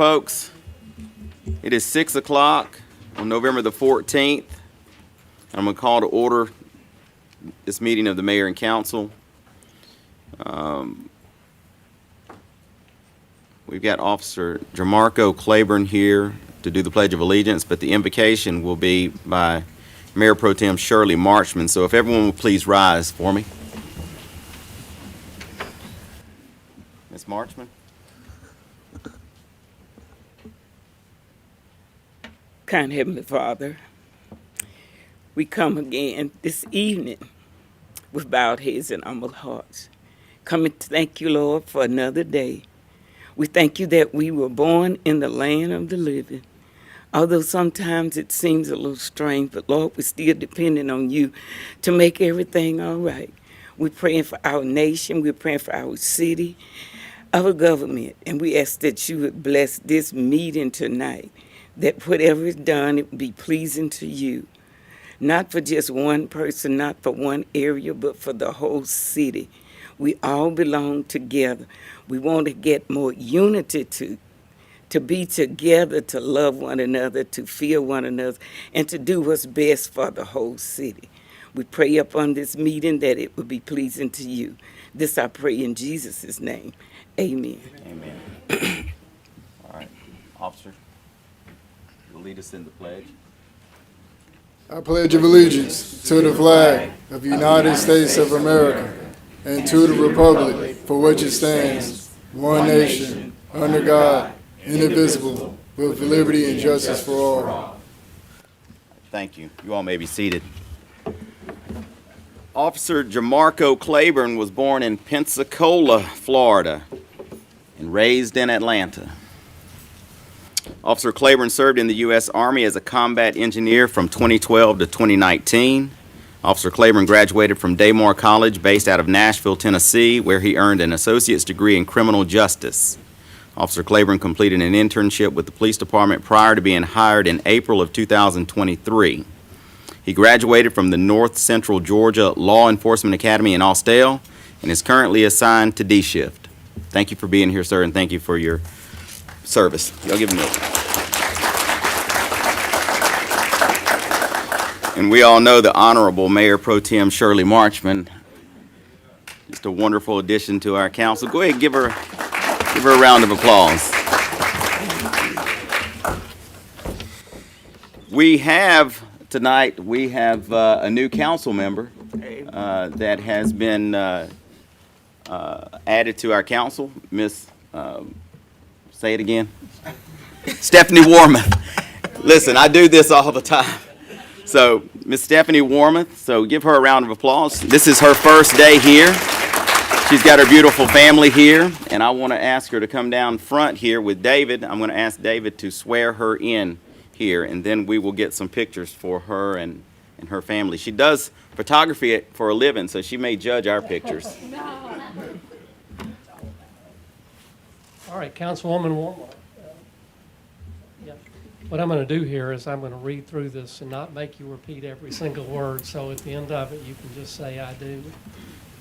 Folks, it is 6 o'clock on November the 14th. I'm going to call to order this meeting of the Mayor and Council. We've got Officer Jamarco Claiborne here to do the Pledge of Allegiance, but the invocation will be by Mayor Pro Tem Shirley Marchman. So if everyone would please rise for me. Ms. Marchman. Kind Heavenly Father, we come again this evening with bowed heads and humble hearts. Coming to thank you, Lord, for another day. We thank you that we were born in the land of the living. Although sometimes it seems a little strange, but Lord, we're still depending on you to make everything all right. We're praying for our nation. We're praying for our city, our government. And we ask that you would bless this meeting tonight, that whatever is done, it would be pleasing to you. Not for just one person, not for one area, but for the whole city. We all belong together. We want to get more unity to be together, to love one another, to feel one another, and to do what's best for the whole city. We pray upon this meeting that it would be pleasing to you. This I pray in Jesus' name. Amen. Amen. All right. Officer, you'll lead us in the pledge. I pledge of allegiance to the flag of the United States of America and to the republic for which it stands, one nation, under God, indivisible, with liberty and justice for all. Thank you. You all may be seated. Officer Jamarco Claiborne was born in Pensacola, Florida, and raised in Atlanta. Officer Claiborne served in the U.S. Army as a combat engineer from 2012 to 2019. Officer Claiborne graduated from Daymore College, based out of Nashville, Tennessee, where he earned an associate's degree in criminal justice. Officer Claiborne completed an internship with the police department prior to being hired in April of 2023. He graduated from the North Central Georgia Law Enforcement Academy in Austell and is currently assigned to D Shift. Thank you for being here, sir, and thank you for your service. Y'all give him a... And we all know the Honorable Mayor Pro Tem Shirley Marchman. Just a wonderful addition to our council. Go ahead and give her a round of applause. We have a new council member that has been added to our council. Miss, say it again. Stephanie Warmoth. Listen, I do this all the time. So, Miss Stephanie Warmoth, so give her a round of applause. This is her first day here. She's got her beautiful family here, and I want to ask her to come down front here with David. I'm going to ask David to swear her in here, and then we will get some pictures for her and her family. She does photography for a living, so she may judge our pictures. All right, Councilwoman Warmoth. What I'm going to do here is I'm going to read through this and not make you repeat every single word, so at the end of it you can just say, I do.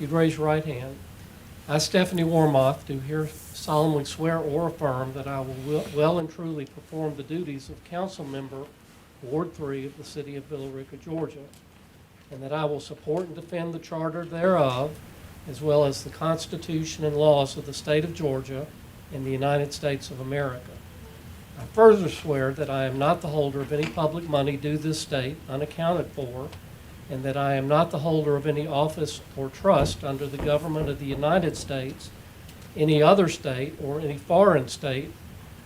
You'd raise your right hand. I, Stephanie Warmoth, do here solemnly swear or affirm that I will well and truly perform the duties of council member, Ward 3 of the city of Rica, Georgia, and that I will support and defend the charter thereof, as well as the Constitution and laws of the state of Georgia and the United States of America. I further swear that I am not the holder of any public money due this state unaccounted for, and that I am not the holder of any office or trust under the government of the United States, any other state, or any foreign state,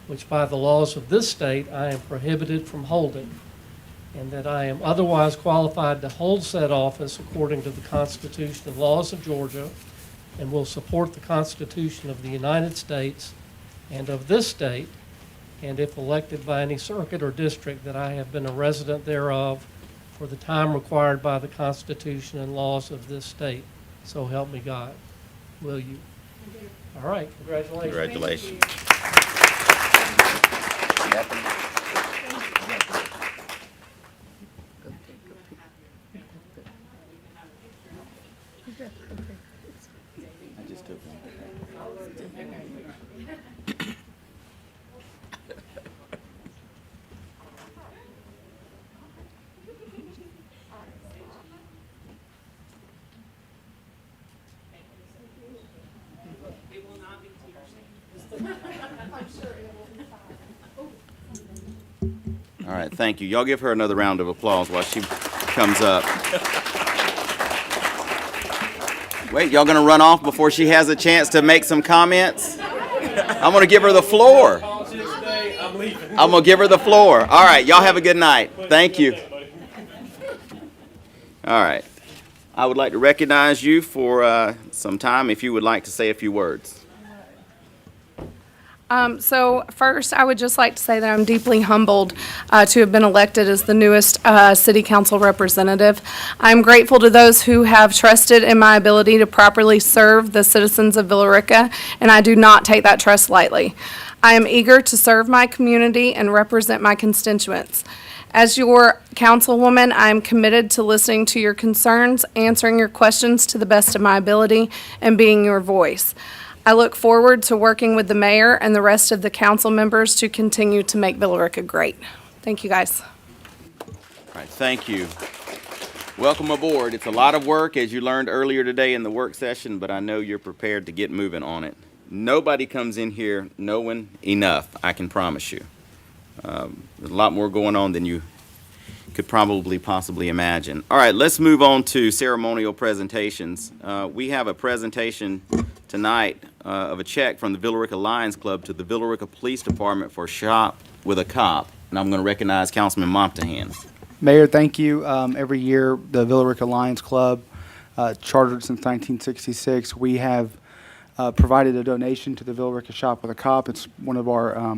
which by the laws of this state I am prohibited from holding, and that I am otherwise qualified to hold said office according to the Constitution and laws of Georgia, and will support the Constitution of the United States and of this state, and if elected by any circuit or district, that I have been a resident thereof for the time required by the Constitution and laws of this state. So help me God. Will you? All right. Congratulations. Congratulations. I just took one. All right, thank you. Y'all give her another round of applause while she comes up. Wait, y'all gonna run off before she has a chance to make some comments? I'm gonna give her the floor. I'm gonna give her the floor. All right, y'all have a good night. Thank you. All right. I would like to recognize you for some time if you would like to say a few words. So first, I would just like to say that I'm deeply humbled to have been elected as the newest city council representative. I'm grateful to those who have trusted in my ability to properly serve the citizens of Villa Rica, and I do not take that trust lightly. I am eager to serve my community and represent my constituents. As your councilwoman, I am committed to listening to your concerns, answering your questions to the best of my ability, and being your voice. I look forward to working with the mayor and the rest of the council members to continue to make Villa Rica great. Thank you, guys. All right, thank you. Welcome aboard. It's a lot of work, as you learned earlier today in the work session, but I know you're prepared to get moving on it. Nobody comes in here knowing enough, I can promise you. There's a lot more going on than you could probably possibly imagine. All right, let's move on to ceremonial presentations. We have a presentation tonight of a check from the Villa Rica Lions Club to the Villa Rica Police Department for Shop with a Cop. And I'm going to recognize Councilman Montahan. Mayor, thank you. Every year, the Villa Rica Lions Club, chartered since 1966, we have provided a donation to the Villa Rica Shop with a Cop. It's one of our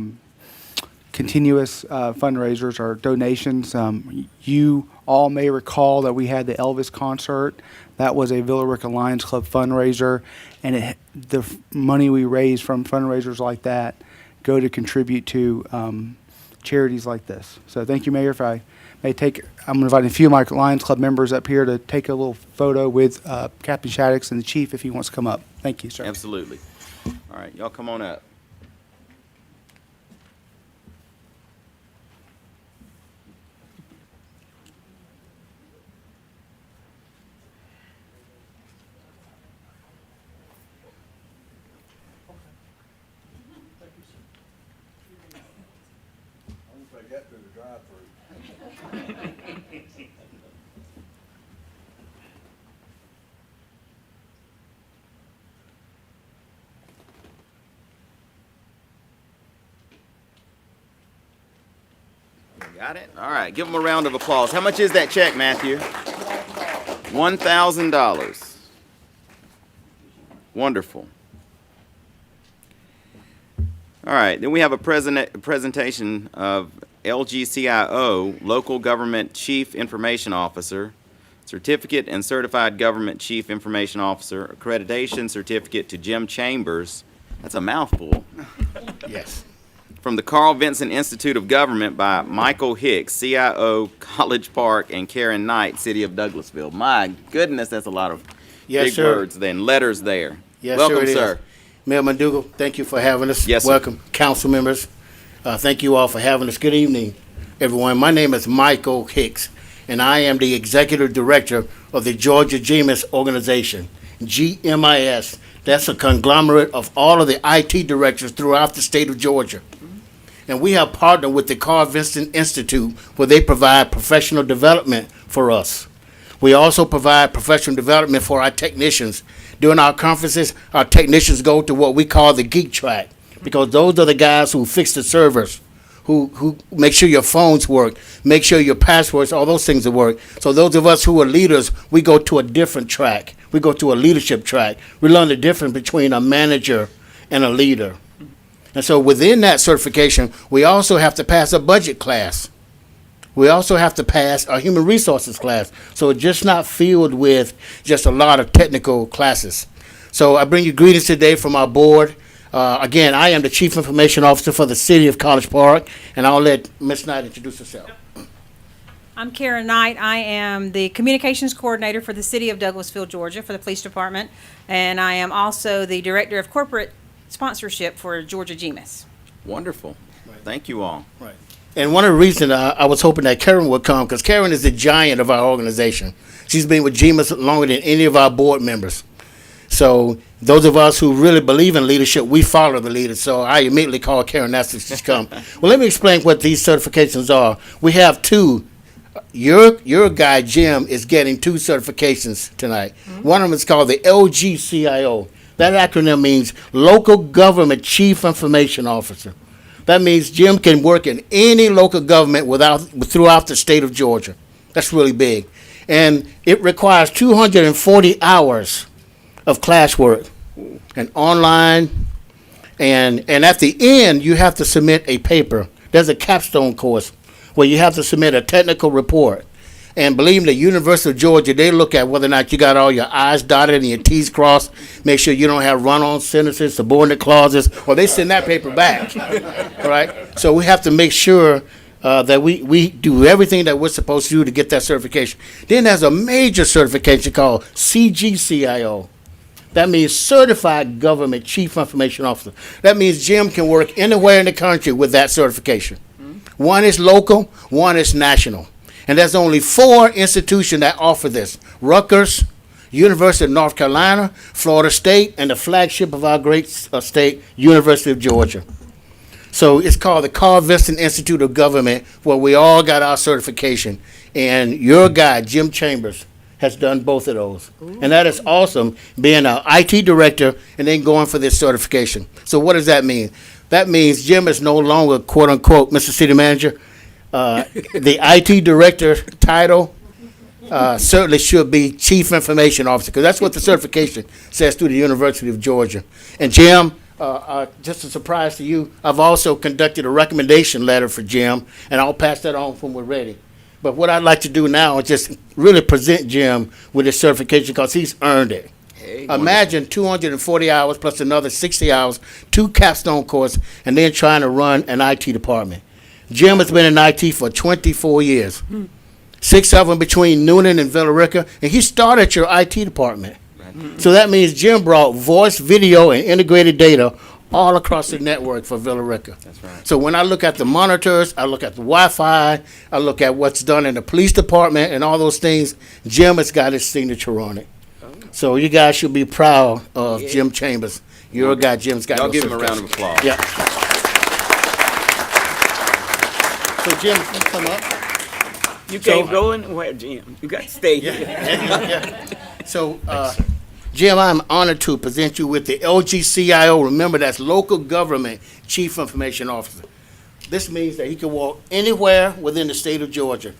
continuous fundraisers or donations. You all may recall that we had the Elvis concert. That was a Villa Rica Lions Club fundraiser, and the money we raise from fundraisers like that go to contribute to charities like this. So thank you, Mayor. If I may take, I'm inviting a few of my Lions Club members up here to take a little photo with Captain Shaddix and the Chief if he wants to come up. Thank you, sir. Absolutely. All right, y'all come on up. Got it? All right, give them a round of applause. How much is that check, Matthew? $1,000. Wonderful. All right, then we have a presentation of LGCIO, Local Government Chief Information Officer, Certificate and Certified Government Chief Information Officer, Accreditation Certificate to Jim Chambers. That's a mouthful. Yes. From the Carl Vinson Institute of Government by Michael Hicks, CIO, College Park, and Karen Knight, City of Douglasville. My goodness, that's a lot of big words then, letters there. Yes, welcome, sir. Sir. Mayor Mandugal, thank you for having us. Yes, sir. Welcome, council members. Thank you all for having us. Good evening, everyone. My name is Michael Hicks, and I am the Executive Director of the Georgia GMIS Organization, GMIS. That's a conglomerate of all of the IT directors throughout the state of Georgia. And we have partnered with the Carl Vinson Institute, where they provide professional development for us. We also provide professional development for our technicians. During our conferences, our technicians go to what we call the geek track, because those are the guys who fix the servers, who make sure your phones work, make sure your passwords, all those things work. So those of us who are leaders, we go to a different track. We go to a leadership track. We learn the difference between a manager and a leader. And so within that certification, we also have to pass a budget class. We also have to pass a human resources class. So it's just not filled with just a lot of technical classes. So I bring you greetings today from our board. Again, I am the Chief Information Officer for the City of College Park, and I'll let Ms. Knight introduce herself. I'm Karen Knight. I am the Communications Coordinator for the City of Douglasville, Georgia, for the Police Department, and I am also the Director of Corporate Sponsorship for Georgia GMIS. Wonderful. Thank you all. Right. And one of the reasons I was hoping that Karen would come, because Karen is the giant of our organization. She's been with GMIS longer than any of our board members. So those of us who really believe in leadership, we follow the leaders. So I immediately called Karen Essex to come. Well, let me explain what these certifications are. We have two. Your guy, Jim, is getting two certifications tonight. One of them is called the LGCIO. That acronym means Local Government Chief Information Officer. That means Jim can work in any local government throughout the state of Georgia. That's really big. And it requires 240 hours of classwork and online. And at the end, you have to submit a paper. There's a capstone course where you have to submit a technical report. And believe me, the University of Georgia, they look at whether or not you got all your I's dotted and your T's crossed, make sure you don't have run-on sentences, subordinate clauses, or they send that paper back, all right? So we have to make sure that we do everything that we're supposed to do to get that certification. Then there's a major certification called CGCIO. That means Certified Government Chief Information Officer. That means Jim can work anywhere in the country with that certification. One is local, one is national. And there's only 4 institutions that offer this: Rutgers, University of North Carolina, Florida State, and the flagship of our great state, University of Georgia. So it's called the Carl Vinson Institute of Government, where we all got our certification. And your guy, Jim Chambers, has done both of those. Ooh. And that is awesome, being an IT director and then going for this certification. So what does that mean? That means Jim is no longer, quote unquote, Mr. City Manager. The IT director title certainly should be Chief Information Officer, because that's what the certification says through the University of Georgia. And Jim, just a surprise to you, I've also conducted a recommendation letter for Jim, and I'll pass that on when we're ready. But what I'd like to do now is just really present Jim with his certification, because he's earned it. Hey, imagine 240 hours plus another 60 hours, 2 capstone courses, and then trying to run an IT department. Jim has been in IT for 24 years, 6 of them between Noonan and Villa Rica, and he started your IT department. Right. So that means Jim brought voice, video, and integrated data all across the network for Villa Rica. That's right. So when I look at the monitors, I look at the Wi-Fi, I look at what's done in the police department and all those things, Jim has got his signature on it. Oh. So you guys should be proud of Jim Chambers. Your guy, Jim's got Y'all give him a round of applause. Yeah. So Jim, you come up. You can't go anywhere, Jim. You got to stay here. Yeah. So, Jim, I'm honored to present you with the LGCIO. Remember, that's Local Government Chief Information Officer. This means that he can walk anywhere within the state of Georgia.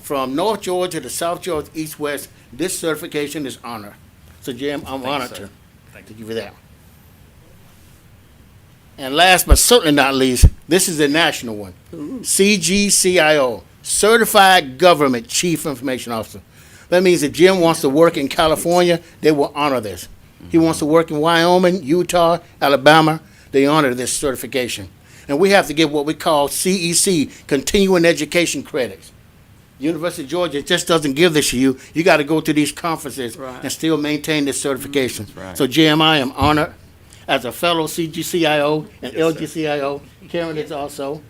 From North Georgia to South Georgia, East, West, this certification is honor. So, Jim, I'm honored to give you that. And last but certainly not least, this is the national one. Ooh. CGCIO, Certified Government Chief Information Officer. That means if Jim wants to work in California, they will honor this. He wants to work in Wyoming, Utah, Alabama, they honor this certification. And we have to give what we call CEC, Continuing Education Credits. University of Georgia just doesn't give this to you. You got to go to these conferences and still maintain this certification. Right. So Jim, I am honored as a fellow CGCIO and LGCIO. Karen is also.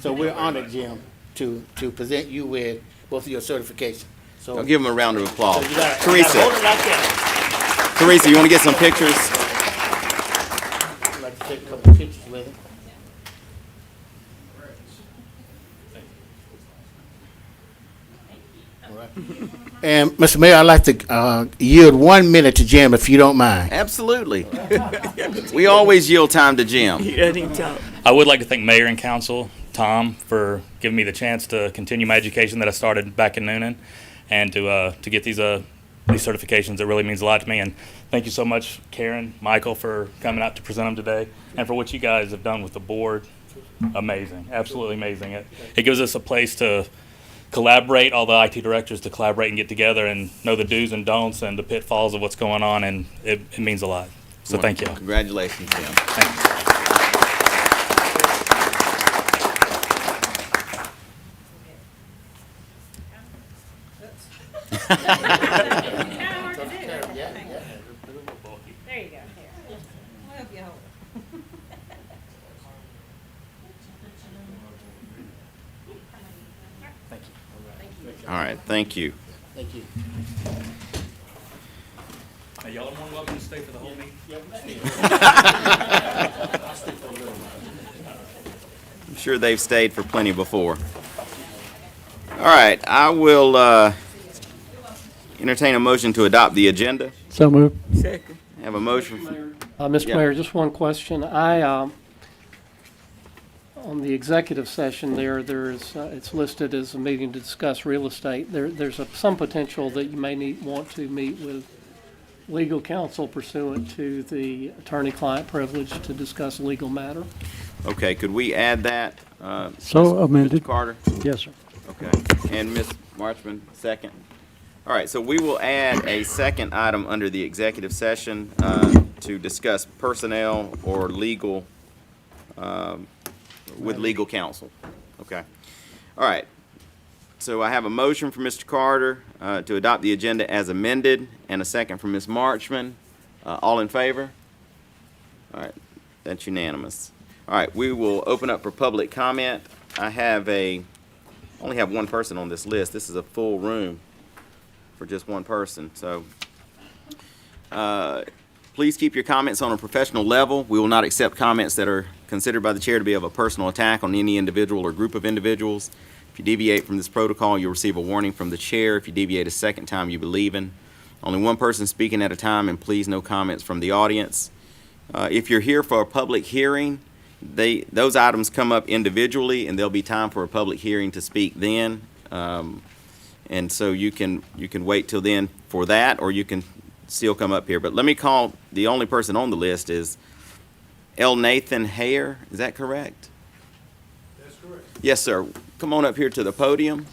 So we're honored, Jim, to present you with both of your certifications. So I'll give him a round of applause. So Teresa. Hold it like that. Teresa, you want to get some pictures? I'd like to take a couple pictures with him. All right. And Mr. Mayor, I'd like to yield 1 minute to Jim, if you don't mind. Absolutely. We always yield time to Jim. I would like to thank Mayor and Council, Tom, for giving me the chance to continue my education that I started back in Noonan, and to get these certifications. It really means a lot to me. And thank you so much, Karen, Michael, for coming out to present them today, and for what you guys have done with the board. Amazing, absolutely amazing. It gives us a place to collaborate, all the IT directors to collaborate and get together and know the do's and don'ts and the pitfalls of what's going on, and it means a lot. So thank you. Congratulations, Jim. Thank you. There you go. Here. I'll help you hold it. All right, thank you. Thank you. Y'all are more than welcome to stay for the whole meeting. I'm sure they've stayed for plenty before. All right, I will entertain a motion to adopt the agenda. So moved. Second. Have a motion. Mr. Yeah. Mayor, just one question. On the executive session there's, it's listed as a meeting to discuss real estate. There's some potential that you may want to meet with legal counsel pursuant to the attorney-client privilege to discuss a legal matter. Okay, could we add that? So amended. Mr. Carter? Yes, sir. Okay, and Ms. Marchman, second. All right, so we will add a second item under the executive session to discuss personnel or legal, with legal counsel. Okay. All right. So I have a motion from Mr. Carter to adopt the agenda as amended and a second from Ms. Marchman. All in favor? All right, that's unanimous. All right, we will open up for public comment. I only have one person on this list. This is a full room for just one person. So please keep your comments on a professional level. We will not accept comments that are considered by the chair to be of a personal attack on any individual or group of individuals. If you deviate from this protocol, you'll receive a warning from the chair. If you deviate a second time, you'll be leaving. Only one person speaking at a time, and please no comments from the audience. If you're here for a public hearing, those items come up individually, and there'll be time for a public hearing to speak then. And so you can wait till then for that, or you can still come up here. But let me call, the only person on the list is L. Nathan Hare. Is that correct? That's correct. Yes, sir. Come on up here to the podium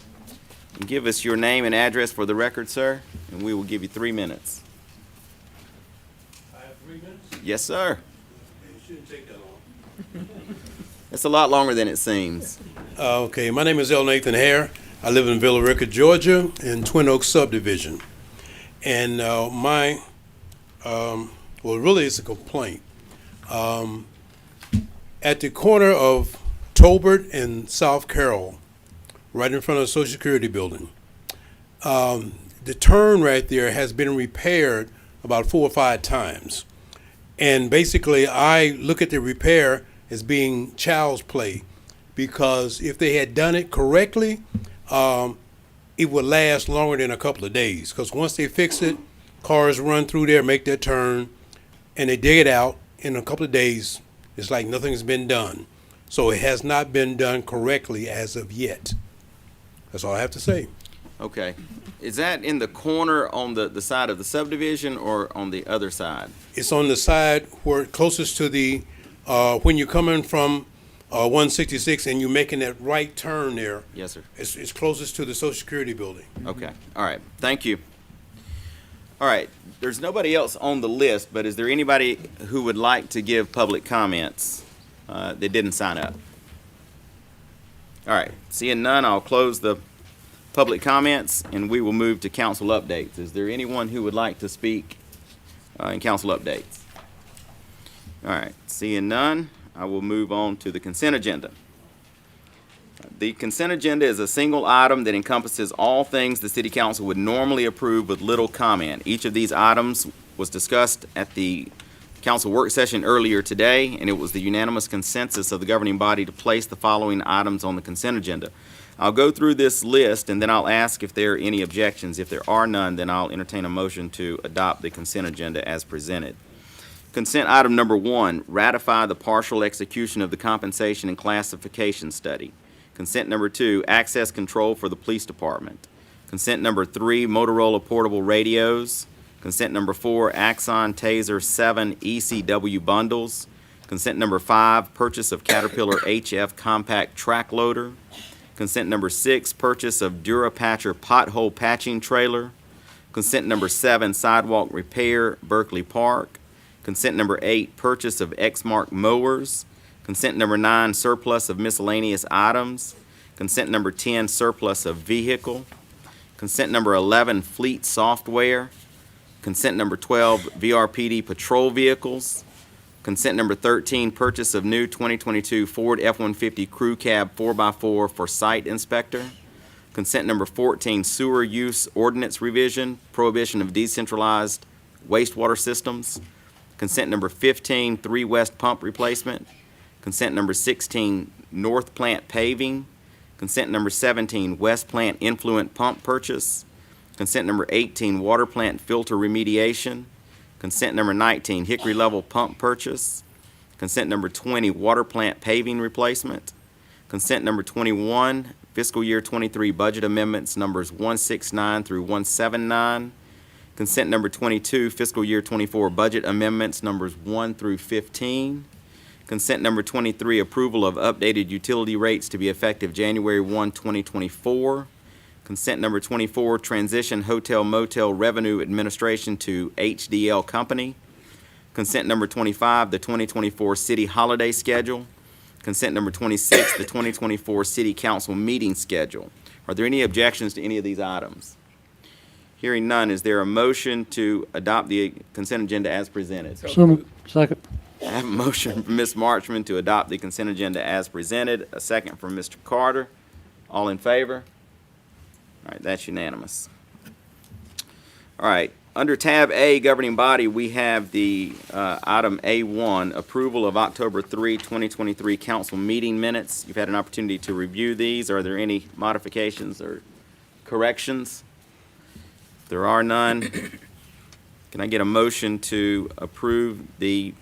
and give us your name and address for the record, sir, and we will give you 3 minutes. I have 3 minutes. Yes, sir. It shouldn't take that long. It's a lot longer than it seems. Okay, my name is L. Nathan Hare. I live in Villa Rica, Georgia, in Twin Oaks subdivision. And really it's a complaint. At the corner of Tolbert and South Carroll, right in front of the Social Security building, the turn right there has been repaired about 4 or 5 times. And basically, I look at the repair as being child's play, because if they had done it correctly, it would last longer than a couple of days. Because once they fix it, cars run through there, make their turn, and they dig it out in a couple of days. It's like nothing's been done. So it has not been done correctly as of yet. That's all I have to say. Okay. Is that in the corner on the side of the subdivision or on the other side? It's on the side where closest to the, when you're coming from 166 and you're making that right turn there. Yes, sir. It's closest to the Social Security building. Okay. All right. Thank you. All right. There's nobody else on the list, but is there anybody who would like to give public comments that didn't sign up? All right. Seeing none, I'll close the public comments, and we will move to council updates. Is there anyone who would like to speak in council updates? All right. Seeing none, I will move on to the consent agenda. The consent agenda is a single item that encompasses all things the City Council would normally approve with little comment. Each of these items was discussed at the council work session earlier today, and it was the unanimous consensus of the governing body to place the following items on the consent agenda. I'll go through this list, and then I'll ask if there are any objections. If there are none, then I'll entertain a motion to adopt the consent agenda as presented. Consent item number 1, ratify the partial execution of the compensation and classification study. Consent number 2, access control for the police department. Consent number 3, Motorola portable radios. Consent number 4, Axon Taser 7 ECW bundles. Consent number 5, purchase of Caterpillar HF compact track loader. Consent number 6, purchase of Durapatcher pothole patching trailer. Consent number 7, sidewalk repair, Berkeley Park. Consent number 8, purchase of Exmark mowers. Consent number 9, surplus of miscellaneous items. Consent number 10, surplus of vehicle. Consent number 11, fleet software. Consent number 12, VRPD patrol vehicles. Consent number 13, purchase of new 2022 Ford F-150 Crew Cab 4x4 for site inspector. Consent number 14, sewer use ordinance revision, prohibition of decentralized wastewater systems. Consent number 15, 3 West pump replacement. Consent number 16, North Plant paving. Consent number 17, West Plant influent pump purchase. Consent number 18, water plant filter remediation. Consent number 19, Hickory level pump purchase. Consent number 20, water plant paving replacement. Consent number 21, fiscal year 23 budget amendments numbers 169 through 179. Consent number 22, fiscal year 24 budget amendments numbers 1 through 15. Consent number 23, approval of updated utility rates to be effective January 1, 2024. Consent number 24, transition hotel motel revenue administration to HDL Company. Consent number 25, the 2024 city holiday schedule. Consent number 26, the 2024 city council meeting schedule. Are there any objections to any of these items? Hearing none, is there a motion to adopt the consent agenda as presented? So moved. Second. I have a motion from Ms. Marchman to adopt the consent agenda as presented, a second from Mr. Carter. All in favor? All right, that's unanimous. All right, under tab A, governing body, we have the item A1, approval of October 3, 2023 council meeting minutes. You've had an opportunity to review these. Are there any modifications or corrections? If there are none, can I get a motion to approve the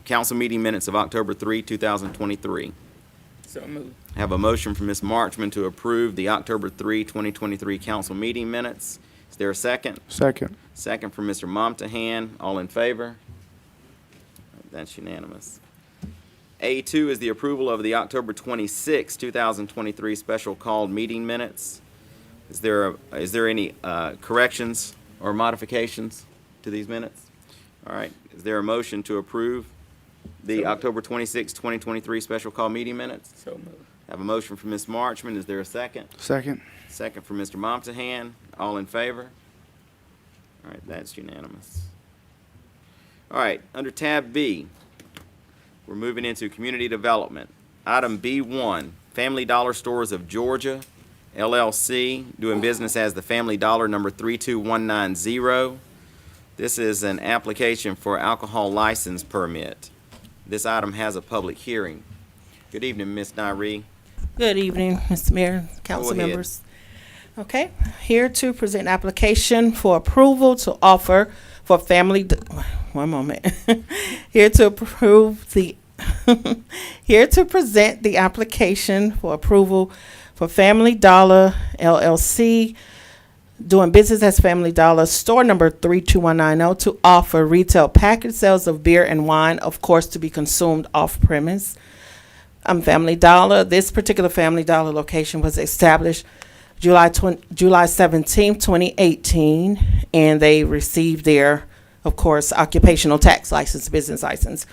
council meeting minutes of October 3, 2023? So moved. I have a motion from Ms. Marchman to approve the October 3, 2023 council meeting minutes. Is there a second? Second. Second from Mr. Momtahan. All in favor? That's unanimous. A2 is the approval of the October 26, 2023 special called meeting minutes. Is there any corrections or modifications to these minutes? All right. Is there a motion to approve the October 26, 2023 special call meeting minutes? So moved. I have a motion from Ms. Marchman. Is there a second? Second. Second from Mr. Momtahan. All in favor? All right, that's unanimous. All right, under tab B, we're moving into community development. Item B1, Family Dollar Stores of Georgia, LLC, doing business as the Family Dollar number 32190. This is an application for alcohol license permit. This item has a public hearing. Good evening, Ms. Nyree. Good evening, Mr. Mayor, council Go ahead. members. Okay, here to present application for approval to offer for one moment. Here to approve the, here to present the application for approval for Family Dollar LLC, doing business as Family Dollar, store number 32190, to offer retail package sales of beer and wine, of course, to be consumed off premise. Family Dollar. This particular Family Dollar location was established July 17, 2018, and they received their, of course, occupational tax license, business license.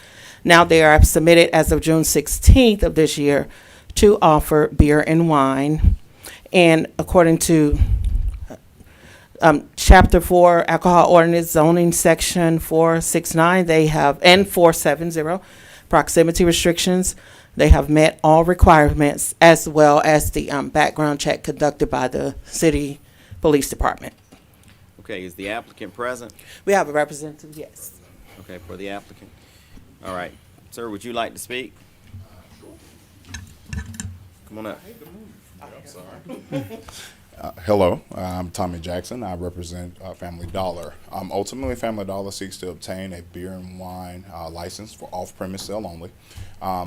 Now they are submitted as of June 16th of this year to offer beer and wine. And according to Chapter 4 Alcohol Ordinance Zoning Section 469, they have, and 470, proximity restrictions, they have met all requirements, as well as the background check conducted by the city police department. Okay, is the applicant present? We have a representative, yes. Okay, for the applicant. All right. Sir, would you like to speak? Come on up. Hello, I'm Tommy Jackson. I represent Family Dollar. Ultimately, Family Dollar seeks to obtain a beer and wine license for off-premise sale only.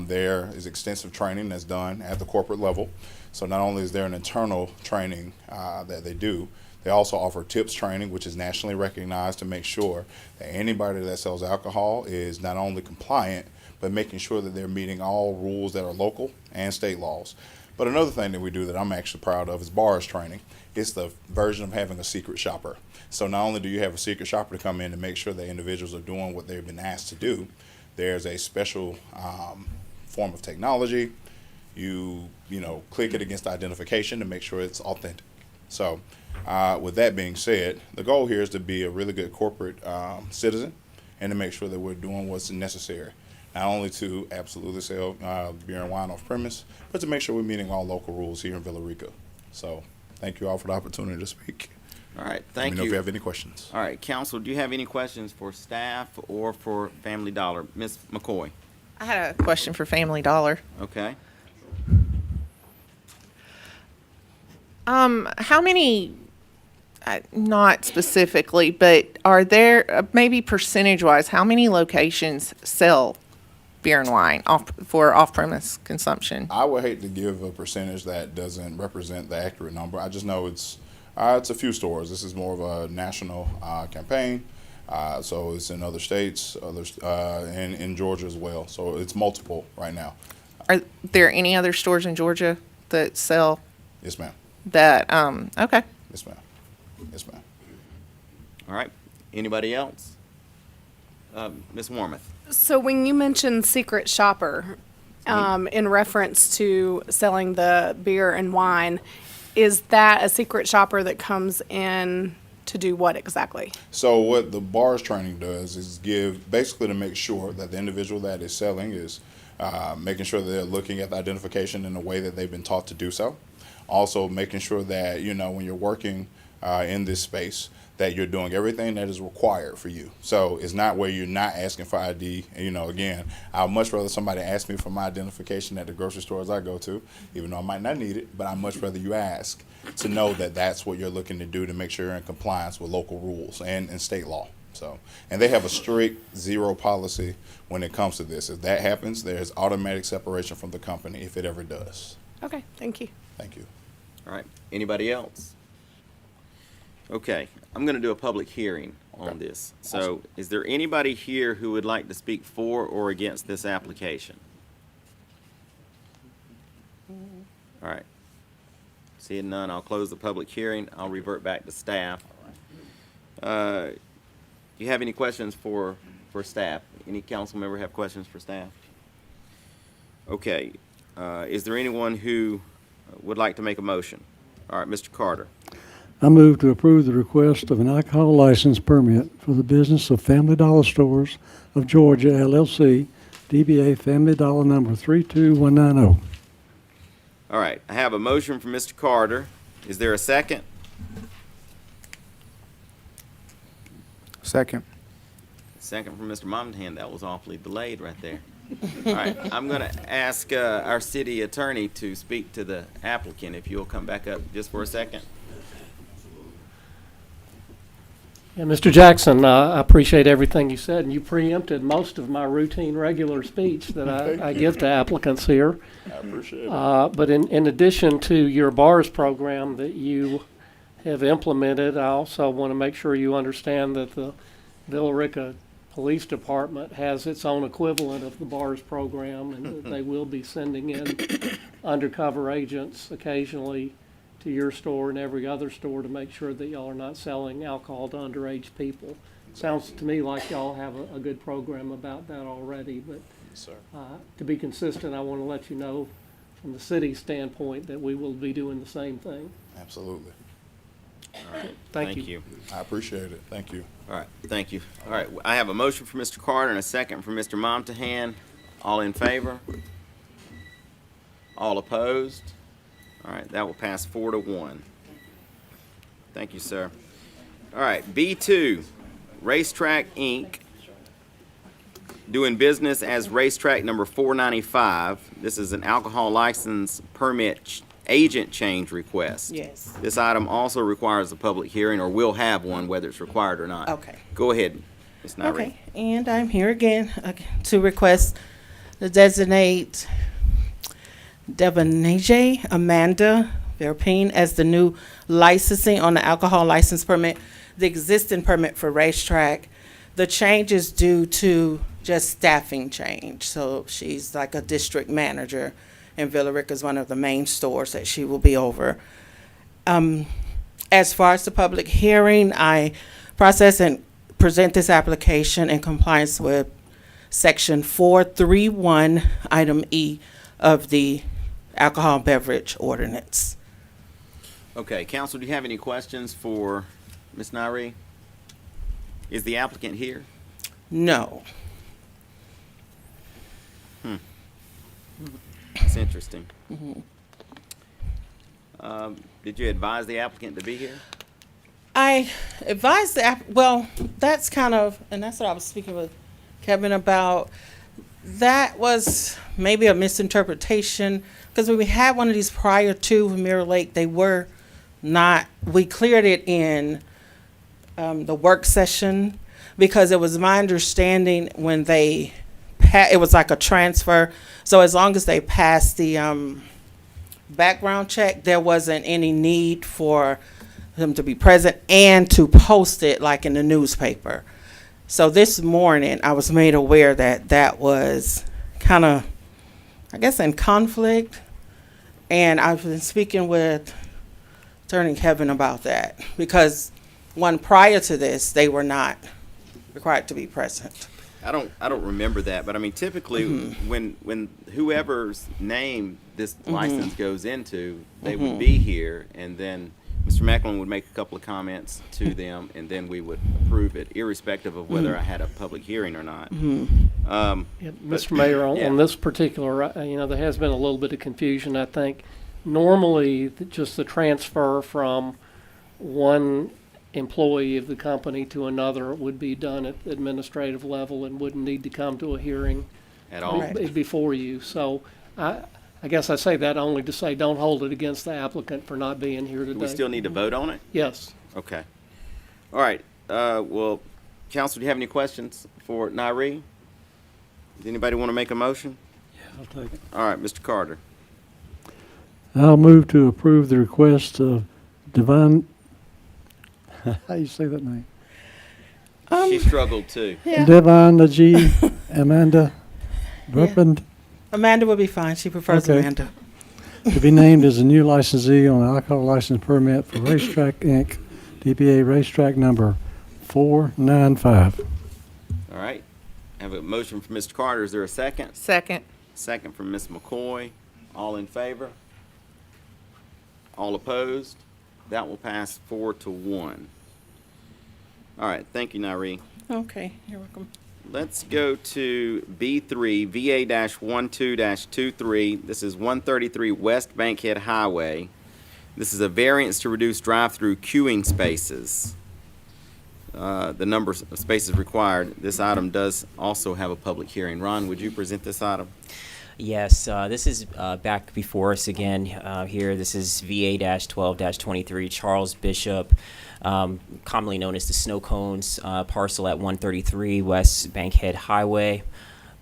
There is extensive training that's done at the corporate level. So not only is there an internal training that they do, they also offer tips training, which is nationally recognized to make sure that anybody that sells alcohol is not only compliant, but making sure that they're meeting all rules that are local and state laws. But another thing that we do that I'm actually proud of is bars training. It's the version of having a secret shopper. So not only do you have a secret shopper to come in to make sure that individuals are doing what they've been asked to do, there's a special form of technology. You click it against identification to make sure it's authentic. So with that being said, the goal here is to be a really good corporate citizen and to make sure that we're doing what's necessary. Not only to absolutely sell beer and wine off premise, but to make sure we're meeting all local rules here in Villa Rica. So thank you all for the opportunity to speak. All right, Let thank me know if you. you have any questions. All right, council, do you have any questions for staff or for Family Dollar? Ms. McCoy? I had a question for Family Dollar. Okay. How many, not specifically, but are there, maybe percentage-wise, how many locations sell beer and wine for off-premise consumption? I would hate to give a percentage that doesn't represent the accurate number. I just know it's a few stores. This is more of a national campaign, so it's in other states, others, and in Georgia as well. So it's multiple right now. Are there any other stores in Georgia that sell Yes, ma'am. that? Okay. Yes, ma'am. Yes, ma'am. All right. Anybody else? Ms. Warmoth? So when you mentioned secret shopper, in reference to selling the beer and wine, is that a secret shopper that comes in to do what exactly? So what the bars training does is give basically to make sure that the individual that is selling is making sure that they're looking at the identification in the way that they've been taught to do so. Also making sure that, you know, when you're working in this space, that you're doing everything that is required for you. So it's not where you're not asking for ID. And, you know, again, I'd much rather somebody ask me for my identification at the grocery stores I go to, even though I might not need it, but I'd much rather you ask to know that that's what you're looking to do to make sure you're in compliance with local rules and state law. So, and they have a strict zero policy when it comes to this. If that happens, there's automatic separation from the company if it ever does. Okay, thank you. Thank you. All right. Anybody else? Okay. I'm going to do a public hearing on this. So is there anybody here who would like to speak for or against this application? All right. Seeing none, I'll close the public hearing. I'll revert back to staff. Do you have any questions for staff? Any council member have questions for staff? Okay. Is there anyone who would like to make a motion? All right, Mr. Carter. I move to approve the request of an alcohol license permit for the business of Family Dollar Stores of Georgia, LLC, DBA Family Dollar number 32190. All right, I have a motion from Mr. Carter. Is there a second? Second. Second from Mr. Monahan. That was awfully delayed right there. All right, I'm going to ask our city attorney to speak to the applicant, if you'll come back up just for a second. Yeah, Mr. Jackson, I appreciate everything you said, and you preempted most of my routine, regular speech that I give to applicants here. I appreciate it. But in addition to your bars program that you have implemented, I also want to make sure you understand that the Villa Rica Police Department has its own equivalent of the bars program, and that they will be sending in undercover agents occasionally to your store and every other store to make sure that y'all are not selling alcohol to underage people. Sounds to me like y'all have a good program about that already, but Yes, sir. to be consistent, I want to let you know from the city standpoint that we will be doing the same thing. Absolutely. All right, Thank you. I appreciate it. Thank you. All right, thank you. All right, I have a motion from Mr. Carter and a second from Mr. Monahan. All in favor? All opposed? All right, that will pass 4-1. Thank you, sir. All right, B2, Racetrack, Inc., doing business as Racetrack number 495. This is an alcohol license permit agent change request. Yes. This item also requires a public hearing, or will have one, whether it's required or not. Okay. Go ahead, Ms. Nyree. Okay, and I'm here again to request to designate Devanajay Amanda Verpine as the new licensing on the alcohol license permit, the existing permit for Racetrack. The change is due to just staffing change. So she's like a district manager, and Villa Rica is one of the main stores that she will be over. As far as the public hearing, I process and present this application in compliance with Section 431, Item E of the Alcohol Beverage Ordinance. Okay, council, do you have any questions for Ms. Nyree? Is the applicant here? No. That's interesting. Did you advise the applicant to be here? I advised well, that's kind of, and that's what I was speaking with Kevin about. That was maybe a misinterpretation, because when we had one of these prior to Mirror Lake, they were not, we cleared it in the work session, because it was my understanding when they, it was like a transfer. So as long as they passed the background check, there wasn't any need for them to be present and to post it like in the newspaper. So this morning, I was made aware that that was kind of, I guess, in conflict. And I've been speaking with Attorney Kevin about that, because one prior to this, they were not required to be present. I don't remember that, but I mean, typically, when whoever's name this license goes into, they would be here, and then Mr. Macklin would make a couple of comments to them, and then we would approve it, irrespective of whether I had a public hearing or not. Mr. Mayor, on this particular, there has been a little bit of confusion, I think. Normally, just the transfer from one employee of the company to another would be done at the administrative level and wouldn't need to come to a hearing At all. before you. So I guess I say that only to say don't hold it against the applicant for not being here today. Do we still need to vote on it? Yes. Okay. All right. Well, Council, do you have any questions for Nairi? Does anybody want to make a motion? Yeah, I'll take it. All right, Mr. Carter. I'll move to approve the request of Divine, how you say that name? She struggled too. Yeah. Divine Najee Amanda Burpin, Amanda would be fine. She prefers Okay. Amanda. to be named as a new licensee on an alcohol license permit for Racetrack Inc., DBA Racetrack number 495. All right. I have a motion from Mr. Carter. Is there a second? Second. Second from Ms. McCoy. All in favor? All opposed? That will pass 4-1. All right. Thank you, Nairi. Okay, you're welcome. Let's go to B3, VA-12-23. This is 133 West Bankhead Highway. This is a variance to reduce drive-through queuing spaces. The number of spaces required. This item does also have a public hearing. Ron, would you present this item? Yes, this is back before us again here. This is VA-12-23 Charles Bishop, commonly known as the Snow Cones parcel at 133 West Bankhead Highway.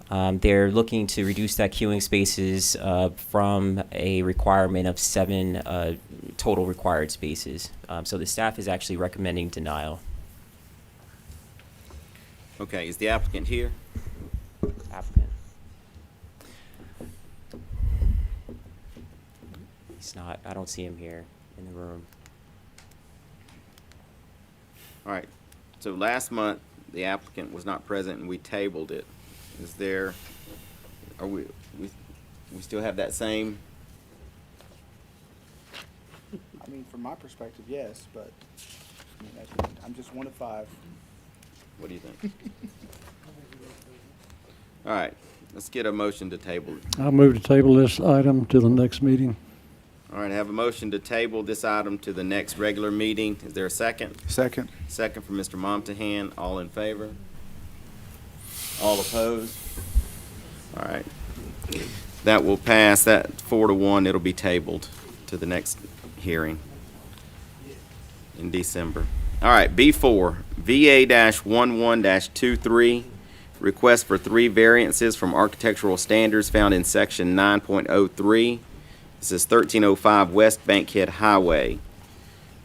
They're looking to reduce that queuing spaces from a requirement of 7 total required spaces. So the staff is actually recommending denial. Okay, is the applicant here? Applicant. He's not. I don't see him here in the room. All right. So last month, the applicant was not present and we tabled it. Is there, are we still have that same? I mean, from my perspective, yes, but I mean, I'm just one of 5. What do you think? All right, let's get a motion to table it. I'll move to table this item to the next meeting. All right, I have a motion to table this item to the next regular meeting. Is there a second? Second. Second from Mr. Momtahan. All in favor? All opposed? All right. That will pass. That 4-1. It'll be tabled to the next hearing in December. All right, B4, VA-11-23, request for 3 variances from architectural standards found in section 9.03. This is 1305 West Bankhead Highway.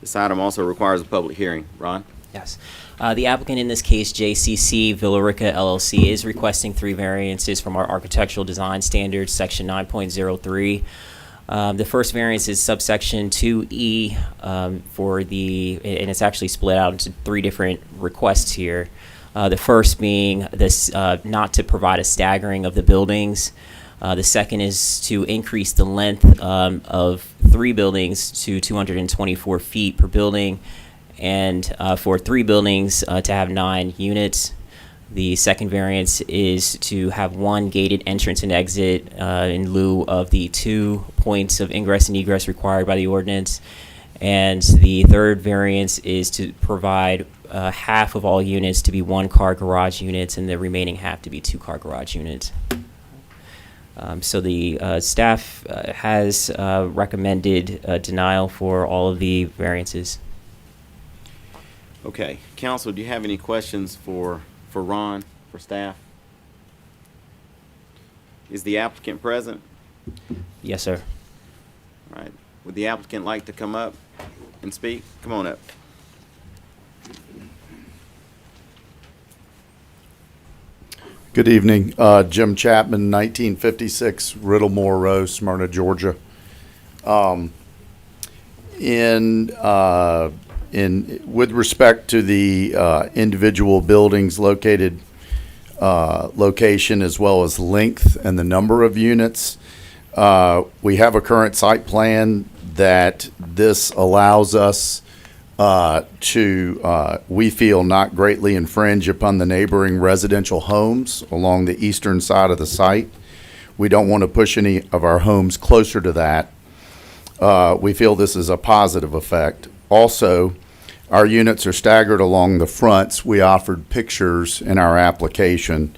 This item also requires a public hearing. Ron? Yes. The applicant in this case, JCC Villa Rica LLC, is requesting 3 variances from our architectural design standards, section 9.03. The first variance is subsection 2E and it's actually split out into 3 different requests here. The first being this not to provide a staggering of the buildings. The second is to increase the length of 3 buildings to 224 feet per building, and for 3 buildings to have 9 units. The second variance is to have 1 gated entrance and exit in lieu of the 2 points of ingress and egress required by the ordinance. And the third variance is to provide half of all units to be one-car garage units and the remaining half to be two-car garage units. So the staff has recommended denial for all of the variances. Okay, council, do you have any questions for Ron, for staff? Is the applicant present? Yes, sir. All right. Would the applicant like to come up and speak? Come on up. Good evening. Jim Chapman, 1956 Riddlemore Road, Smyrna, Georgia. With respect to the individual buildings located location as well as length and the number of units, we have a current site plan that this allows us to, we feel, not greatly infringe upon the neighboring residential homes along the eastern side of the site. We don't want to push any of our homes closer to that. We feel this is a positive effect. Also, our units are staggered along the fronts. We offered pictures in our application.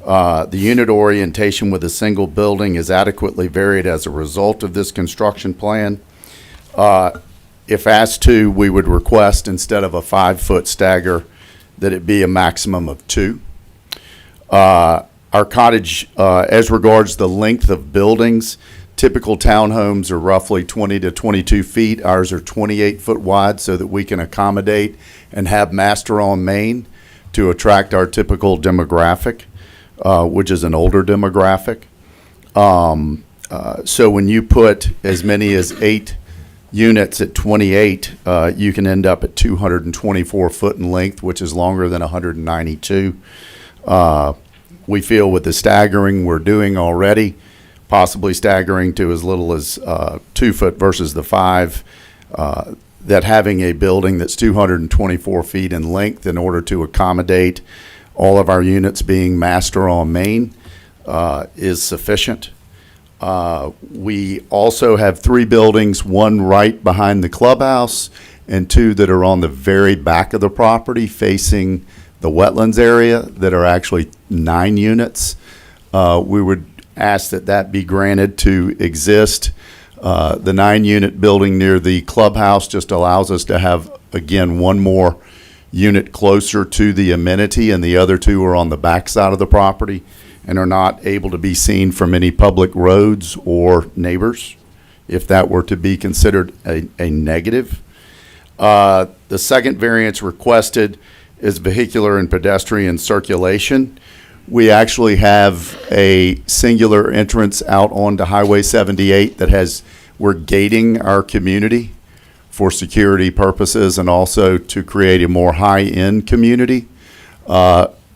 The unit orientation with a single building is adequately varied as a result of this construction plan. If asked to, we would request, instead of a 5-foot stagger, that it be a maximum of 2. Our cottage, as regards the length of buildings, typical townhomes are roughly 20 to 22 feet. Ours are 28 foot wide so that we can accommodate and have master on main to attract our typical demographic, which is an older demographic. So when you put as many as 8 units at 28, you can end up at 224 foot in length, which is longer than 192. We feel with the staggering we're doing already, possibly staggering to as little as 2 foot versus the 5, that having a building that's 224 feet in length in order to accommodate all of our units being master on main is sufficient. We also have 3 buildings, one right behind the clubhouse and 2 that are on the very back of the property facing the wetlands area that are actually 9 units. We would ask that that be granted to exist. The 9-unit building near the clubhouse just allows us to have, again, one more unit closer to the amenity, and the other 2 are on the back side of the property and are not able to be seen from any public roads or neighbors, if that were to be considered a negative. The second variance requested is vehicular and pedestrian circulation. We actually have a singular entrance out onto Highway 78 that we're gating our community for security purposes and also to create a more high-end community.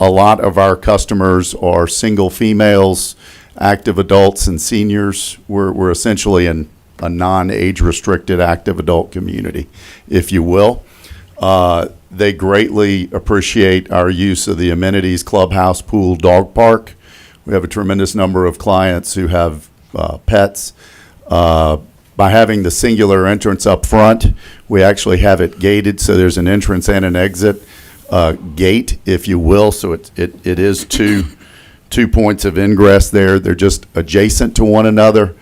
A lot of our customers are single females, active adults, and seniors. We're essentially a non-age restricted active adult community, if you will. They greatly appreciate our use of the amenities, clubhouse, pool, dog park. We have a tremendous number of clients who have pets. By having the singular entrance up front, we actually have it gated, so there's an entrance and an exit gate, if you will. So it is two points of ingress there. They're just adjacent to one another.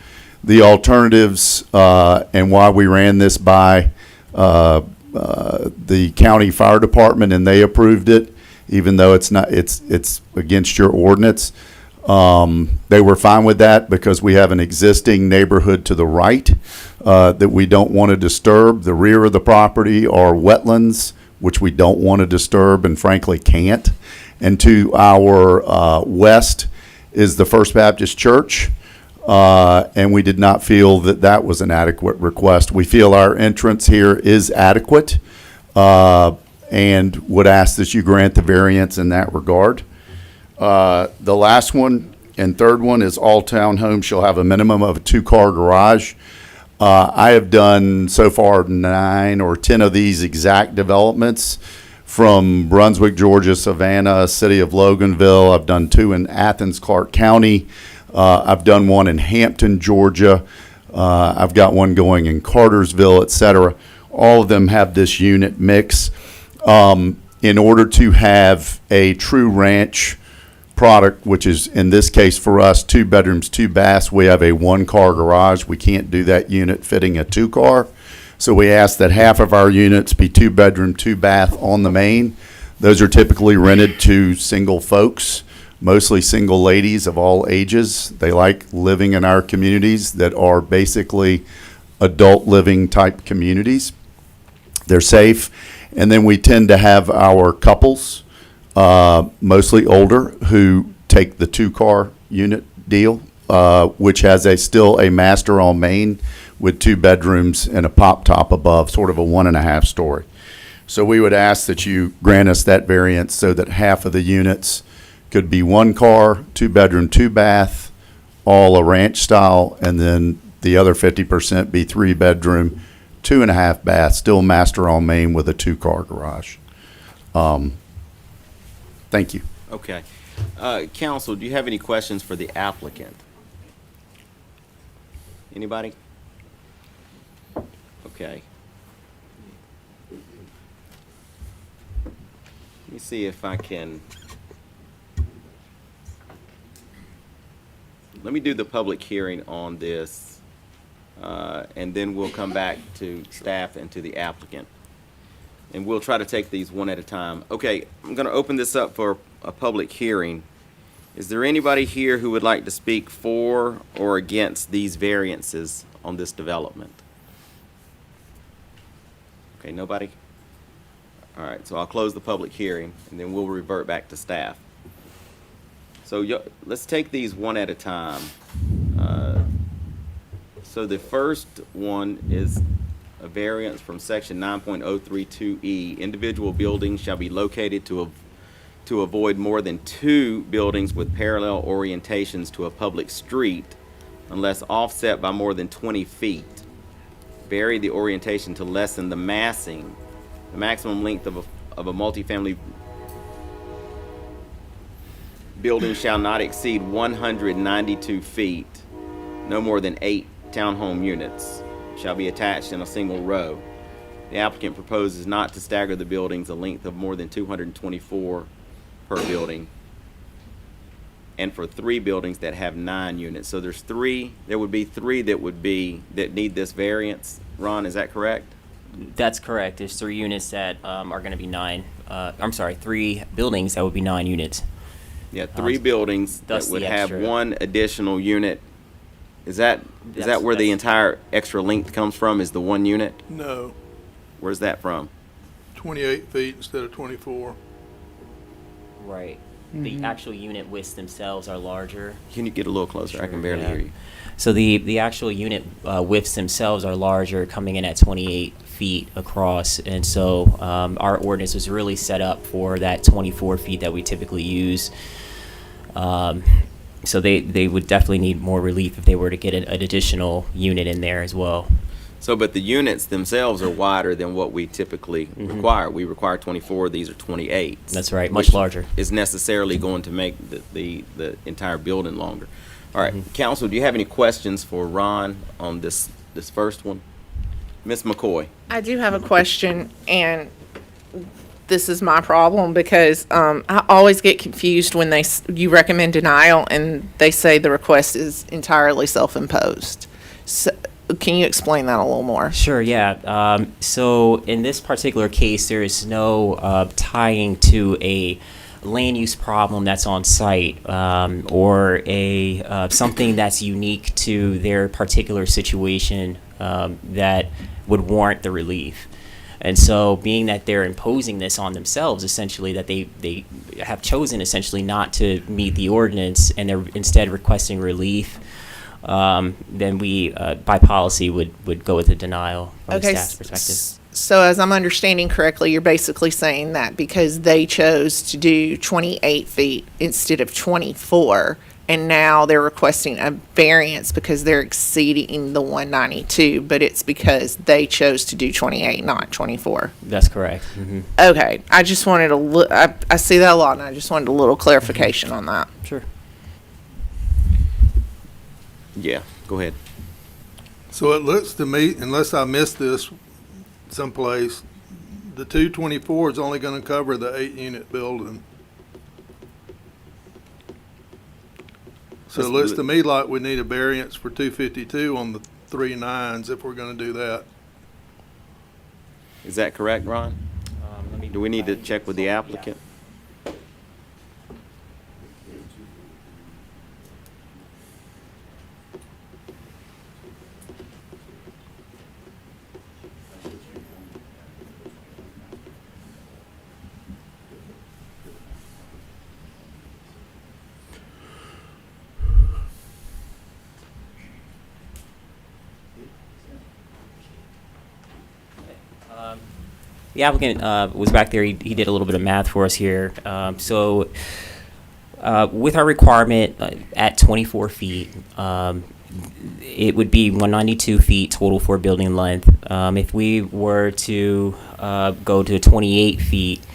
The alternatives, and why we ran this by the county fire department and they approved it, even though it's against your ordinance. They were fine with that because we have an existing neighborhood to the right that we don't want to disturb. The rear of the property are wetlands, which we don't want to disturb and frankly can't. And to our west is the First Baptist Church. And we did not feel that that was an adequate request. We feel our entrance here is adequate and would ask that you grant the variance in that regard. The last one and third one is all townhomes shall have a minimum of a 2-car garage. I have done so far 9 or 10 of these exact developments from Brunswick, Georgia, Savannah, city of Loganville. I've done 2 in Athens, Clark County. I've done 1 in Hampton, Georgia. I've got one going in Cartersville, etc. all of them have this unit mix. In order to have a true ranch product, which is in this case for us 2 bedrooms, 2 baths, we have a 1-car garage. We can't do that unit fitting a 2-car. So we ask that half of our units be 2 bedroom, 2 bath on the main. Those are typically rented to single folks, mostly single ladies of all ages. They like living in our communities that are basically adult living type communities. They're safe. And then we tend to have our couples, mostly older, who take the 2-car unit deal, which has still a master on main with 2 bedrooms and a pop top above, sort of a 1.5 story. So we would ask that you grant us that variance so that half of the units could be 1-car, 2 bedroom, 2 bath, all a ranch style, and then the other 50% be 3 bedroom, 2.5 bath, still master on main with a 2-car garage. Thank you. Okay. Counsel, do you have any questions for the applicant? Anybody? Okay. Let me see if I can. Let me do the public hearing on this, and then we'll come back to staff and to the applicant. And we'll try to take these one at a time. Okay, I'm going to open this up for a public hearing. Is there anybody here who would like to speak for or against these variances on this development? Okay, nobody? All right, so I'll close the public hearing, and then we'll revert back to staff. So let's take these one at a time. So the first one is a variance from section 9.032E. Individual buildings shall be located to avoid more than 2 buildings with parallel orientations to a public street unless offset by more than 20 feet. Vary the orientation to lessen the massing. The maximum length of a multifamily building shall not exceed 192 feet. No more than 8 townhome units shall be attached in a single row. The applicant proposes not to stagger the buildings a length of more than 224 per building, and for 3 buildings that have 9 units. So there would be 3 that need this variance. Ron, is that correct? That's correct. There's 3 units that are going to be 3 buildings that would be 9 units. Yeah, 3 buildings that would have 1 additional unit. Is that where the entire extra length comes from, is the 1 unit? No, Where's that from? 28 feet instead of 24. Right. The actual unit widths themselves are larger. Can you get a little closer? I can barely yeah. hear you. So the actual unit widths themselves are larger, coming in at 28 feet across. And so our ordinance was really set up for that 24 feet that we typically use. So they would definitely need more relief if they were to get an additional unit in there as well. So, but the units themselves are wider than what we typically require. We require 24, these are 28. That's right, much larger. Is necessarily going to make the entire building longer. All right, Council, do you have any questions for Ron on this first one? Ms. McCoy. I do have a question, and this is my problem because I always get confused when you recommend denial and they say the request is entirely self-imposed. So, can you explain that a little more? Sure, yeah. So in this particular case, there is no tying to a land use problem that's on site or something that's unique to their particular situation that would warrant the relief. And so being that they're imposing this on themselves, essentially, that they have chosen essentially not to meet the ordinance and they're instead requesting relief, then we, by policy, would go with a denial from the staff's perspective. So as I'm understanding correctly, you're basically saying that because they chose to do 28 feet instead of 24, and now they're requesting a variance because they're exceeding the 192, but it's because they chose to do 28, not 24. That's correct. Okay, I just wanted I see that a lot, and I just wanted a little clarification on that. Sure. Yeah, go ahead. So it looks to me, unless I missed this, someplace, the 224 is only gonna cover the 8-unit building. So it looks to me like we need a variance for 252 on the 3 nines if we're gonna do that. Is that correct, Ron? Do we need to check with the applicant? The applicant was back there. He did a little bit of math for us here. So with our requirement at 24 feet, it would be 192 feet total for building length. If we were to go to 28 feet,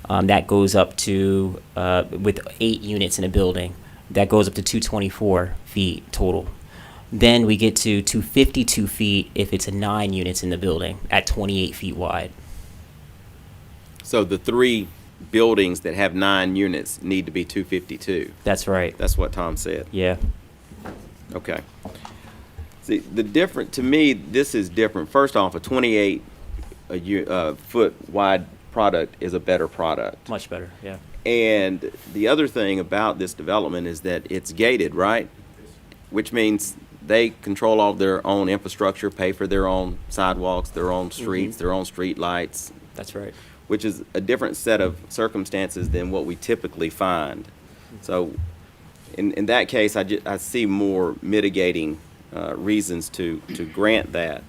that goes up to, with 8 units in a building, that goes up to 224 feet total. Then we get to 252 feet if it's a 9 units in the building at 28 feet wide. So the 3 buildings that have 9 units need to be 252. That's right. That's what Tom said. Yeah. Okay. See, to me, this is different. First off, a 28 foot wide product is a better product. Much better, yeah. And the other thing about this development is that it's gated, right? Which means they control all their own infrastructure, pay for their own sidewalks, their own streets, their own street lights. That's right. Which is a different set of circumstances than what we typically find. So in that case, I see more mitigating reasons to grant that.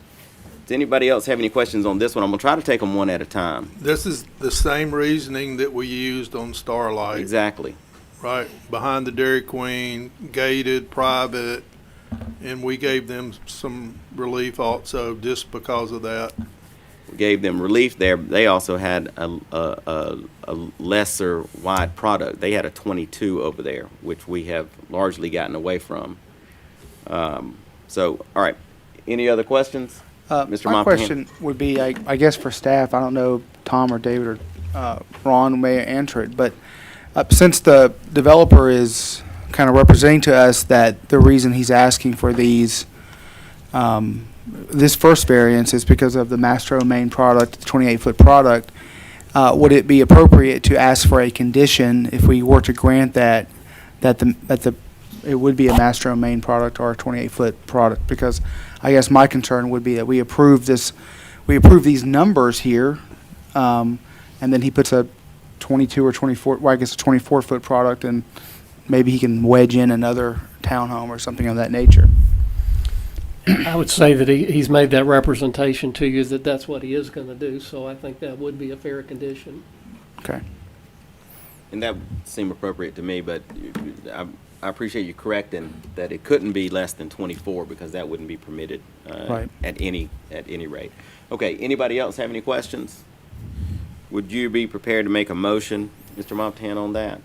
Does anybody else have any questions on this one? I'm going to try to take them one at a time. This is the same reasoning that we used on Starlight. Exactly. Right, behind the Dairy Queen, gated, private, and we gave them some relief also just because of that. We gave them relief there. They also had a lesser wide product. They had a 22 over there, which we have largely gotten away from. So, all right. Any other questions? Mr. My Montana? question would be, I guess for staff, I don't know, Tom or David or Ron may answer it, but since the developer is kind of representing to us that the reason he's asking for these, this first variance is because of the Mastro main product, the 28-foot product, would it be appropriate to ask for a condition if we were to grant that it would be a Mastro main product or a 28-foot product? Because I guess my concern would be that we approve these numbers here, and then he puts a 22 or 24, well, I guess a 24-foot product, and maybe he can wedge in another townhome or something of that nature. I would say that he's made that representation to you that that's what he is going to do, so I think that would be a fair condition. Okay. And that would seem appropriate to me, but I appreciate you correcting that it couldn't be less than 24 because that wouldn't be permitted Right. at any rate. Okay, anybody else have any questions? Would you be prepared to make a motion, Mr. Montana, on that?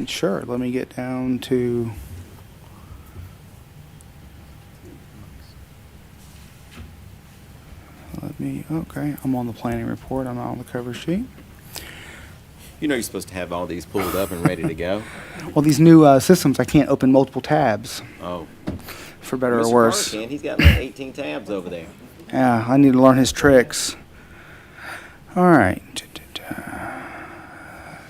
Sure. Let me get down to. Okay, I'm on the planning report. I'm not on the cover sheet. You know you're supposed to have all these pulled up and ready to go. Well, these new systems, I can't open multiple tabs, Oh. for better or Mr. worse. Carter can. He's got like 18 tabs over there. Yeah, I need to learn his tricks. All right.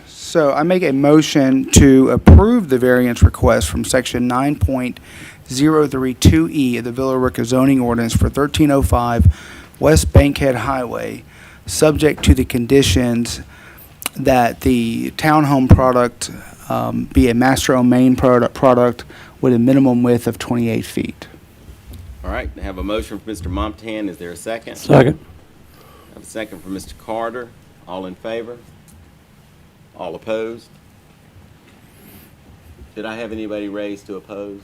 So I make a motion to approve the variance request from section 9.032E of the Villa Rica zoning ordinance for 1305 West Bankhead Highway, subject to the conditions that the townhome product be a Mastro main product with a minimum width of 28 feet. All right, I have a motion from Mr. Montana. Is there a second? Second. I have a second from Mr. Carter. All in favor? All opposed? Did I have anybody raised to oppose?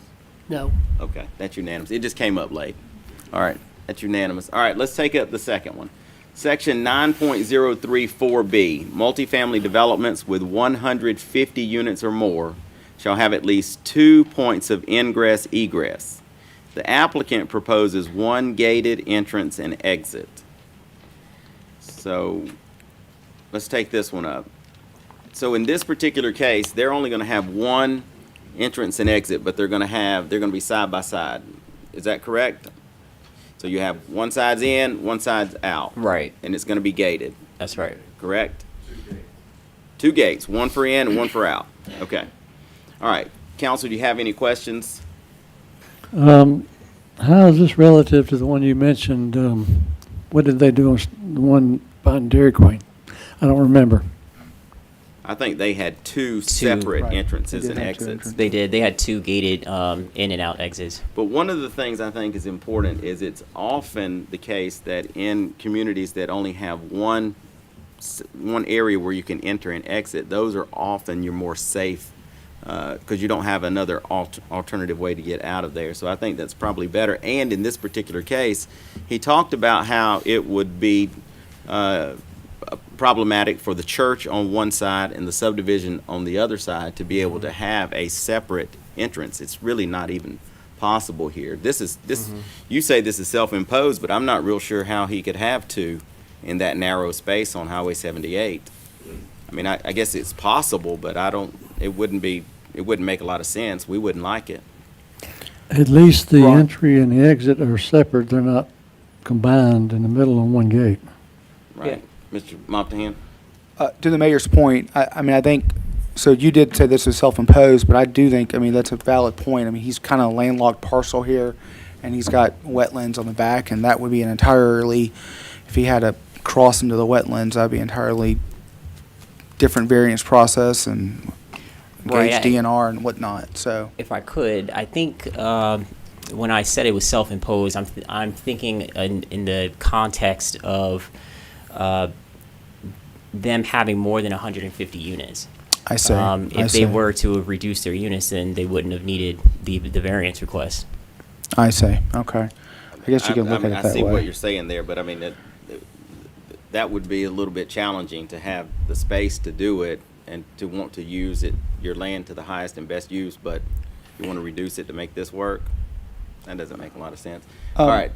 No. Okay, that's unanimous. It just came up late. All right, that's unanimous. All right, let's take up the second one. Section 9.034B, multifamily developments with 150 units or more shall have at least 2 points of ingress egress. The applicant proposes one gated entrance and exit. So let's take this one up. So in this particular case, they're only going to have one entrance and exit, but they're going to be side by side. Is that correct? So you have one side's in, one side's out. Right. And it's going to be gated. That's right. Correct? Two gates, one for in and one for out. Okay. All right. Council, do you have any questions? How is this relative to the one you mentioned? What did they do on the one behind Dairy Queen? I don't remember. I think they had two separate Right. entrances They and did have two exits. entrances. They did. They had two gated in and out exits. But one of the things I think is important is it's often the case that in communities that only have one area where you can enter and exit, those are often your more safe because you don't have another alternative way to get out of there. So I think that's probably better. And in this particular case, he talked about how it would be problematic for the church on one side and the subdivision on the other side to be able to have a separate entrance. It's really not even possible here. You say this is self-imposed, but I'm not real sure how he could have two in that narrow space on Highway 78. I mean, I guess it's possible, but it wouldn't make a lot of sense. We wouldn't like it. At least the entry and the exit are separate. They're not combined in the middle on one gate. Right. Mr. Moptahan? To the mayor's point, I think, so you did say this is self-imposed, but I do think, that's a valid point. He's kind of a landlocked parcel here, and he's got wetlands on the back, and that would be if he had to cross into the wetlands, that'd be entirely different variance process and Right, gauge DNR and whatnot, so. If I could, I think when I said it was self-imposed, I'm thinking in the context of them having more than 150 units. I see. If they were to have reduced their units, then they wouldn't have needed the variance request. I see, okay. I guess you can look at it I that see what way. you're saying there, but that would be a little bit challenging to have the space to do it and to want to use your land to the highest and best use, but you want to reduce it to make this work? That doesn't make a lot of sense. All right.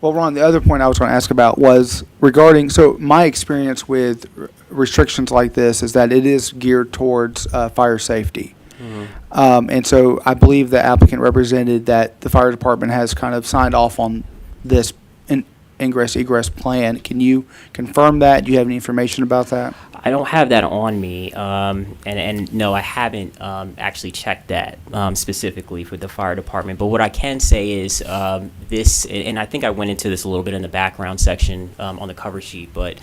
Well, Ron, the other point I was going to ask about was regarding, so my experience with restrictions like this is that it is geared towards fire safety. And so I believe the applicant represented that the fire department has kind of signed off on this ingress egress plan. Can you confirm that? Do you have any information about that? I don't have that on me, and no, I haven't actually checked that specifically for the fire department. But what I can say is this, and I think I went into this a little bit in the background section on the cover sheet, but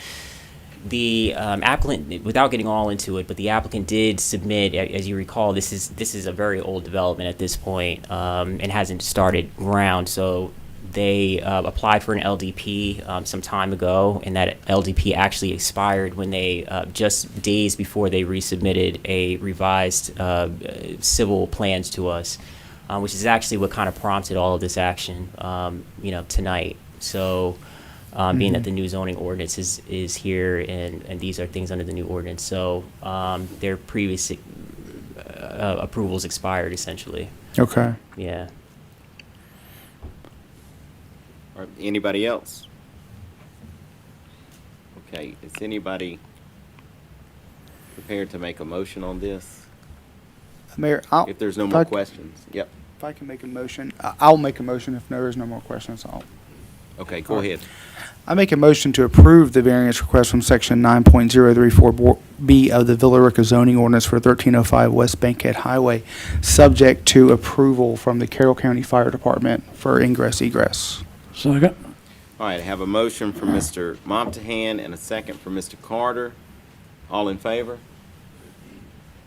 the applicant, without getting all into it, but the applicant did submit, as you recall, this is a very old development at this point and hasn't started ground, so they applied for an LDP some time ago, and that LDP actually expired when they, just days before they resubmitted a revised civil plans to us, which is actually what kind of prompted all of this action, tonight. So, being that the new zoning ordinance is here, and these are things under the new ordinance, so their previous approvals expired, essentially. Okay. Yeah. Or anybody else? Okay, is anybody prepared to make a motion on this? Mayor, If there's no more questions. Yep. If I can make a motion, I'll make a motion. If there is no more questions, Okay, go ahead. I make a motion to approve the variance request from section 9.034B of the Villa Rica zoning ordinance for 1305 West Bankhead Highway, subject to approval from the Carroll County Fire Department for ingress egress. Second. All right, I have a motion from Mr. Moptahan and a second from Mr. Carter. All in favor?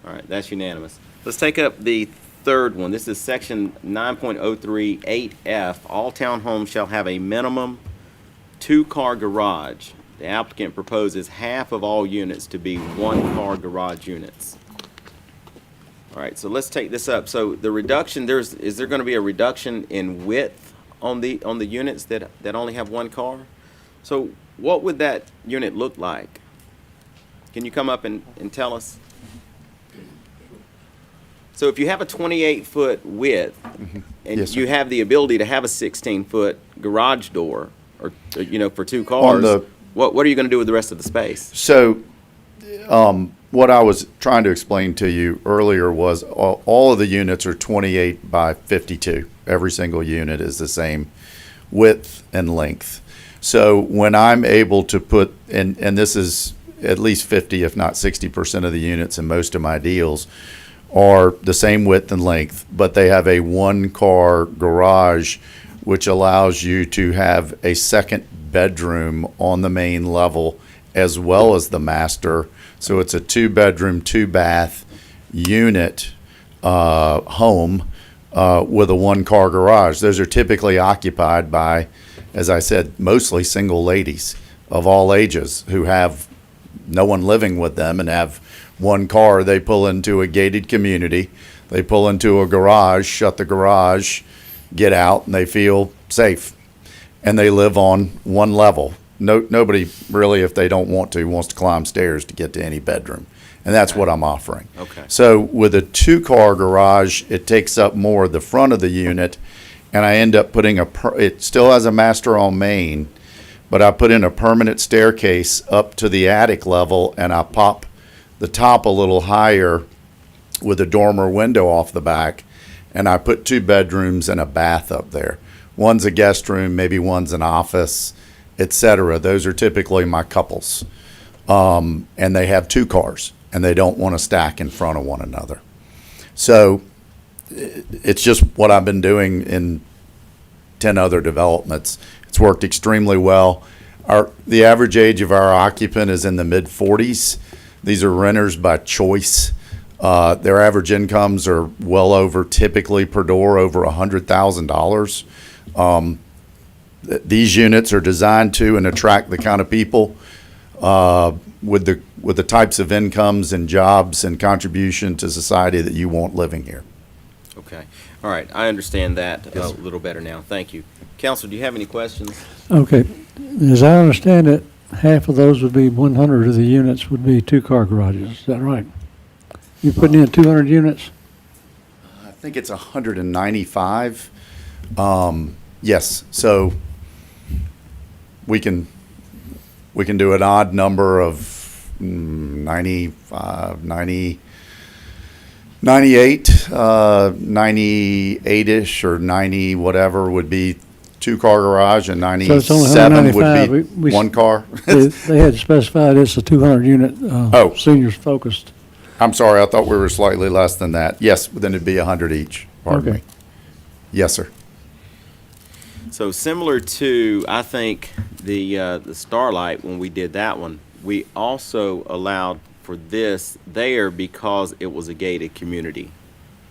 All right, that's unanimous. Let's take up the third one. This is section 9.038F. All townhomes shall have a minimum two-car garage. The applicant proposes half of all units to be one-car garage units. All right, so let's take this up. So the reduction, is there going to be a reduction in width on the units that only have one car? So what would that unit look like? Can you come up and tell us? So if you have a 28-foot width, And Yes, sir. you have the ability to have a 16-foot garage door, or, for two cars. the- What are you going to do with the rest of the space? So, what I was trying to explain to you earlier was all of the units are 28 by 52. Every single unit is the same width and length. So when I'm able to put, and this is at least 50, if not 60% of the units in most of my deals, are the same width and length, but they have a one-car garage, which allows you to have a second bedroom on the main level as well as the master. So it's a 2-bedroom, 2-bath unit home with a one-car garage. Those are typically occupied by, as I said, mostly single ladies of all ages who have no one living with them and have one car. They pull into a gated community. They pull into a garage, shut the garage, get out, and they feel safe. And they live on one level. Nobody really, if they don't want to, wants to climb stairs to get to any bedroom. And that's what I'm offering. Okay. So with a 2-car garage, it takes up more of the front of the unit, and I end up putting it still has a master on main, but I put in a permanent staircase up to the attic level, and I pop the top a little higher with a dormer window off the back, and I put 2 bedrooms and a bath up there. One's a guest room, maybe one's an office, etc. Those are typically my couples. And they have 2 cars, and they don't want to stack in front of one another. So it's just what I've been doing in 10 other developments. It's worked extremely well. The average age of our occupant is in the mid-40s. These are renters by choice. Their average incomes are well over, typically per door, over $100,000. These units are designed to and attract the kind of people with the types of incomes and jobs and contribution to society that you want living here. Okay. All right. I understand that a little better now. Thank you. Council, do you have any questions? Okay. As I understand it, half of those would be 100 of the units would be 2-car garages. Is that right? You putting in 200 units? I think it's 195. Yes. So we can do an odd number of 95, 90, 98, 98-ish or 90 whatever would be 2-car garage, and So it's only 97 would 195. be 1 car. They had specified it's a 200 unit seniors focused. I'm sorry, I thought we were slightly less than that. Yes, but then it'd be 100 each. Pardon Okay. me. Yes, sir. So similar to, I think, the Starlight, when we did that one, we also allowed for this there because it was a gated community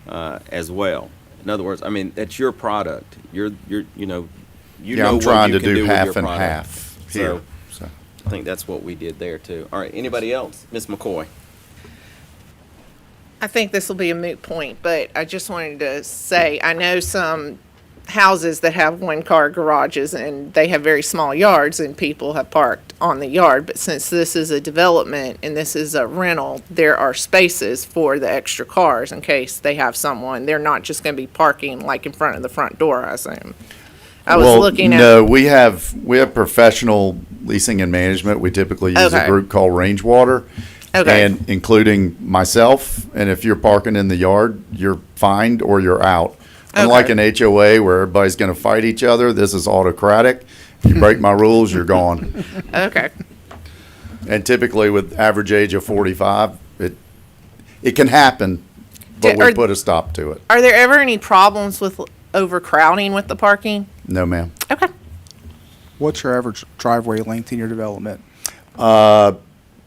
as well. In other words, I mean, that's your product. You know I'm what trying you to can do with half your and product. half here. So I think that's what we did there too. All right, anybody else? Ms. McCoy. I think this will be a moot point, but I just wanted to say, I know some houses that have 1-car garages and they have very small yards and people have parked on the yard, but since this is a development and this is a rental, there are spaces for the extra cars in case they have someone. They're not just going to be parking like in front of the front door, I assume. I was looking at. No, we have professional leasing and management. We typically use a Okay. group called Rangewater. Okay. And including myself, and if you're parking in the yard, you're fined or you're out. Unlike an HOA where everybody's going to fight each other, this is autocratic. If you break my rules, you're gone. Okay. And typically with average age of 45, it can happen, but we put a stop to it. Are there ever any problems with overcrowding with the parking? No, ma'am. Okay. What's your average driveway length in your development?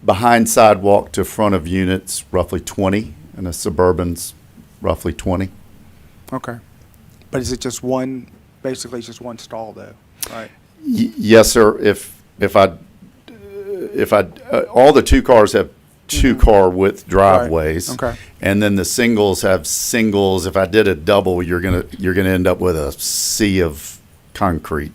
Behind sidewalk to front of units, roughly 20, and a suburban's roughly 20. Okay. But is it just one, basically it's just one stall though, right? Yes, sir. If all the 2 cars have 2-car width driveways. Right. Okay. And then the singles have singles. If I did a double, you're gonna end up with a sea of concrete.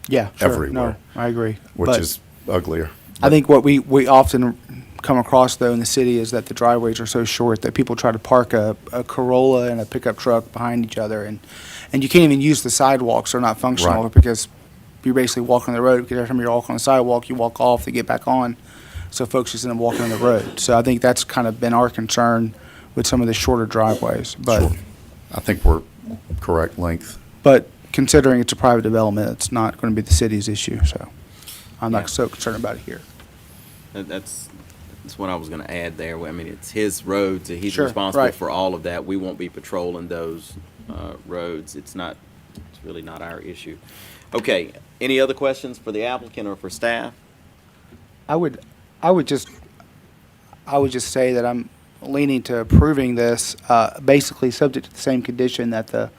Yeah, sure. Everywhere. No, I agree. Which But is uglier. I think what we often come across though in the city is that the driveways are so short that people try to park a Corolla and a pickup truck behind each other, and And you can't even use the sidewalks, they're not functional Right. because you're basically walking on the road, because every time you're walking on the sidewalk, you walk off to get back on. So folks just end up walking on the road. So I think that's kind of been our concern with some of the shorter driveways. But, Sure. I think we're correct length. but considering it's a private development, it's not going to be the city's issue, so I'm not so concerned about it here. That's what I was gonna add there. I mean, it's his roads, he's Sure, responsible right. for all of that. We won't be patrolling those, roads. It's really not our issue. Okay, any other questions for the applicant or for staff? I would just say that I'm leaning to approving this, basically subject to the same condition that the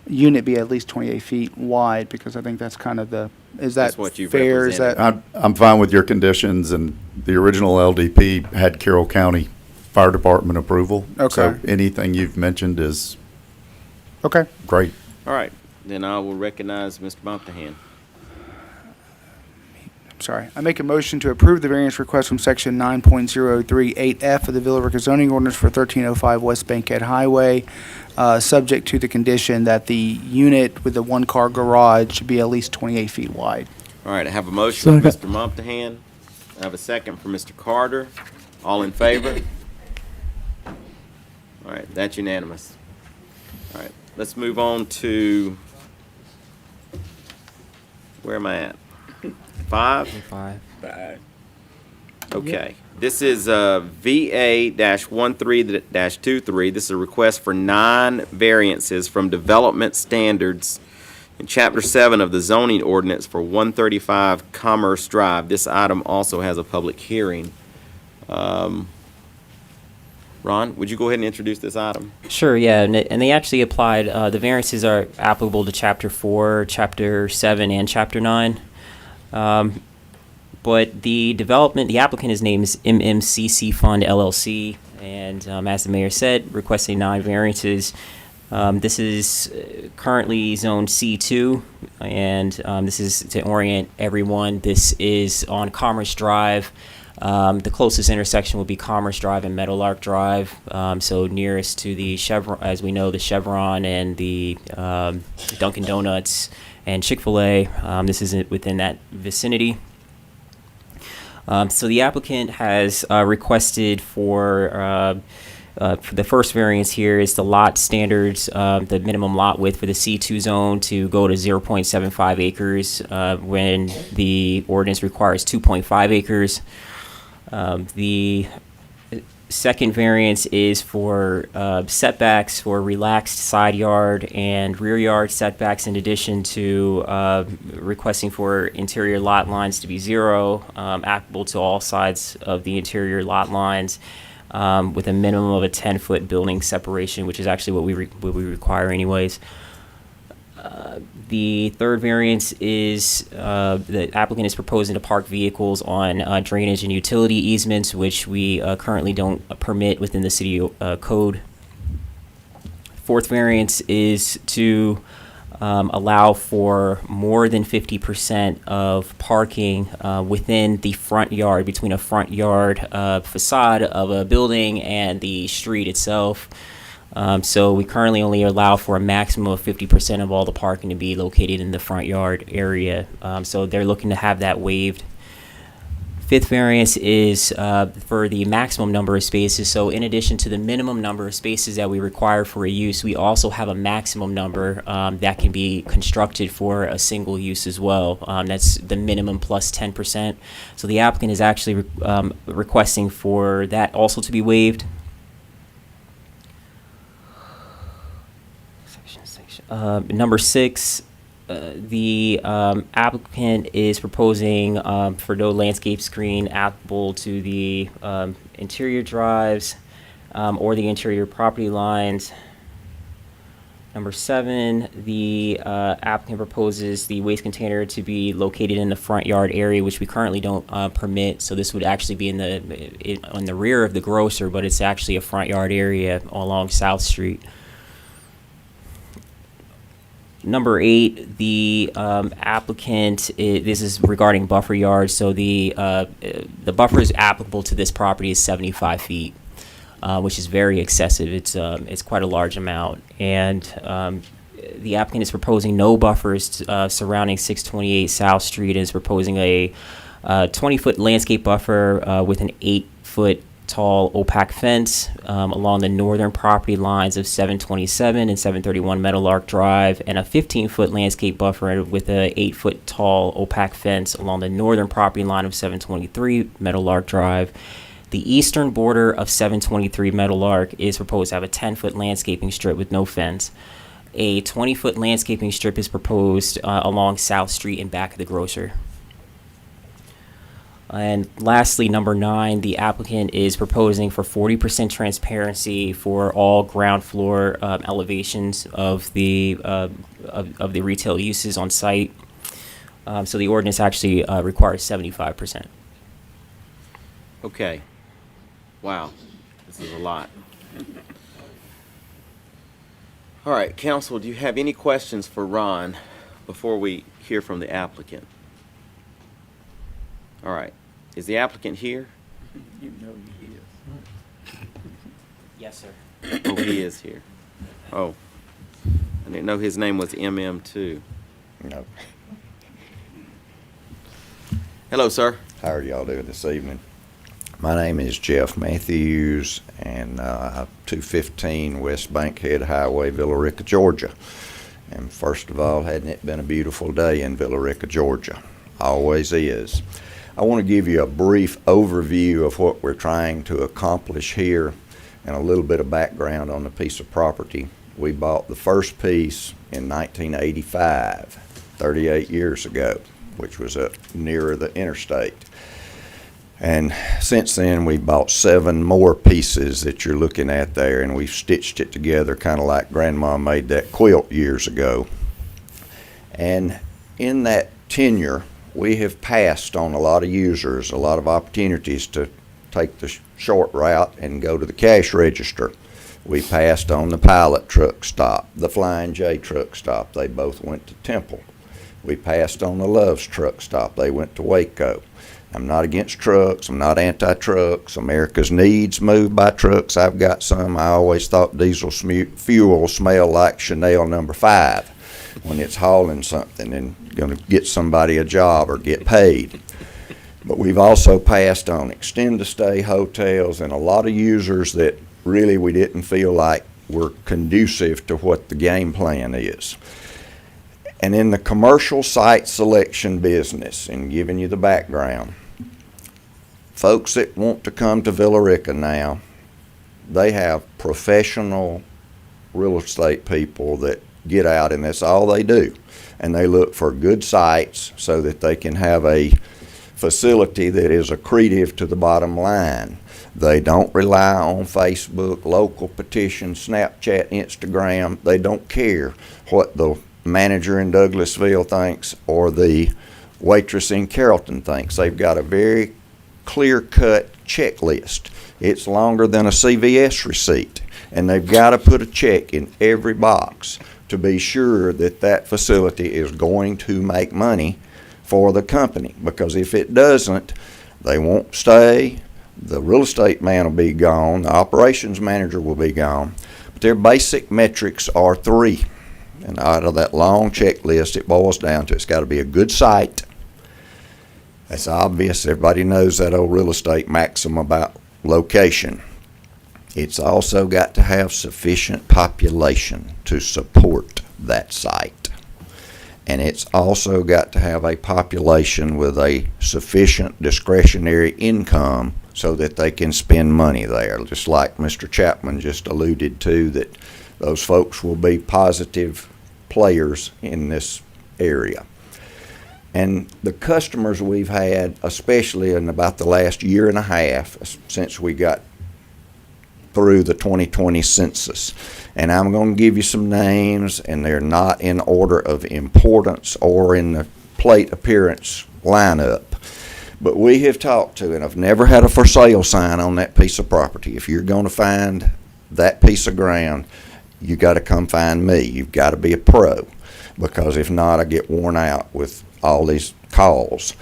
unit be at least 28 feet wide, because I think that's kind of is that That's what you've fair? Is that, I'm fine with your conditions, and the original LDP had Carroll County Fire Department approval. Okay. So anything you've mentioned is okay. great. All right, then I will recognize Mr. Bumptahan. Sorry. I make a motion to approve the variance request from section 9.038F of the Villa Rica zoning ordinance for 1305 West Bankhead Highway, subject to the condition that the unit with the one-car garage should be at least 28 feet wide. All right, I have a motion from Mr. Second. Bumptahan. I have a second from Mr. Carter. All in favor? All right, that's unanimous. All right, let's move on to, where am I at? 5? 5. Okay. This is VA-13-23. This is a request for 9 variances from development standards in Chapter 7 of the zoning ordinance for 135 Commerce Drive. This item also has a public hearing. Ron, would you go ahead and introduce this item? Sure, yeah, and they actually applied, the variances are applicable to Chapter 4, Chapter 7, and Chapter 9. But the applicant, his name is MMCC Fund LLC, and as the mayor said, requesting 9 variances. This is currently zone C2, and this is to orient everyone. This is on Commerce Drive. The closest intersection will be Commerce Drive and Meadowlark Drive, so nearest to the Chevron, as we know, the Chevron and the Dunkin' Donuts and Chick-fil-A. This is within that vicinity. So the applicant has requested for the first variance here is the lot standards, the minimum lot width for the C2 zone to go to 0.75 acres when the ordinance requires 2.5 acres. The second variance is for setbacks for relaxed side yard and rear yard setbacks, in addition to requesting for interior lot lines to be 0, applicable to all sides of the interior lot lines, with a minimum of a 10-foot building separation, which is actually what we require anyways. The third variance is the applicant is proposing to park vehicles on drainage and utility easements, which we currently don't permit within the city code. Fourth variance is to allow for more than 50% of parking within the front yard, between a front yard facade of a building and the street itself. So we currently only allow for a maximum of 50% of all the parking to be located in the front yard area. So they're looking to have that waived. Fifth variance is for the maximum number of spaces. So in addition to the minimum number of spaces that we require for a use, we also have a maximum number that can be constructed for a single use as well. That's the minimum plus 10%. So the applicant is actually requesting for that also to be waived. Number 6, the applicant is proposing for no landscape screen applicable to the interior drives or the interior property lines. Number 7, the applicant proposes the waste container to be located in the front yard area, which we currently don't permit. So this would actually be on the rear of the grocer, but it's actually a front yard area along South Street. Number 8, the applicant, this is regarding buffer yards. So the buffer is applicable to this property is 75 feet, which is very excessive. It's quite a large amount. And The applicant is proposing no buffers surrounding 628 South Street and is proposing a 20-foot landscape buffer with an 8-foot tall opaque fence along the northern property lines of 727 and 731 Meadowlark Drive, and a 15-foot landscape buffer with a 8-foot tall opaque fence along the northern property line of 723 Meadowlark Drive. The eastern border of 723 Meadowlark is proposed to have a 10-foot landscaping strip with no fence. A 20-foot landscaping strip is proposed along South Street and back of the grocer. And lastly, number 9, the applicant is proposing for 40% transparency for all ground floor elevations of the retail uses on site. So the ordinance actually requires 75%. Okay. Wow, this is a lot. All right, council, do you have any questions for Ron before we hear from the applicant? All right, is the applicant here? You know he is. Yes, sir. Oh, he is here. Oh, I didn't know his name was MM too. No. Hello, sir. How are y'all doing this evening? My name is Jeff Matthews, and 215 West Bankhead Highway, Villa Rica, Georgia. And first of all, hadn't it been a beautiful day in Villa Rica, Georgia? Always is. I want to give you a brief overview of what we're trying to accomplish here and a little bit of background on the piece of property. We bought the first piece in 1985, 38 years ago, which was up nearer the interstate. And since then, we bought 7 more pieces that you're looking at there, and we've stitched it together kind of like Grandma made that quilt years ago. And in that tenure, we have passed on a lot of users, a lot of opportunities to take the short route and go to the cash register. We passed on the Pilot truck stop, the Flying J truck stop. They both went to Temple. We passed on the Love's truck stop. They went to Waco. I'm not against trucks. I'm not anti-trucks. America's needs moved by trucks. I've got some. I always thought diesel fuel smelled like Chanel No. 5 when it's hauling something and going to get somebody a job or get paid. But we've also passed on extend-to-stay hotels and a lot of users that really we didn't feel like were conducive to what the game plan is. And in the commercial site selection business, and giving you the background, folks that want to come to Villa Rica now, they have professional real estate people that get out and that's all they do. And they look for good sites so that they can have a facility that is accretive to the bottom line. They don't rely on Facebook, local petitions, Snapchat, Instagram. They don't care what the manager in Douglasville thinks or the waitress in Carrollton thinks. They've got a very clear-cut checklist. It's longer than a CVS receipt, and they've got to put a check in every box to be sure that that facility is going to make money for the company, because if it doesn't, they won't stay. The real estate man will be gone. The operations manager will be gone. But their basic metrics are 3. And out of that long checklist, it boils down to it's got to be a good site. That's obvious. Everybody knows that old real estate maxim about location. It's also got to have sufficient population to support that site. And it's also got to have a population with a sufficient discretionary income so that they can spend money there. Just like Mr. Chapman just alluded to, that those folks will be positive players in this area. And the customers we've had, especially in about the last year and a half since we got through the 2020 census, and I'm going to give you some names, and they're not in order of importance or in the plate appearance lineup, but we have talked to, and I've never had a for sale sign on that piece of property. If you're going to find that piece of ground, you got to come find me. You've got to be a pro, because if not, I get worn out with all these calls.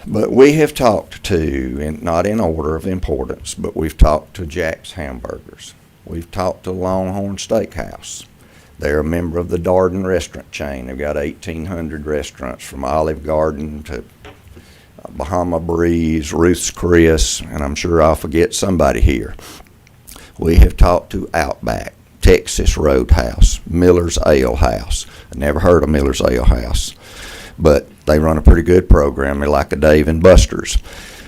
But we have talked to, and not in order of importance, but we've talked to Jack's Hamburgers. We've talked to Longhorn Steakhouse. They're a member of the Darden restaurant chain. They've got 1,800 restaurants from Olive Garden to Bahama Breeze, Ruth's Chris, and I'm sure I'll forget somebody here. We have talked to Outback, Texas Roadhouse, Miller's Ale House. I never heard of Miller's Ale House, but they run a pretty good program. They're like a Dave and Buster's.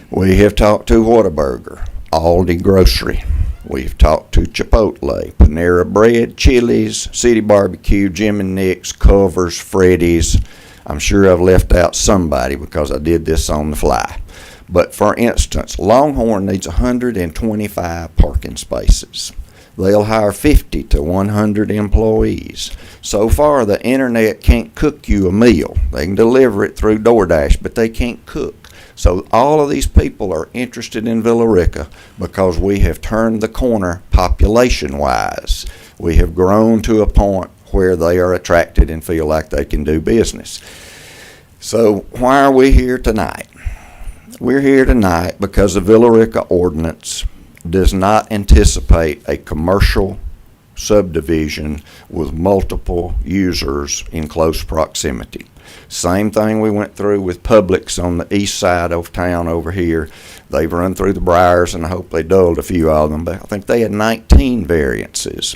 We have talked to Whataburger, Aldi Grocery. We've talked to Chipotle, Panera Bread, Chili's, City Barbecue, Jim and Nick's, Culver's, Freddy's. I'm sure I've left out somebody because I did this on the fly. But for instance, Longhorn needs 125 parking spaces. They'll hire 50 to 100 employees. So far, the internet can't cook you a meal. They can deliver it through DoorDash, but they can't cook. So all of these people are interested in Villa Rica because we have turned the corner population-wise. We have grown to a point where they are attracted and feel like they can do business. So why are we here tonight? We're here tonight because the Villa Rica ordinance does not anticipate a commercial subdivision with multiple users in close proximity. Same thing we went through with Publix on the east side of town over here. They've run through the briars, and I hope they dulled a few of them, but I think they had 19 variances.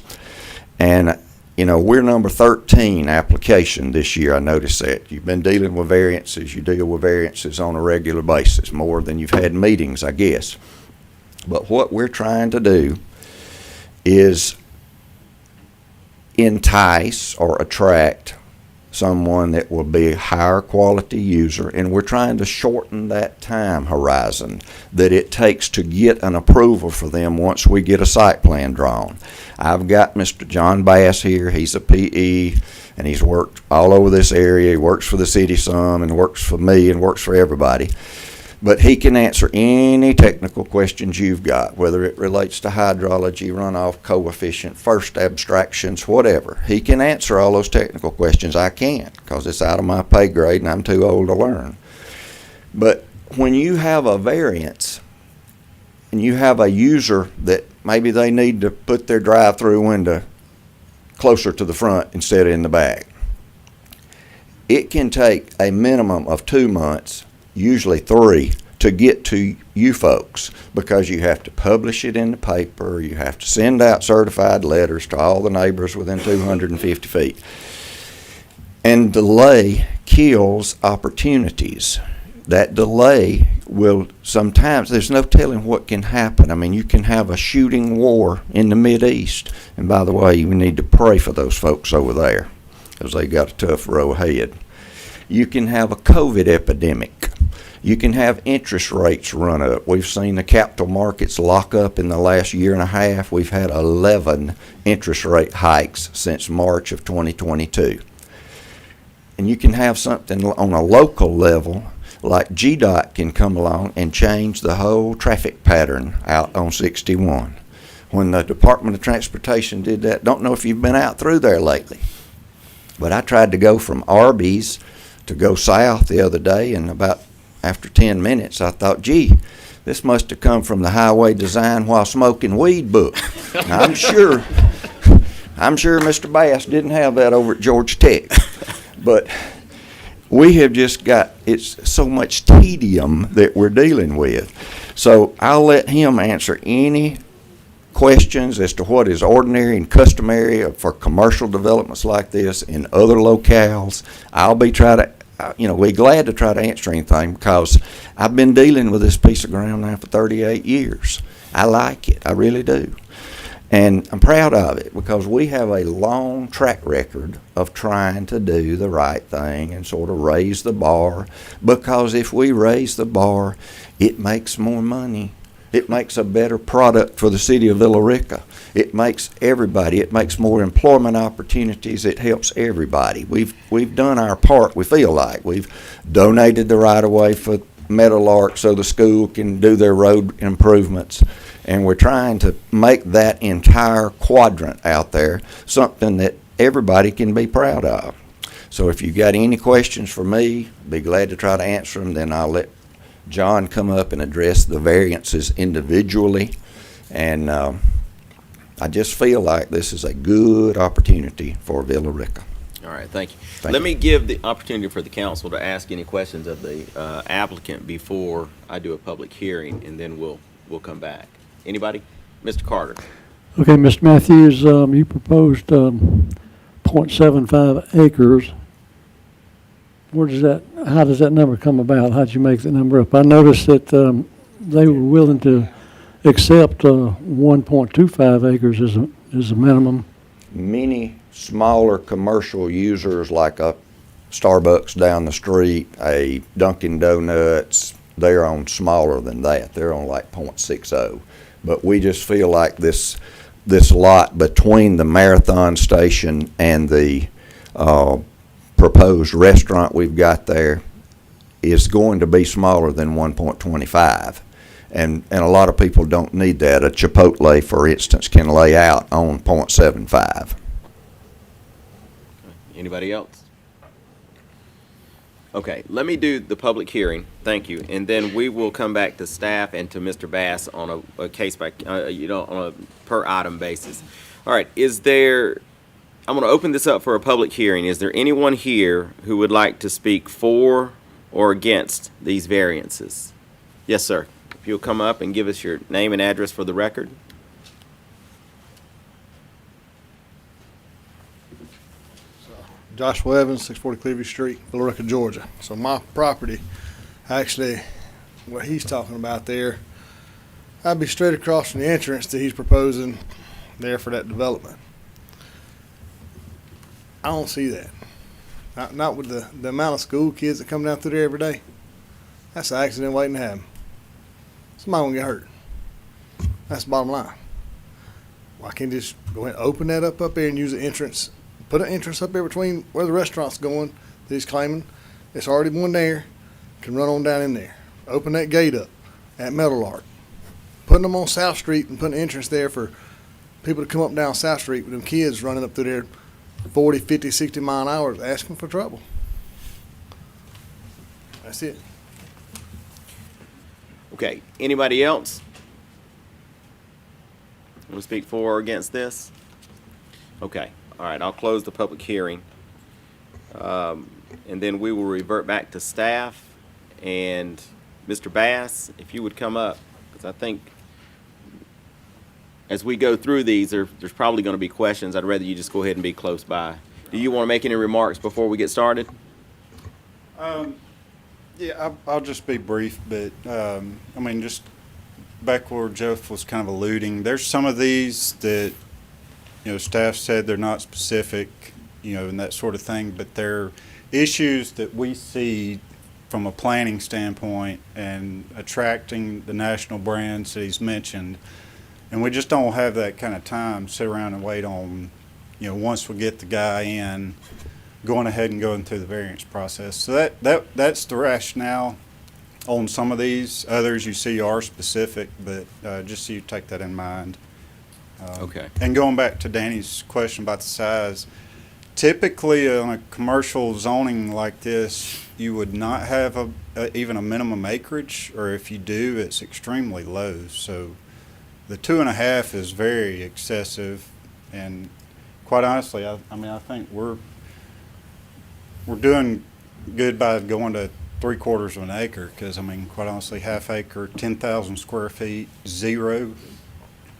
And, you know, we're number 13 application this year. I noticed that. You've been dealing with variances. You deal with variances on a regular basis, more than you've had meetings, I guess. But what we're trying to do is entice or attract someone that will be a higher quality user, and we're trying to shorten that time horizon that it takes to get an approval for them once we get a site plan drawn. I've got Mr. John Bass here. He's a PE, and he's worked all over this area. He works for the city some, and works for me, and works for everybody. But he can answer any technical questions you've got, whether it relates to hydrology, runoff coefficient, first abstractions, whatever. He can answer all those technical questions. I can't, because it's out of my pay grade and I'm too old to learn. But when you have a variance and you have a user that maybe they need to put their drive-through window closer to the front instead of in the back, it can take a minimum of 2 months, usually 3, to get to you folks, because you have to publish it in the paper, you have to send out certified letters to all the neighbors within 250 feet. And delay kills opportunities. That delay will sometimes, there's no telling what can happen. I mean, you can have a shooting war in the Mideast. And by the way, you need to pray for those folks over there, because they got a tough row ahead. You can have a COVID epidemic. You can have interest rates run up. We've seen the capital markets lock up in the last year and a half. We've had 11 interest rate hikes since March of 2022. And you can have something on a local level, like GDOT can come along and change the whole traffic pattern out on 61. When the Department of Transportation did that, don't know if you've been out through there lately, but I tried to go from Arby's to go south the other day, and about after 10 minutes, I thought, gee, this must have come from the Highway Design While Smoking Weed book. Now, I'm sure Mr. Bass didn't have that over at Georgia Tech, but we have just got, it's so much tedium that we're dealing with. So I'll let him answer any questions as to what is ordinary and customary for commercial developments like this in other locales. I'll be we're glad to try to answer anything, because I've been dealing with this piece of ground now for 38 years. I like it, I really do. And I'm proud of it, because we have a long track record of trying to do the right thing and sort of raise the bar, because if we raise the bar, it makes more money. It makes a better product for the city of Villa Rica. It makes everybody, it makes more employment opportunities. It helps everybody. We've done our part, we feel like. We've donated the right-of-way for Meadowlark so the school can do their road improvements. And we're trying to make that entire quadrant out there something that everybody can be proud of. So if you've got any questions for me, be glad to try to answer them. Then I'll let John come up and address the variances individually. And I just feel like this is a good opportunity for Villa Rica. All right, thank you. Thank Let you. me give the opportunity for the council to ask any questions of the applicant before I do a public hearing, and then we'll come back. Anybody? Mr. Carter? Okay, Mr. Matthews, you proposed 0.75 acres. How does that number come about? How'd you make the number up? I noticed that they were willing to accept 1.25 acres as a minimum. Many smaller commercial users like a Starbucks down the street, a Dunkin' Donuts, they're on smaller than that. They're on like 0.60. But we just feel like this lot between the Marathon Station and the proposed restaurant we've got there is going to be smaller than 1.25. And a lot of people don't need that. A Chipotle, for instance, can lay out on 0.75. Anybody else? Okay, let me do the public hearing. Thank you. And then we will come back to staff and to Mr. Bass on a case by, on a per item basis. All right, I'm going to open this up for a public hearing. Is there anyone here who would like to speak for or against these variances? Yes, sir. If you'll come up and give us your name and address for the record. Joshua Evans, 640 Clearview Street, Villa Rica, Georgia. So my property, actually, what he's talking about there, I'd be straight across from the entrance that he's proposing there for that development. I don't see that. Not with the amount of school kids that come down through there every day. That's an accident waiting to happen. Somebody gonna get hurt. That's the bottom line. Why can't you just go ahead and open that up there and use the entrance? Put an entrance up there between where the restaurant's going that he's claiming. It's already one there. Can run on down in there. Open that gate up at Metal Art. Putting them on South Street and putting an entrance there for people to come up and down South Street with them kids running up through there 40, 50, 60 mile an hour asking for trouble. That's it. Okay, anybody else? Want to speak for or against this? Okay, all right, I'll close the public hearing. And then we will revert back to staff. And Mr. Bass, if you would come up, because I think as we go through these, there's probably going to be questions. I'd rather you just go ahead and be close by. Do you want to make any remarks before we get started? Yeah, I'll just be brief, but I mean, just back where Jeff was kind of alluding, there's some of these that, staff said they're not specific, and that sort of thing, but they're issues that we see from a planning standpoint and attracting the national brands that he's mentioned. And we just don't have that kind of time to sit around and wait on, once we get the guy in, going ahead and going through the variance process. So that's the rationale on some of these. Others you see are specific, but just so you take that in mind. Okay. And going back to Danny's question about the size, typically on a commercial zoning like this, you would not have even a minimum acreage, or if you do, it's extremely low. So the 2.5 is very excessive, and quite honestly, I think we're doing good by going to 3/4 of an acre, because quite honestly, half acre, 10,000 square feet, zero,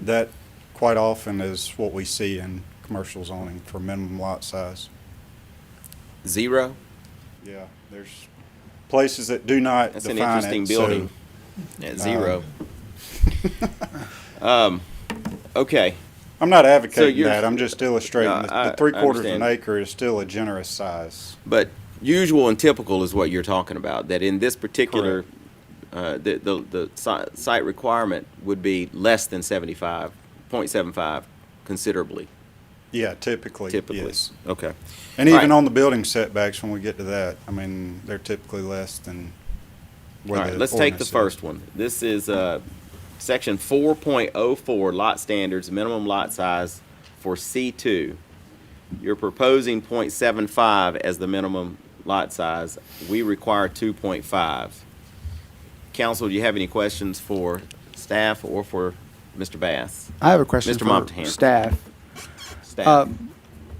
that quite often is what we see in commercial zoning for minimum lot size. Zero? Yeah, there's places that do not That's define an interesting it, building at zero. Okay. I'm not advocating So that. I'm just illustrating No, the 3/4 of an understand. acre is still a generous size. But usual and typical is what you're talking about, that in this particular, the site requirement would be less than 0.75 considerably. Yeah, typically. Yes. Okay. And All even right. on the building setbacks, when we get to that, they're typically less than All what right, the let's take the ordinance first one. This is section 4.04 lot standards, minimum lot size for C2. You're proposing 0.75 as the minimum lot size. We require 2.5. Council, do you have any questions for staff or for Mr. Bass. I have a question Mr. for Montahan. staff. Staff.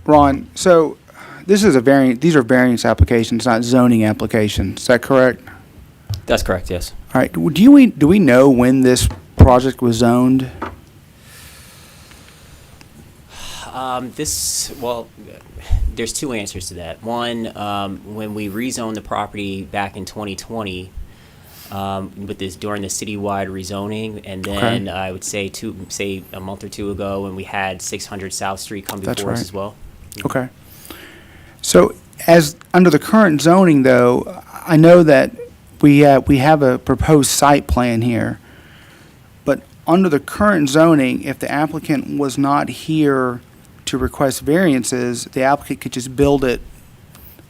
Ron, so this is a variant, these are variance applications, not zoning applications. Is that correct? That's correct, yes. All right. Do we know when this project was zoned? Well, there's two answers to that. One, when we rezoned the property back in 2020, with this during the citywide rezoning, and then I would say a month or two ago when we had 600 South Street come before us as well. Okay. So as under the current zoning, though, I know that we have a proposed site plan here, but under the current zoning, if the applicant was not here to request variances, the applicant could just build it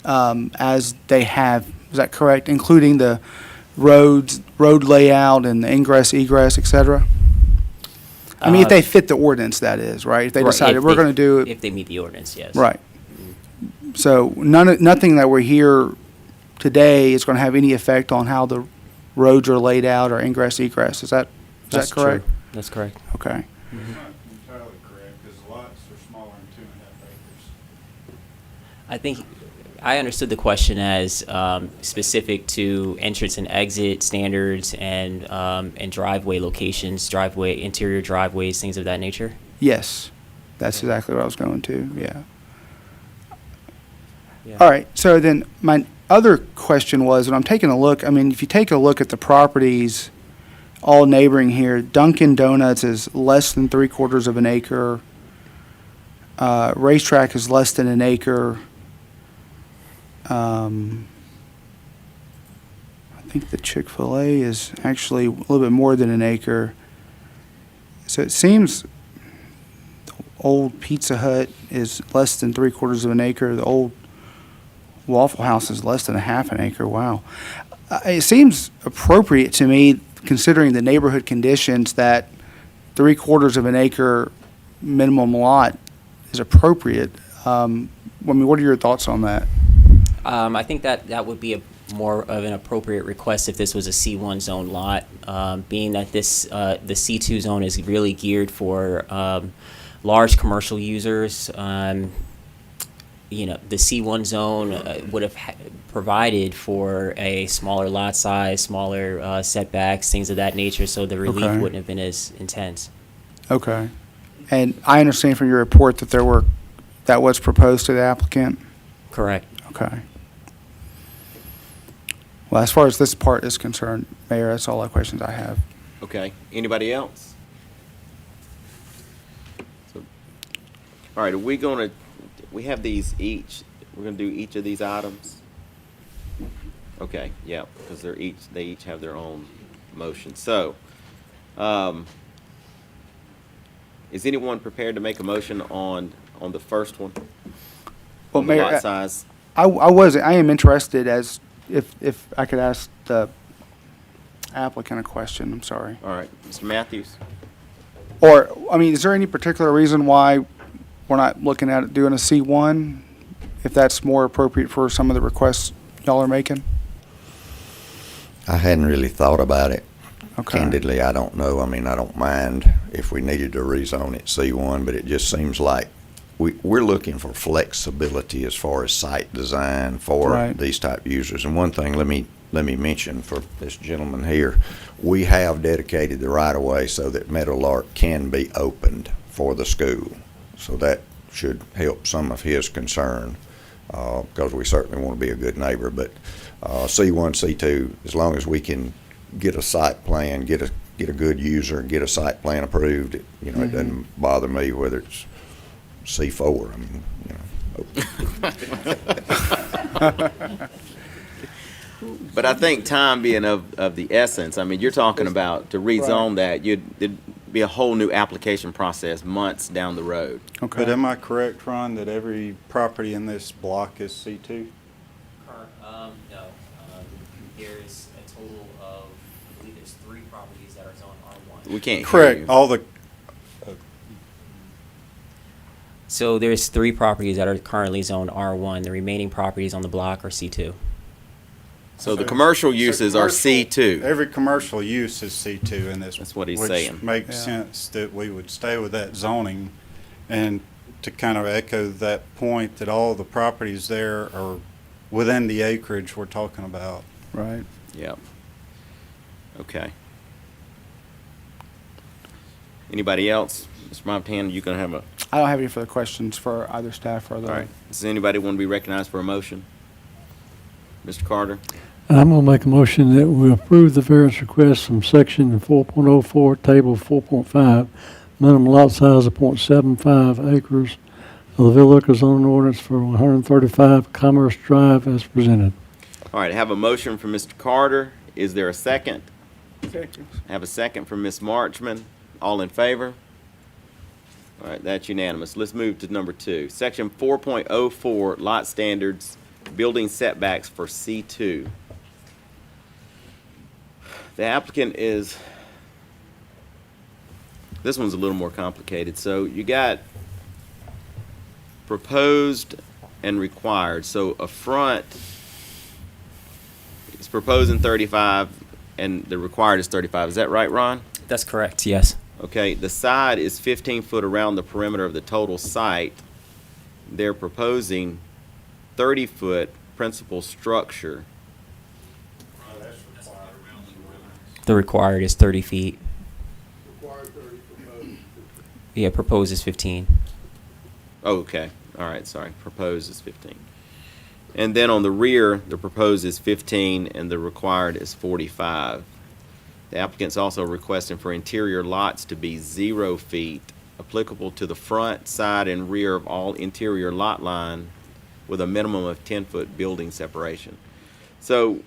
as they have. Is that correct? Including the road layout and the ingress, egress, et cetera? I mean, if they fit the ordinance, that is, right? If they decided we're going to do it. If they meet the ordinance, yes. Right. So nothing that we're here today is going to have any effect on how the roads are laid out or ingress, egress. Is that correct? True. That's correct. Okay. Not entirely correct, because lots are smaller than 2.5 acres. I think I understood the question as specific to entrance and exit standards and driveway locations, interior driveways, things of that nature. Yes, that's exactly what I was going to. Yeah. All right. So then my other question was, when I'm taking a look, I mean, if you take a look at the properties all neighboring here, Dunkin' Donuts is less than 3/4 of an acre. Racetrack is less than an acre. I think the Chick-fil-A is actually a little bit more than an acre. So it seems the old Pizza Hut is less than 3/4 of an acre. The old Waffle House is less than a half an acre. Wow. It seems appropriate to me, considering the neighborhood conditions, that 3/4 of an acre minimum lot is appropriate. I mean, what are your thoughts on that? I think that would be more of an appropriate request if this was a C1 zone lot, being that the C2 zone is really geared for large commercial users. The C1 zone would have provided for a smaller lot size, smaller setbacks, things of that nature, so the relief wouldn't have been as intense. Okay. And I understand from your report that that was proposed to the applicant? Correct. Okay. Well, as far as this part is concerned, Mayor, that's all the questions I have. Okay. Anybody else? All right. We have these each. We're going to do each of these items. Okay. Yeah, because they each have their own motion. So, is anyone prepared to make a motion on the first one? Well, on the Mayor, lot size. I am interested as if I could ask the applicant a question. I'm sorry. All right, Mr. Matthews. Or, I mean, is there any particular reason why we're not looking at doing a C1, if that's more appropriate for some of the requests y'all are making? I hadn't really thought about it. Okay. Candidly, I don't know. I mean, I don't mind if we needed to rezone it C1, but it just seems like we're looking for flexibility as far as site design for these type users. And one thing, let me mention for this gentleman here, we have dedicated the right-of-way so that Meadowlark can be opened for the school. So that should help some of his concern, because we certainly want to be a good neighbor. But C1, C2, as long as we can get a site plan, get a good user, get a site plan approved, it doesn't bother me whether it's C4. I mean, But I think time being of the essence, I mean, you're talking about to rezone that, it'd be a whole new application process months down the road. Okay. But am I correct, Ron, that every property in this block is C2? No. There's a total of, I believe there's 3 properties that are zoned R1. We can't Correct. hear you. All the So there's 3 properties that are currently zoned R1. The remaining properties on the block are C2. So the commercial uses are C2. Every commercial use is C2 in this. That's what he's which saying. Makes sense that we would stay with that zoning. And to kind of echo that point, that all the properties there are within the acreage we're talking about. Right. Yep. Okay. Anybody else? Mr. Montana, you gonna have a, I don't have any further questions for either staff or all other. right. Does anybody want to be recognized for a motion? Mr. Carter? I'm going to make a motion that we approve the variance request from section 4.04, table 4.5, minimum lot size of .75 acres of the Villa Rica zoning ordinance for 135 Commerce Drive as presented. All right, I have a motion from Mr. Carter. Is there a second? Second. I have a second from Ms. Marchman. All in favor? All right, that's unanimous. Let's move to number 2. Section 4.04, lot standards, building setbacks for C2. The applicant is, this one's a little more complicated. So you got proposed and required. So a front is proposing 35 and the required is 35. Is that right, Ron? That's correct, yes. Okay, the side is 15 foot around the perimeter of the total site. They're proposing 30-foot principal structure. The required is 30 feet. Yeah, proposed is 15. Oh, okay. All right, sorry. Proposed is 15. And then on the rear, the proposed is 15 and the required is 45. The applicant's also requesting for interior lots to be 0 feet, applicable to the front, side, and rear of all interior lot line with a minimum of 10-foot building separation. So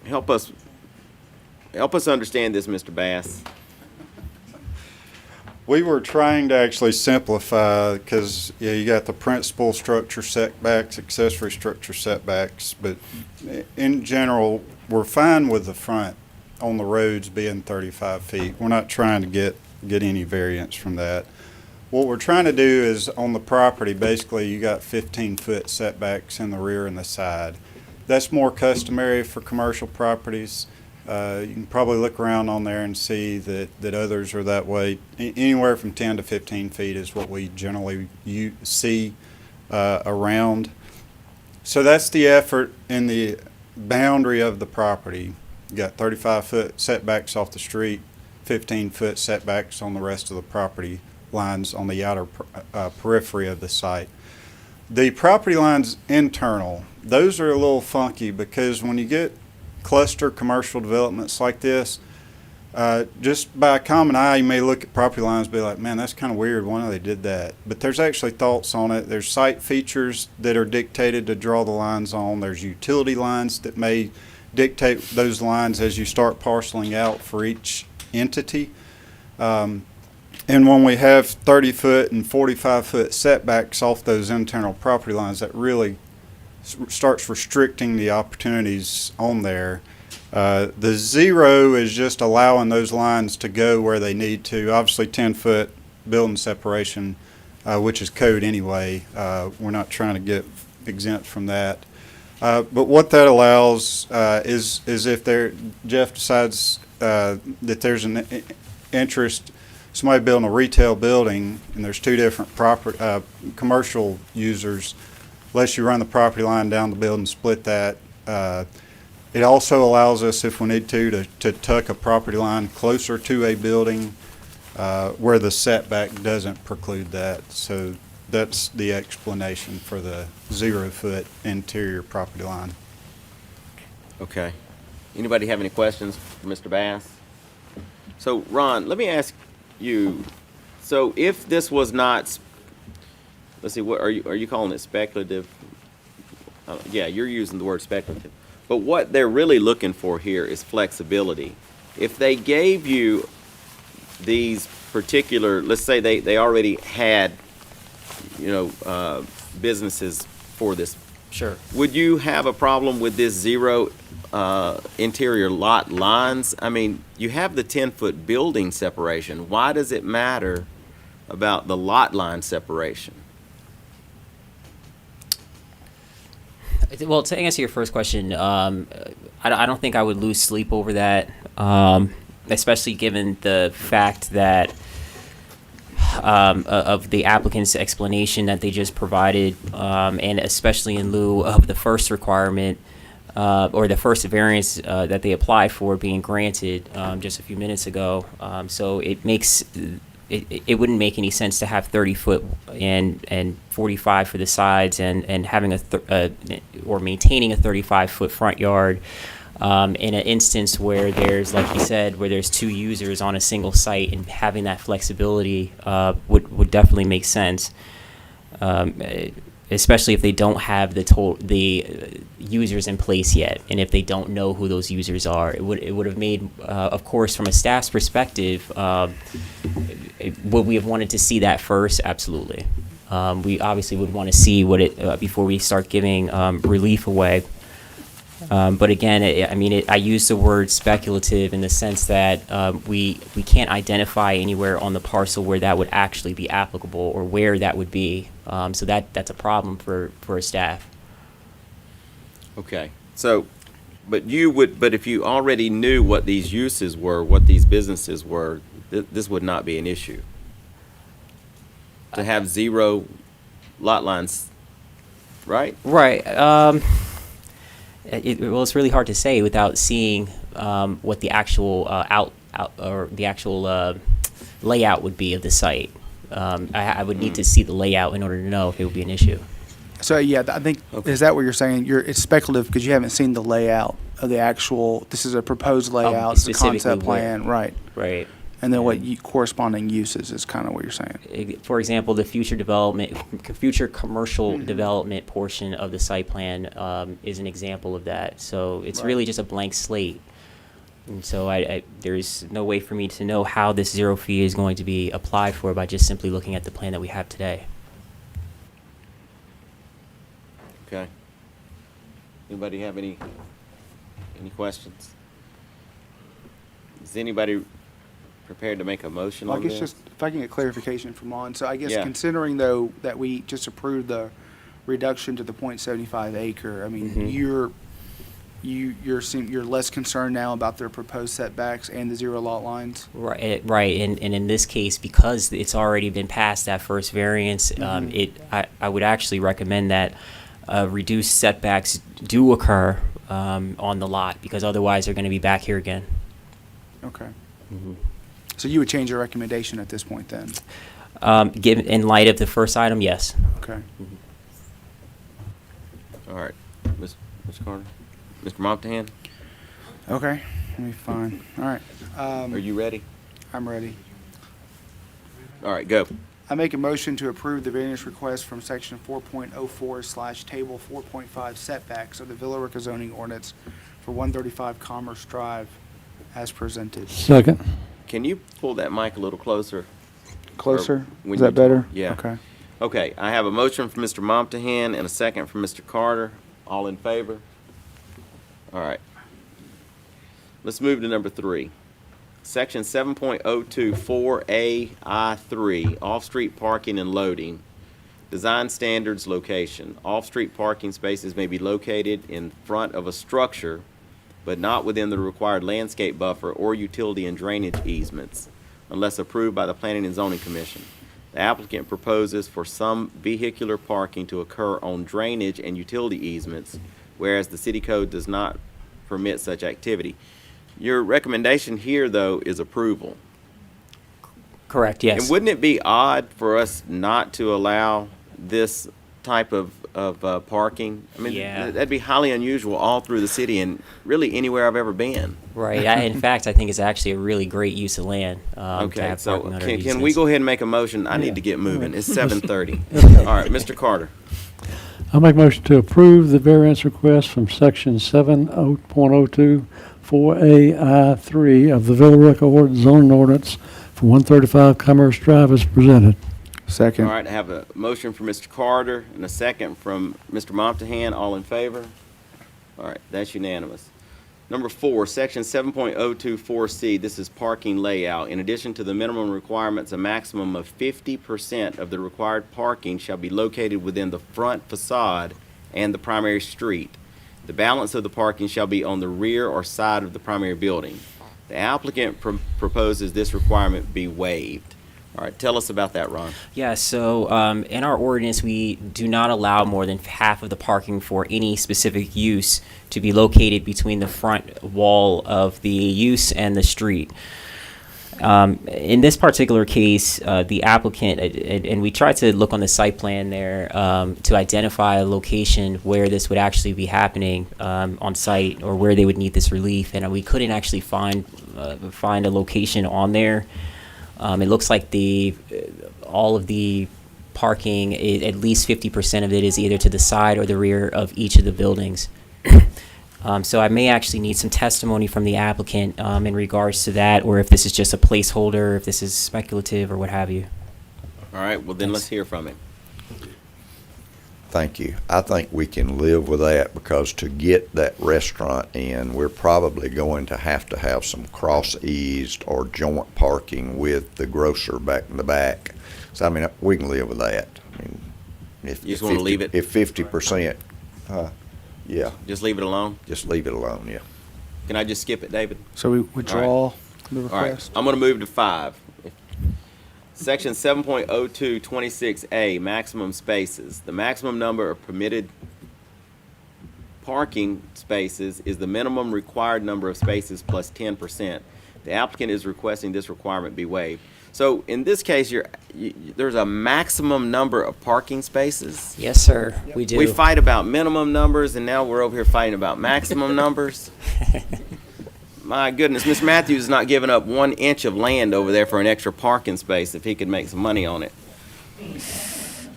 help us understand this, Mr. Bass. We were trying to actually simplify because you got the principal structure setbacks, accessory structure setbacks, but in general, we're fine with the front on the roads being 35 feet. We're not trying to get any variance from that. What we're trying to do is on the property, basically you got 15-foot setbacks in the rear and the side. That's more customary for commercial properties. You can probably look around on there and see that others are that way. Anywhere from 10 to 15 feet is what we generally see around. So that's the effort in the boundary of the property. You got 35-foot setbacks off the street, 15-foot setbacks on the rest of the property lines on the outer periphery of the site. The property lines internal, those are a little funky because when you get cluster commercial developments like this, just by a common eye, you may look at property lines and be like, man, that's kind of weird. Why they did that? But there's actually thoughts on it. There's site features that are dictated to draw the lines on. There's utility lines that may dictate those lines as you start parceling out for each entity. And when we have 30-foot and 45-foot setbacks off those internal property lines, that really starts restricting the opportunities on there. The 0 is just allowing those lines to go where they need to. Obviously 10-foot building separation, which is code anyway. We're not trying to get exempt from that. But what that allows is if Jeff decides that there's an interest, somebody building a retail building and there's 2 different commercial users, unless you run the property line down the building, split that. It also allows us, if we need to tuck a property line closer to a building where the setback doesn't preclude that. So that's the explanation for the 0-foot interior property line. Okay. Anybody have any questions for Mr. Bass? So, Ron, let me ask you, so if this was not, let's see, what are you calling it, speculative? Yeah, you're using the word speculative. But what they're really looking for here is flexibility. If they gave you these particular, let's say they already had, businesses for this. Sure. Would you have a problem with this 0 interior lot lines? I mean, you have the 10-foot building separation. Why does it matter about the lot line separation? Well, to answer your first question, I don't think I would lose sleep over that, especially given the fact that of the applicant's explanation that they just provided, and especially in lieu of the first requirement or the first variance that they applied for being granted just a few minutes ago. So it makes it wouldn't make any sense to have 30 foot and 45 for the sides and having or maintaining a 35-foot front yard in an instance where there's, like you said, where there's two users on a single site, and having that flexibility would definitely make sense. Especially if they don't have the users in place yet, and if they don't know who those users are, it would have made, of course, from a staff's perspective, would we have wanted to see that first? Absolutely. We obviously would want to see what it before we start giving relief away. But again, I use the word speculative in the sense that we can't identify anywhere on the parcel where that would actually be applicable or where that would be. So that's a problem for staff. Okay, so, but if you already knew what these uses were, what these businesses were, this would not be an issue. To have 0 lot lines, right? Right. It's really hard to say without seeing what the actual layout would be of the site. I would need to see the layout in order to know if it would be an issue. So yeah, I think, is that what you're saying? It's speculative because you haven't seen the layout of the actual, this is a proposed layout, it's a concept plan, right? Right. And then what corresponding uses is kind of what you're saying. For example, the future commercial development portion of the site plan is an example of that. So it's really just a blank slate. And so there's no way for me to know how this 0 fee is going to be applied for by just simply looking at the plan that we have today. Okay. Anybody have any questions? Is anybody prepared to make a motion Well, on I guess this? just, if I can get clarification from Lon, so I guess Yeah. considering though that we just approved the reduction to the .75 acre, I mean, you're less concerned now about their proposed setbacks and the 0 lot lines? Right, and in this case, because it's already been passed, that first variance, I would actually recommend that reduced setbacks do occur on the lot, because otherwise they're going to be back here again. Okay. So you would change your recommendation at this point then? Given in light of the first item, yes. Okay. All right, Mr. Carter, Mr. Montahan, Okay, let me find, all right. are you ready? I'm ready. All right, go. I make a motion to approve the variance request from section 4.04/table 4.5 setbacks of the Villa Rica zoning ordinance for 135 Commerce Drive as presented. Second. Can you pull that mic a little closer? Closer? When Is that you better? talk? Yeah. Okay. Okay, I have a motion from Mr. Montahan and a second from Mr. Carter. All in favor? All right. Let's move to number 3. Section 7.024A I3, off-street parking and loading. Design standards, location. Off-street parking spaces may be located in front of a structure, but not within the required landscape buffer or utility and drainage easements, unless approved by the Planning and Zoning Commission. The applicant proposes for some vehicular parking to occur on drainage and utility easements, whereas the city code does not permit such activity. Your recommendation here, though, is approval. Correct, yes. And wouldn't it be odd for us not to allow this type of parking? I mean, Yeah. that'd be highly unusual all through the city and really anywhere I've ever been. Right. In fact, I think it's actually a really great use of land. To Okay, have so parking under can we easements. go ahead and make a motion? I need to get moving. It's 7:30. All right, Mr. Carter. I make a motion to approve the variance request from section 7.02 I3 of the Villa Rica zoning ordinance for 135 Commerce Drive as presented. Second. All right, I have a motion from Mr. Carter and a second from Mr. Montahan. All in favor? All right, that's unanimous. Number 4, section 7.024C, this is parking layout. In addition to the minimum requirements, a maximum of 50% of the required parking shall be located within the front facade and the primary street. The balance of the parking shall be on the rear or side of the primary building. The applicant proposes this requirement be waived. All right, tell us about that, Ron. Yeah, so in our ordinance, we do not allow more than half of the parking for any specific use to be located between the front wall of the use and the street. In this particular case, the applicant, and we tried to look on the site plan there to identify a location where this would actually be happening on site, or where they would need this relief, and we couldn't actually find a location on there. It looks like all of the parking, at least 50% of it is either to the side or the rear of each of the buildings. So I may actually need some testimony from the applicant in regards to that, or if this is just a placeholder, if this is speculative, or what have you. All right, well then let's hear from him. Thank you. I think we can live with that, because to get that restaurant in, we're probably going to have some cross-eased or joint parking with the grocer back in the back. So, I mean, we can live with that. I mean, if You just want to leave it? If 50%, yeah. Just leave it alone? Just leave it alone, yeah. Can I just skip it, David? So we withdraw the All right, request? I'm going to move to 5. Section 7.0226A, maximum spaces. The maximum number of permitted parking spaces is the minimum required number of spaces plus 10%. The applicant is requesting this requirement be waived. So in this case, there's a maximum number of parking spaces? Yes, sir, we do. We fight about minimum numbers, and now we're over here fighting about maximum numbers? My goodness, Ms. Matthews is not giving up 1 inch of land over there for an extra parking space if he could make some money on it.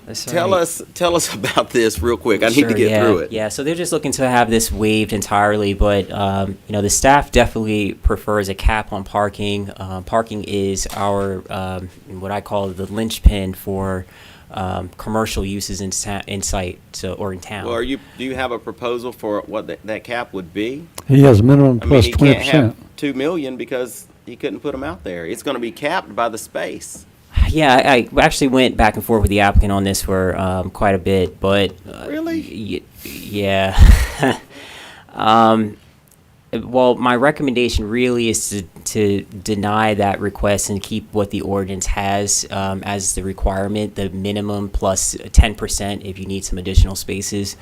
That's Tell right. us about this real quick. I need to Sure, get yeah, through it. Yeah, so they're just looking to have this waived entirely, but the staff definitely prefers a cap on parking. Parking is our what I call the linchpin for commercial uses in site, or in town. Well, do you have a proposal for what that cap would be? He has a minimum I mean, plus he can't 20%. have 2 million because he couldn't put them out there. It's going to be capped by the space. Yeah, I actually went back and forth with the applicant on this for quite a bit, but Really? Yeah. Well, my recommendation really is to deny that request and keep what the ordinance has as the requirement, the minimum plus 10% if you need some additional spaces.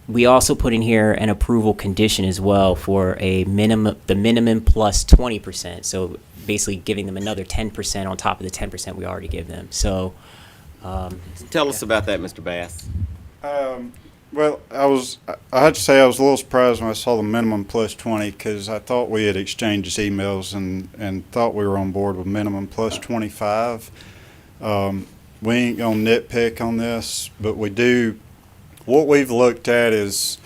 We also put in here an approval condition as well for the minimum plus 20%. So basically giving them another 10% on top of the 10% we already give them. So Tell us about that, Mr. Bass. Well, I had to say I was a little surprised when I saw the minimum plus 20, because I thought we had exchanged emails and thought we were on board with minimum plus 25. We ain't gonna nitpick on this, but we do. What we've looked at is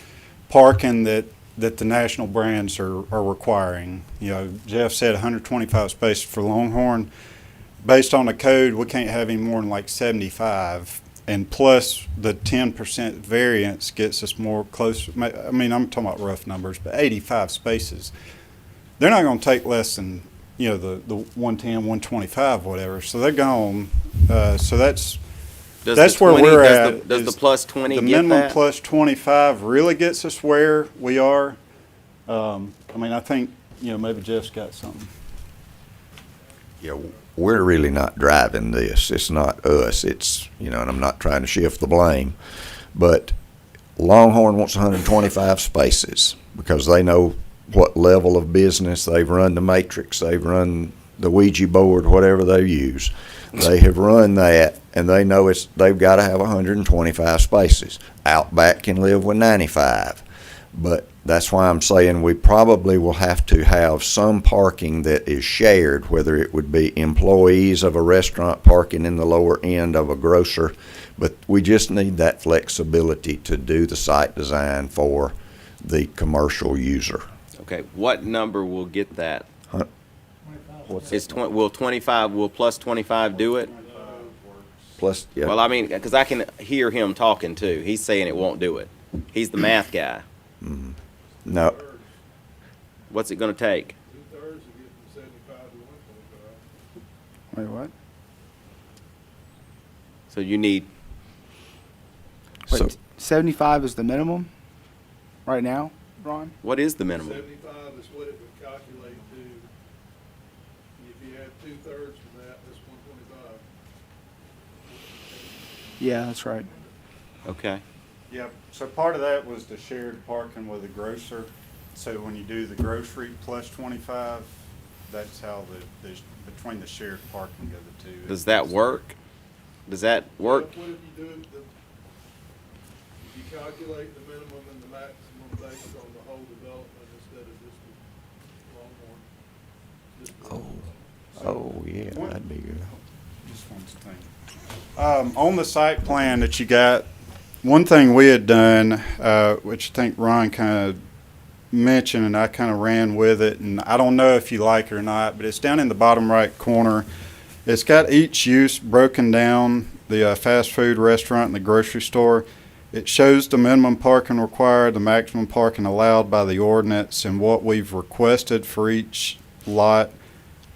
parking that the national brands are requiring. You know, Jeff said 125 spaces for Longhorn. Based on the code, we can't have any more than like 75. And plus the 10% variance gets us more close. I mean, I'm talking about rough numbers, but 85 spaces. They're not going to take less than, the 110, 125, whatever. So they're gone. So that's where we're at. Does the plus 20 the get minimum that? plus 25 really gets us where we are. I mean, I think, maybe Jeff's got something. Yeah, we're really not driving this. It's not us. It's, and I'm not trying to shift the blame, but Longhorn wants 125 spaces because they know what level of business. They've run the matrix, they've run the Ouija board, whatever they use. They have run that, and they know they've got to have 125 spaces. Outback can live with 95, but that's why I'm saying we probably will have to have some parking that is shared, whether it would be employees of a restaurant parking in the lower end of a grocer, but we just need that flexibility to do the site design for the commercial user. Okay, what number will get that? Will 25? Will plus 25 do it? Plus, yeah. Well, I mean, because I can hear him talking too. He's saying it won't do it. He's the math guy. Mm-hmm. No. What's it going to take? Wait, what? So you need. But 75 is the minimum right now, Ron? What is the minimum? 75 is what it would calculate to. If you add 2/3 of that, that's 125. Yeah, that's right. Okay. Yep, so part of that was the shared parking with the grocer. So when you do the grocery plus 25, that's how between the shared parking of the two. Does that work? Does that work? What if you do it, if you calculate the minimum and the maximum based on the whole development instead of just the Longhorn? Oh, yeah, that'd be good. Just one thing. On the site plan that you got, one thing we had done, which I think Ron kind of mentioned, and I kind of ran with it, and I don't know if you like it or not, but it's down in the bottom right corner. It's got each use broken down, the fast food restaurant and the grocery store. It shows the minimum parking required, the maximum parking allowed by the ordinance, and what we've requested for each lot,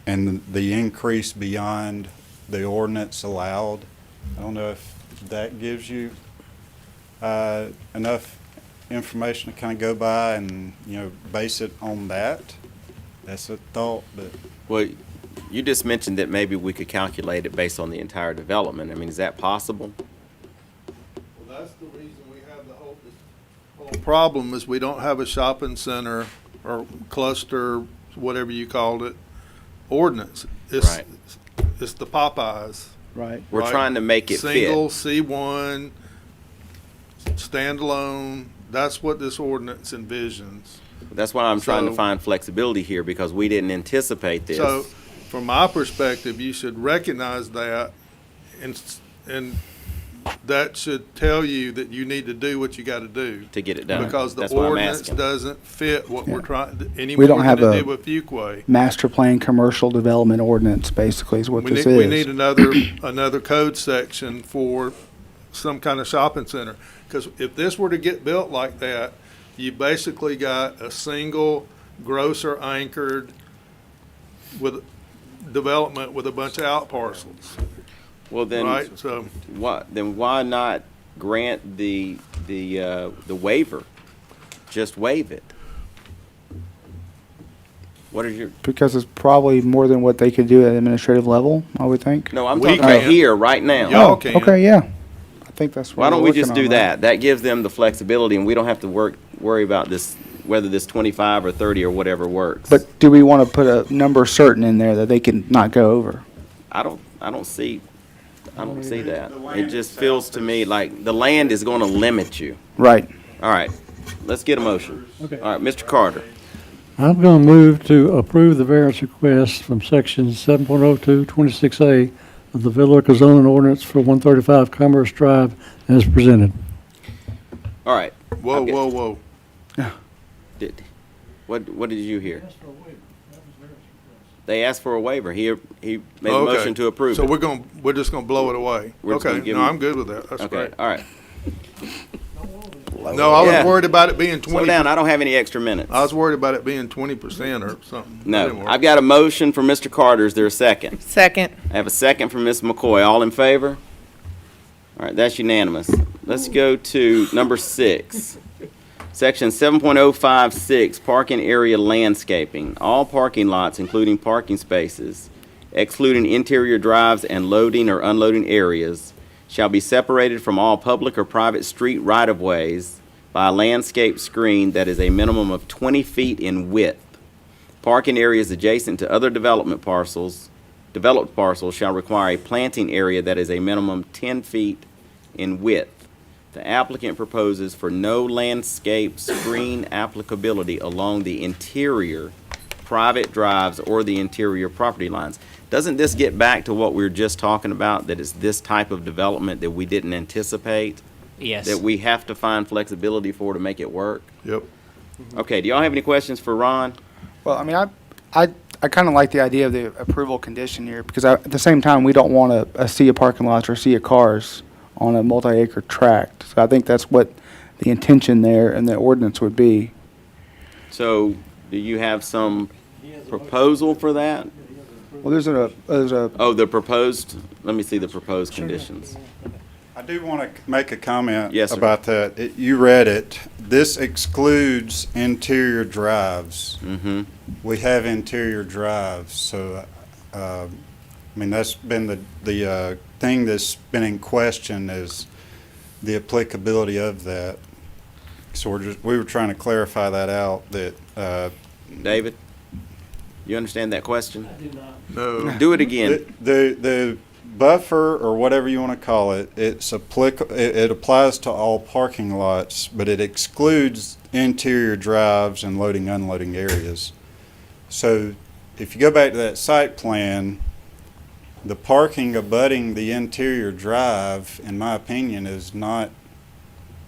and the increase beyond the ordinance allowed. I don't know if that gives you enough information to kind of go by and, base it on that. That's a thought, but. Well, you just mentioned that maybe we could calculate it based on the entire development. I mean, is that possible? Well, that's the reason we have the whole problem is we don't have a shopping center or cluster, whatever you called it, ordinance. Right. It's the Popeyes. Right. We're trying to make it Single, fit. C1, standalone. That's what this ordinance envisions. That's why I'm trying to So- find flexibility here, because we didn't anticipate this. So, from my perspective, you should recognize that, and that should tell you that you need to do what you got to do to get it done. because the That's why I'm ordinance asking. doesn't fit what we're trying any We more don't have than a it did with Fuquay. master plan commercial development ordinance, basically, is what We this need, is. we need another code section for some kind of shopping center. Because if this were to get built like that, you basically got a single grocer anchored with development with a bunch of out parcels. Well, then, Right, so- why not grant the waiver? Just waive it. What are your? Because it's probably more than what they could do at administrative level, I would think. No, I'm talking about here, right now. Y'all can. Okay, yeah. I think that's what Why don't we're we just working do on, that? right? That gives them the flexibility, and we don't have to worry about this, whether this 25 or 30 or whatever works. But do we want to put a number certain in there that they can not go over? I don't see that. It just feels to me like the land is going to limit you. Right. All right, let's get a motion. Okay. All right, Mr. Carter. I'm going to move to approve the variance request from section 7.02, 26A of the Villa Rica zoning ordinance for 135 Commerce Drive as presented. All right. Whoa, whoa. What did you hear? They asked for a waiver. He made a Okay. motion to approve So it. we're just gonna blow it away. We're just Okay, gonna give no, them- I'm good with that. That's Okay, great. all right. No, I was Yeah. worried about it being 20. Slow down, I don't have any extra minutes. I was worried about it being 20% or something. That No, didn't work. I've got a motion for Mr. Carter. Is there a second? Second. I have a second from Ms. McCoy. All in favor? All right, that's unanimous. Let's go to number 6. Section 7.056, parking area landscaping. All parking lots, including parking spaces, excluding interior drives and loading or unloading areas, shall be separated from all public or private street right-of-ways by a landscape screen that is a minimum of 20 feet in width. Parking areas adjacent to other developed parcels shall require a planting area that is a minimum 10 feet in width. The applicant proposes for no landscape screen applicability along the interior private drives or the interior property lines. Doesn't this get back to what we were just talking about, that it's this type of development that we didn't anticipate? Yes. That we have to find flexibility for to make it work? Yep. Okay, do y'all have any questions for Ron? Well, I mean, I kind of like the idea of the approval condition here, because at the same time, we don't want a sea of parking lots or sea of cars on a multi-acre tract. So I think that's what the intention there and the ordinance would be. So, do you have some proposal for that? Well, there's a Oh, the proposed, let me see the proposed conditions. I do want to make a comment Yes, sir. about that. You read it. This excludes interior drives. Mm-hmm. We have interior drives, so, I mean, that's been the thing that's been in question is the applicability of that. So we were trying to clarify that out, that, David, you understand that question? I do not. No. Do it again. the buffer, or whatever you want to call it, it applies to all parking lots, but it excludes interior drives and loading, unloading areas. So if you go back to that site plan, the parking abutting the interior drive, in my opinion, is not,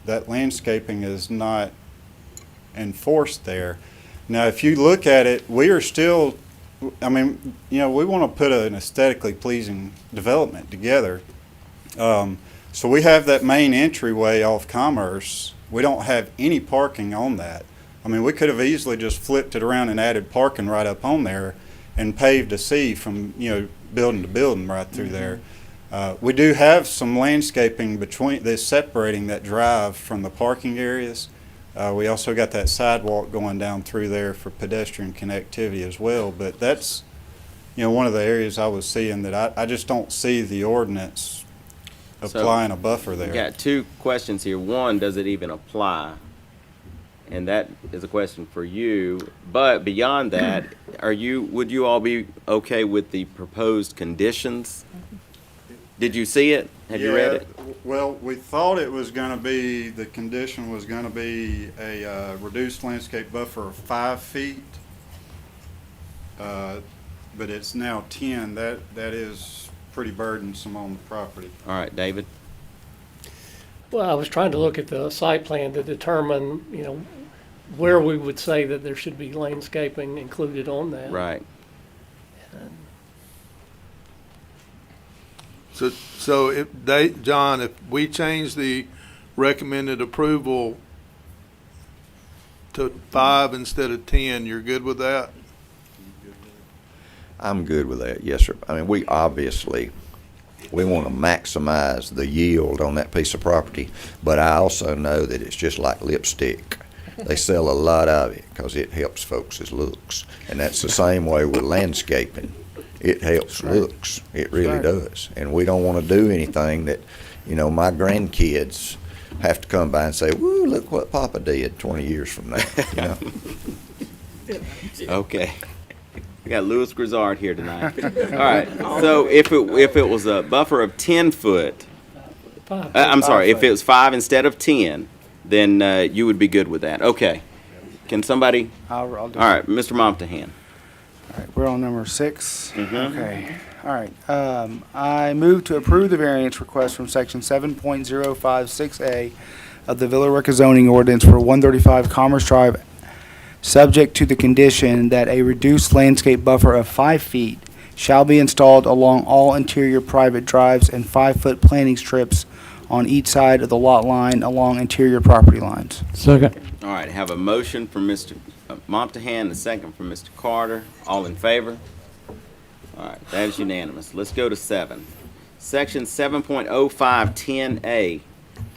that landscaping is not enforced there. Now, if you look at it, we are still, I mean, you know, we want to put an aesthetically pleasing development together. So we have that main entryway off Commerce. We don't have any parking on that. I mean, we could have easily just flipped it around and added parking right up on there and paved a C from, you know, building to building right through there. We do have some landscaping between, that's separating that drive from the parking areas. We also got that sidewalk going down through there for pedestrian connectivity as well. But that's, you know, one of the areas I was seeing that I just don't see the ordinance applying a buffer there. We got two questions here. One, does it even apply? And that is a question for you. But beyond that, would you all be okay with the proposed conditions? Did you see it? Have you read it? Well, we thought it was going to be, the condition was going to be a reduced landscape buffer of 5 feet, but it's now 10. That is pretty burdensome on the property. All right, David? Well, I was trying to look at the site plan to determine, you know, where we would say that there should be landscaping included on that. Right. So John, if we change the recommended approval to 5 instead of 10, you're good with that? I'm good with that, yes, sir. I mean, we want to maximize the yield on that piece of property, but I also know that it's just like lipstick. They sell a lot of it because it helps folks' looks, and that's the same way with landscaping. It helps looks. It really does. And we don't want to do anything that, you know, my grandkids have to come by and say, "Woo, look what Papa did 20 years from now." You know? Okay. We got Louis Grizzard here tonight. All right. So if it was a buffer of 10 foot, I'm sorry, if it was 5 instead of 10, then you would be good with that. Okay. Can somebody? I'll do All right, Mr. Momtahan. All right, we're on number 6. Mhm. Okay. All right. I move to approve the variance request from section 7.056A of the Villa Rica zoning ordinance for 135 Commerce Drive, subject to the condition that a reduced landscape buffer of 5 feet shall be installed along all interior private drives and 5-foot planting strips on each side of the lot line along interior property lines. Second. All right, have a motion from Mr. Momtahan, a second from Mr. Carter. All in favor? All right, that is unanimous. Let's go to 7. Section 7.0510A,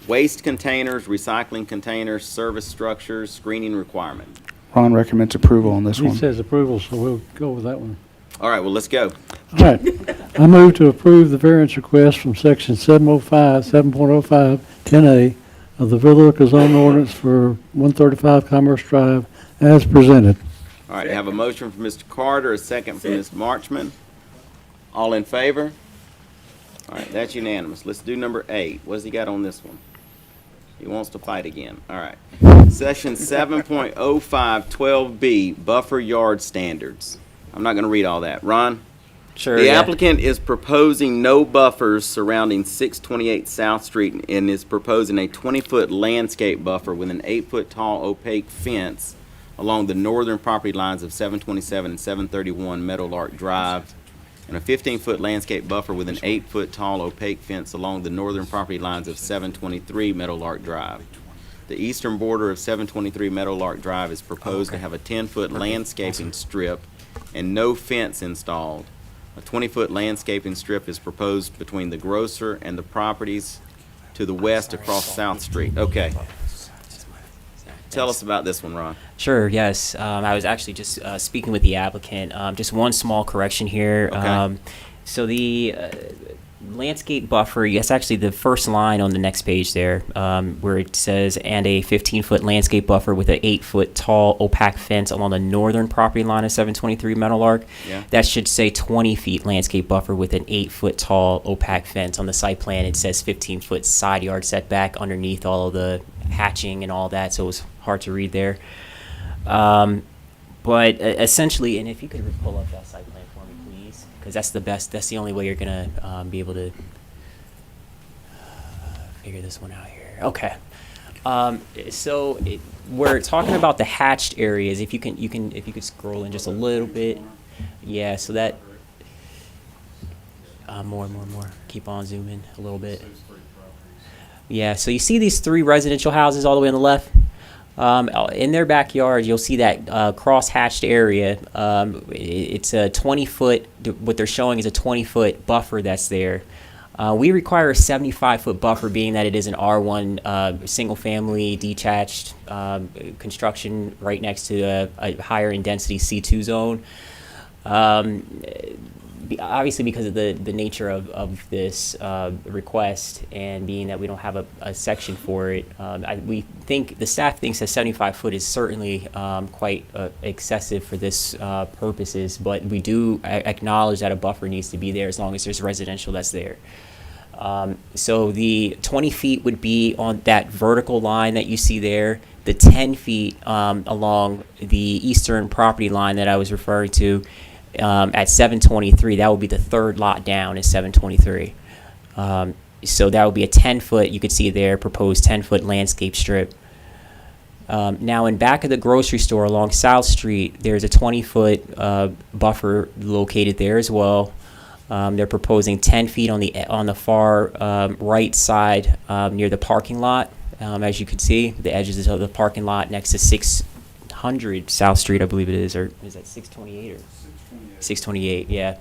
waste containers, recycling containers, service structures, screening requirement. Ron recommends approval on this He one. says approval, so we'll go with that one. All right, well, let's go. All right. I move to approve the variance request from section 7.0510A of the Villa Rica zoning ordinance for 135 Commerce Drive as presented. All right, have a motion from Mr. Carter, a second from Ms. Marchman. All in favor? All right, that's unanimous. Let's do number 8. What has he got on this one? He wants to fight again. All right. Section 7.0512B, buffer yard standards. I'm not going to read all that. Ron? Sure. The yeah. applicant is proposing no buffers surrounding 628 South Street and is proposing a 20-foot landscape buffer with an 8-foot tall opaque fence along the northern property lines of 727 and 731 Meadowlark Drive, and a 15-foot landscape buffer with an 8-foot tall opaque fence along the northern property lines of 723 Meadowlark Drive. The eastern border of 723 Meadowlark Drive is proposed to have a 10-foot landscaping strip and no fence installed. A 20-foot landscaping strip is proposed between the grocer and the properties to the west across South Street. Okay. Tell us about this one, Ron. Sure, yes. I was actually just speaking with the applicant. Just one small correction here. Okay. So the landscape buffer, yes, actually the first line on the next page there, where it says, and a 15-foot landscape buffer with an 8-foot tall opaque fence along the northern property line of 723 Meadowlark. Yeah. That should say 20 feet landscape buffer with an 8-foot tall opaque fence. On the site plan, it says 15-foot side yard setback underneath all of the hatching and all that, so it was hard to read there. But essentially, and if you could pull up that site plan for me, please, because that's the only way you're going to be able to figure this one out here. Okay. So we're talking about the hatched areas. If you could scroll in just a little bit. Yeah, so that, more. Keep on zooming a little bit. Yeah, so you see these 3 residential houses all the way on the left? In their backyard, you'll see that cross-hatched area. It's a 20-foot, what they're showing is a 20-foot buffer that's there. We require a 75-foot buffer, being that it is an R1 single-family detached construction right next to a higher in density C2 zone. Obviously, because of the nature of this request, and being that we don't have a section for it, we think the staff thinks that 75 foot is certainly quite excessive for this purposes, but we do acknowledge that a buffer needs to be there as long as there's residential that's there. So the 20 feet would be on that vertical line that you see there. The 10 feet along the eastern property line that I was referring to, at 723, that would be the third lot down is 723. So that would be a 10-foot, you could see there, proposed 10-foot landscape strip. Now in back of the grocery store along South Street, there's a 20-foot buffer located there as well. They're proposing 10 feet on the far right side near the parking lot. As you can see, the edges of the parking lot next to 600 South Street, I believe it is, or is that 628 or? 628, yeah.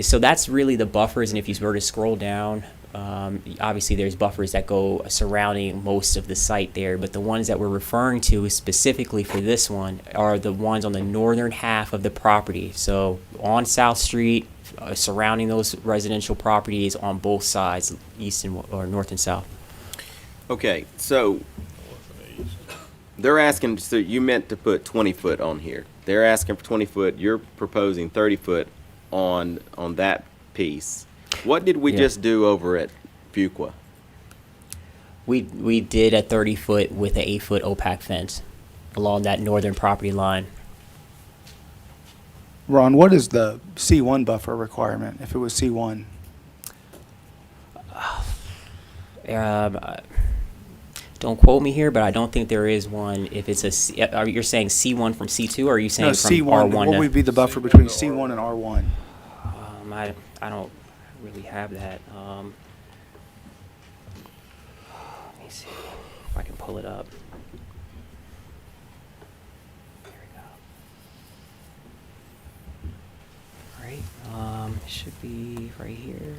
So that's really the buffers, and if you were to scroll down, obviously there's buffers that go surrounding most of the site there, but the ones that we're referring to specifically for this one are the ones on the northern half of the property. So on South Street, surrounding those residential properties on both sides, east and or north and south. Okay, so they're asking, so you meant to put 20 foot on here. They're asking for 20 foot. You're proposing 30 foot on that piece. What did we just do over at Fuqua? We did a 30 foot with an 8-foot opaque fence along that northern property line. Ron, what is the C1 buffer requirement if it was C1? Don't quote me here, but I don't think there is one. If it's you're saying C1 from C2, or are you saying No, from C1. R1? What would be the buffer between C1 and R1? I don't really have that. Let me see if I can pull it up. There we go. All right. It should be right here.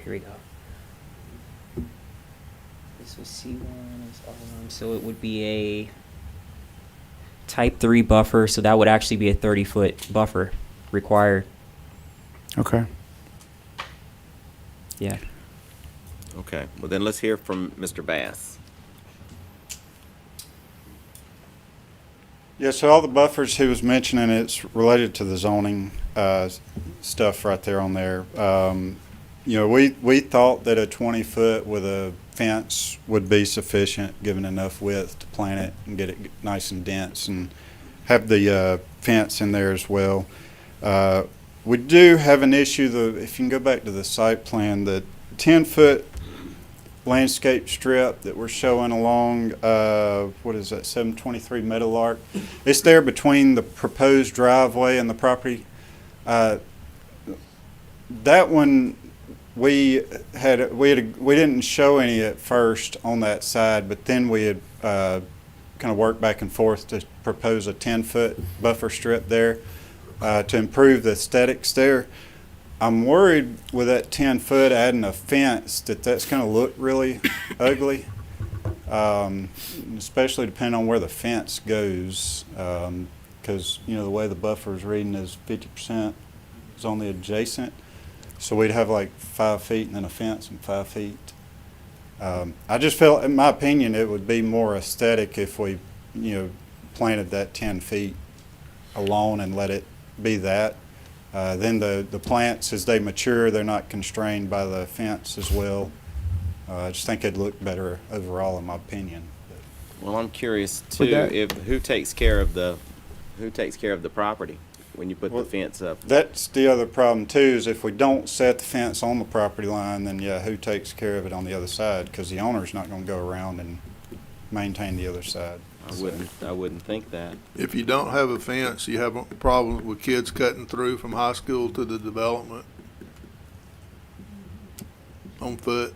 Here we go. This was C1, so it would be a type 3 buffer, so that would actually be a 30-foot buffer required. Okay. Yeah. Okay, well then let's hear from Mr. Bass. Yeah, so all the buffers he was mentioning, it's related to the zoning stuff right there on there. You know, we thought that a 20-foot with a fence would be sufficient, given enough width to plant it and get it nice and dense, and have the fence in there as well. We do have an issue, if you can go back to the site plan, the 10-foot landscape strip that we're showing along, what is that, 723 Meadowlark. It's there between the proposed driveway and the property. That one, we didn't show any at first on that side, but then we had kind of worked back and forth to propose a 10-foot buffer strip there to improve the aesthetics there. I'm worried with that 10-foot adding a fence that's going to look really ugly, especially depending on where the fence goes, because the way the buffer is reading is 50% is on the adjacent. So we'd have like 5 feet and then a fence and 5 feet. I just felt, in my opinion, it would be more aesthetic if we, planted that 10 feet alone and let it be that. Then the plants, as they mature, they're not constrained by the fence as well. I just think it'd look better overall, in my opinion. Well, I'm curious too, who takes care of the property when you put the fence up? That's the other problem too, is if we don't set the fence on the property line, then who takes care of it on the other side? Because the owner's not going to go around and maintain the other side. I wouldn't think that. If you don't have a fence, you have a problem with kids cutting through from high school to the development on foot.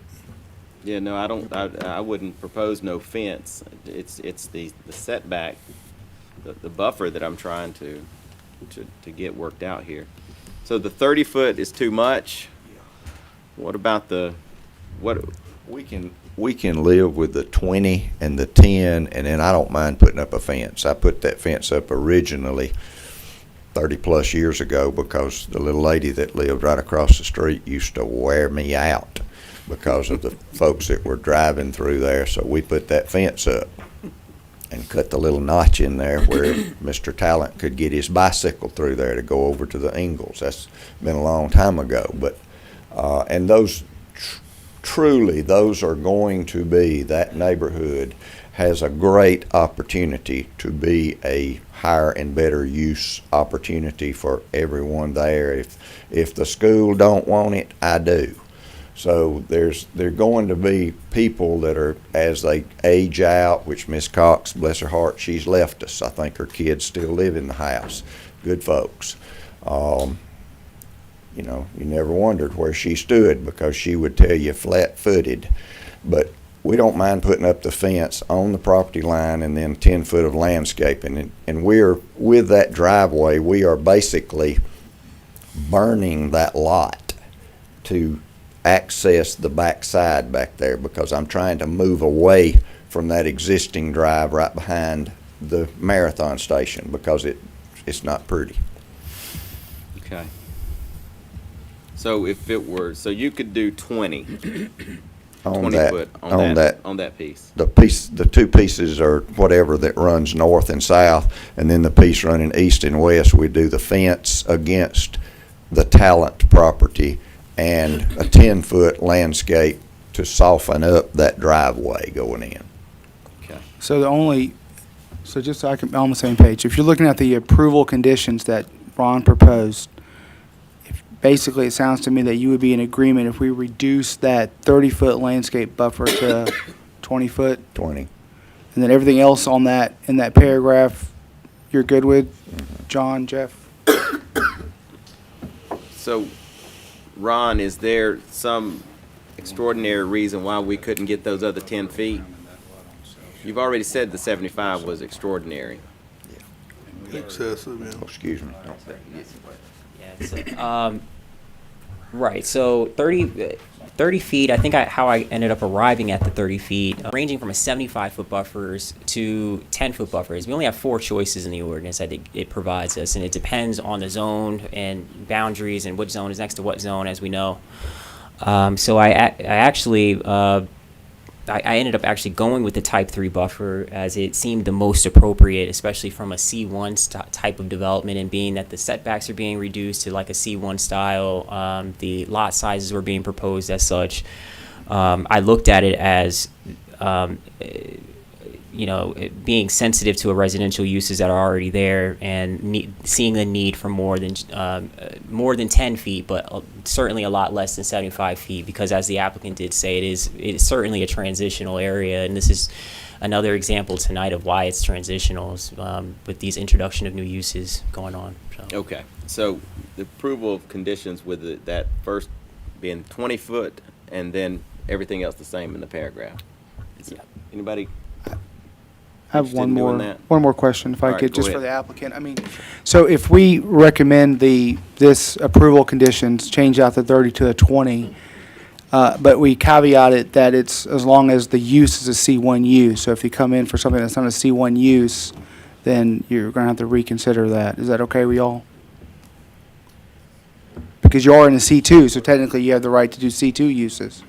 Yeah, no, I don't. I wouldn't propose no fence. It's the setback, the buffer that I'm trying to get worked out here. So the 30-foot is too much. What about what? We can live with the 20 and the 10, and then I don't mind putting up a fence. I put that fence up originally 30 plus years ago because the little lady that lived right across the street used to wear me out because of the folks that were driving through there. So we put that fence up and cut the little notch in there where Mr. Talent could get his bicycle through there to go over to the Ingalls. That's been a long time ago, but and those truly, those are going to be, that neighborhood has a great opportunity to be a higher and better use opportunity for everyone there. If the school don't want it, I do. So there are going to be people that are, as they age out, which Miss Cox, bless her heart, she's left us. I think her kids still live in the house. Good folks. You never wondered where she stood because she would tell you flat-footed. But we don't mind putting up the fence on the property line and then 10 foot of landscaping. And we're, with that driveway, we are basically burning that lot to access the back side back there because I'm trying to move away from that existing drive right behind the marathon station because it's not pretty. Okay. So if it were, so you could do 20 on that, foot on that piece. The two pieces are whatever that runs north and south, and then the piece running east and west, we do the fence against the Talent property and a 10-foot landscape to soften up that driveway going in. Okay. So just so I can be on the same page, if you're looking at the approval conditions that Ron proposed, basically, it sounds to me that you would be in agreement if we reduce that 30-foot landscape buffer to 20 foot. 20. And then everything else on that, in that paragraph, you're good with, John, Jeff? So, Ron, is there some extraordinary reason why we couldn't get those other 10 feet? You've already said the 75 was extraordinary. Excessive, yeah. Oh, excuse me. Right, so 30 feet, I think how I ended up arriving at the 30 feet, ranging from a 75-foot buffers to 10-foot buffers. We only have 4 choices in the ordinance that it provides us, and it depends on the zone and boundaries and which zone is next to what zone, as we know. So I ended up actually going with the type 3 buffer as it seemed the most appropriate, especially from a C1 type of development, and being that the setbacks are being reduced to like a C1 style, the lot sizes were being proposed as such. I looked at it as, being sensitive to residential uses that are already there and seeing the need for more than 10 feet, but certainly a lot less than 75 feet, because as the applicant did say, it is certainly a transitional area, and this is another example tonight of why it's transitional with these introduction of new uses going on. So. Okay, so the approval of conditions with that first being 20 foot and then everything else the same in the paragraph. Yeah. Anybody? I have Interested in doing that? one more question, if All I right, could, go just ahead. for the applicant. I mean, so if we recommend this approval conditions, change out the 30 to a 20, but we caveat it that it's as long as the use is a C1 use. So if you come in for something that's not a C1 use, then you're going to have to reconsider that. Is that okay with y'all? Because you are in a C2, so technically you have the right to do C2 uses.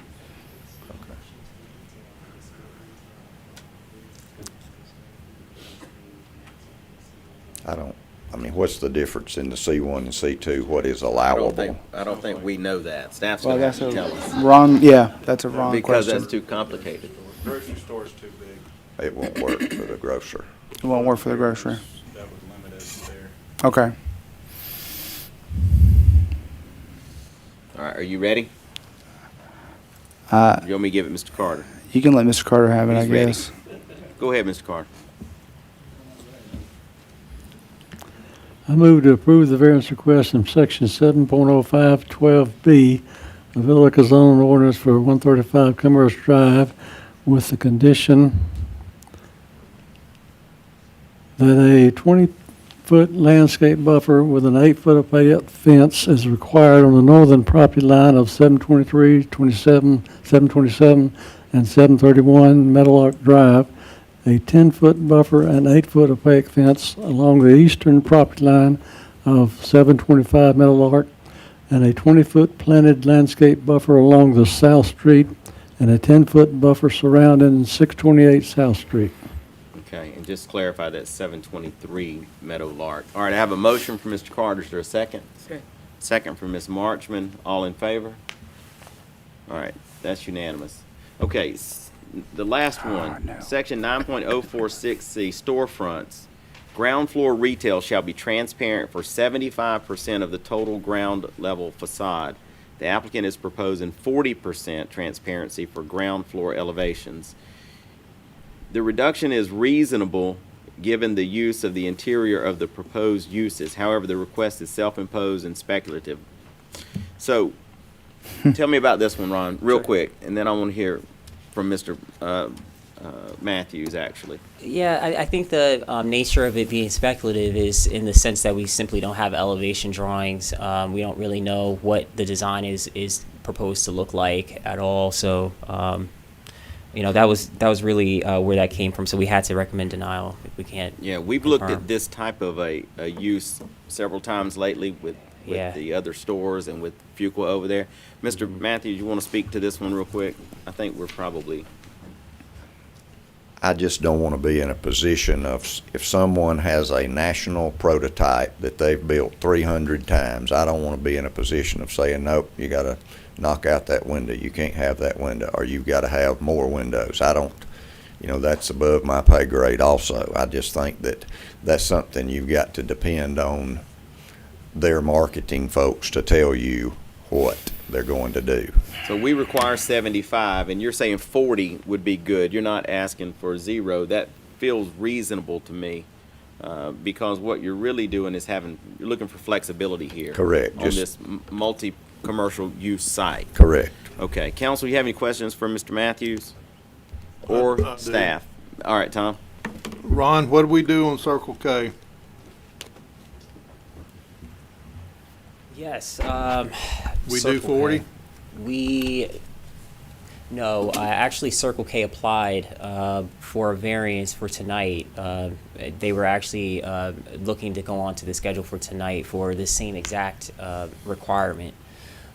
I mean, what's the difference in the C1 and C2? What is I allowable? don't think we know that. Staff's Well, going to that's have to tell us. wrong, yeah, that's a wrong Because question. that's too complicated. Grocery store's too big. It won't work for the grocer. It won't work for the grocery. That would limit us there. Okay. All right, are you ready? You want me to give it Mr. Carter? You can let Mr. Carter have it, He's I ready. guess. Go ahead, Mr. Carter. I move to approve the variance request in section 7.0512B of the Liquor Zone Ordinance for 135 Commerce Drive with the condition that a 20-foot landscape buffer with an 8-foot opaque fence is required on the northern property line of 723, 27, 727, and 731 Meadowlark Drive, a 10-foot buffer and 8-foot opaque fence along the eastern property line of 725 Meadowlark, and a 20-foot planted landscape buffer along the South Street, and a 10-foot buffer surrounding 628 South Street. Okay, and just clarify that 723 Meadowlark. All right, I have a motion from Mr. Carter. Is there a second? Second from Ms. Marchman. All in favor? All right, that's unanimous. Okay, the last one, section 9.046C, storefronts. Ground floor retail shall be transparent for 75% of the total ground level facade. The applicant is proposing 40% transparency for ground floor elevations. The reduction is reasonable given the use of the interior of the proposed uses. However, the request is self-imposed and speculative. So, tell me about this one, Ron, real quick, and then I want to hear from Mr. Matthews, actually. Yeah, I think the nature of it being speculative is in the sense that we simply don't have elevation drawings. We don't really know what the design is proposed to look like at all. So, you know, that was really where that came from. So we had to recommend denial if we can't. Yeah, we've looked at this type of a use several times lately with the other stores and with Fuqua over there. Mr. Matthews, you want to speak to this one real quick? I think we're probably... I just don't want to be in a position of, if someone has a national prototype that they've built 300 times, I don't want to be in a position of saying, nope, you got to knock out that window. You can't have that window, or you've got to have more windows. I don't, you know, that's above my pay grade also. I just think that that's something you've got to depend on their marketing folks to tell you what they're going to do. So we require 75, and you're saying 40 would be good. You're not asking for 0. That feels reasonable to me, because what you're really doing is you're looking for flexibility here. Correct. On this multi-commercial use site. Correct. Okay. Council, you have any questions for Mr. Matthews or staff? All right, Tom. Ron, what do we do on Circle K? Yes. We do 40? No, actually Circle K applied for a variance for tonight. They were actually looking to go on to the schedule for tonight for the same exact requirement.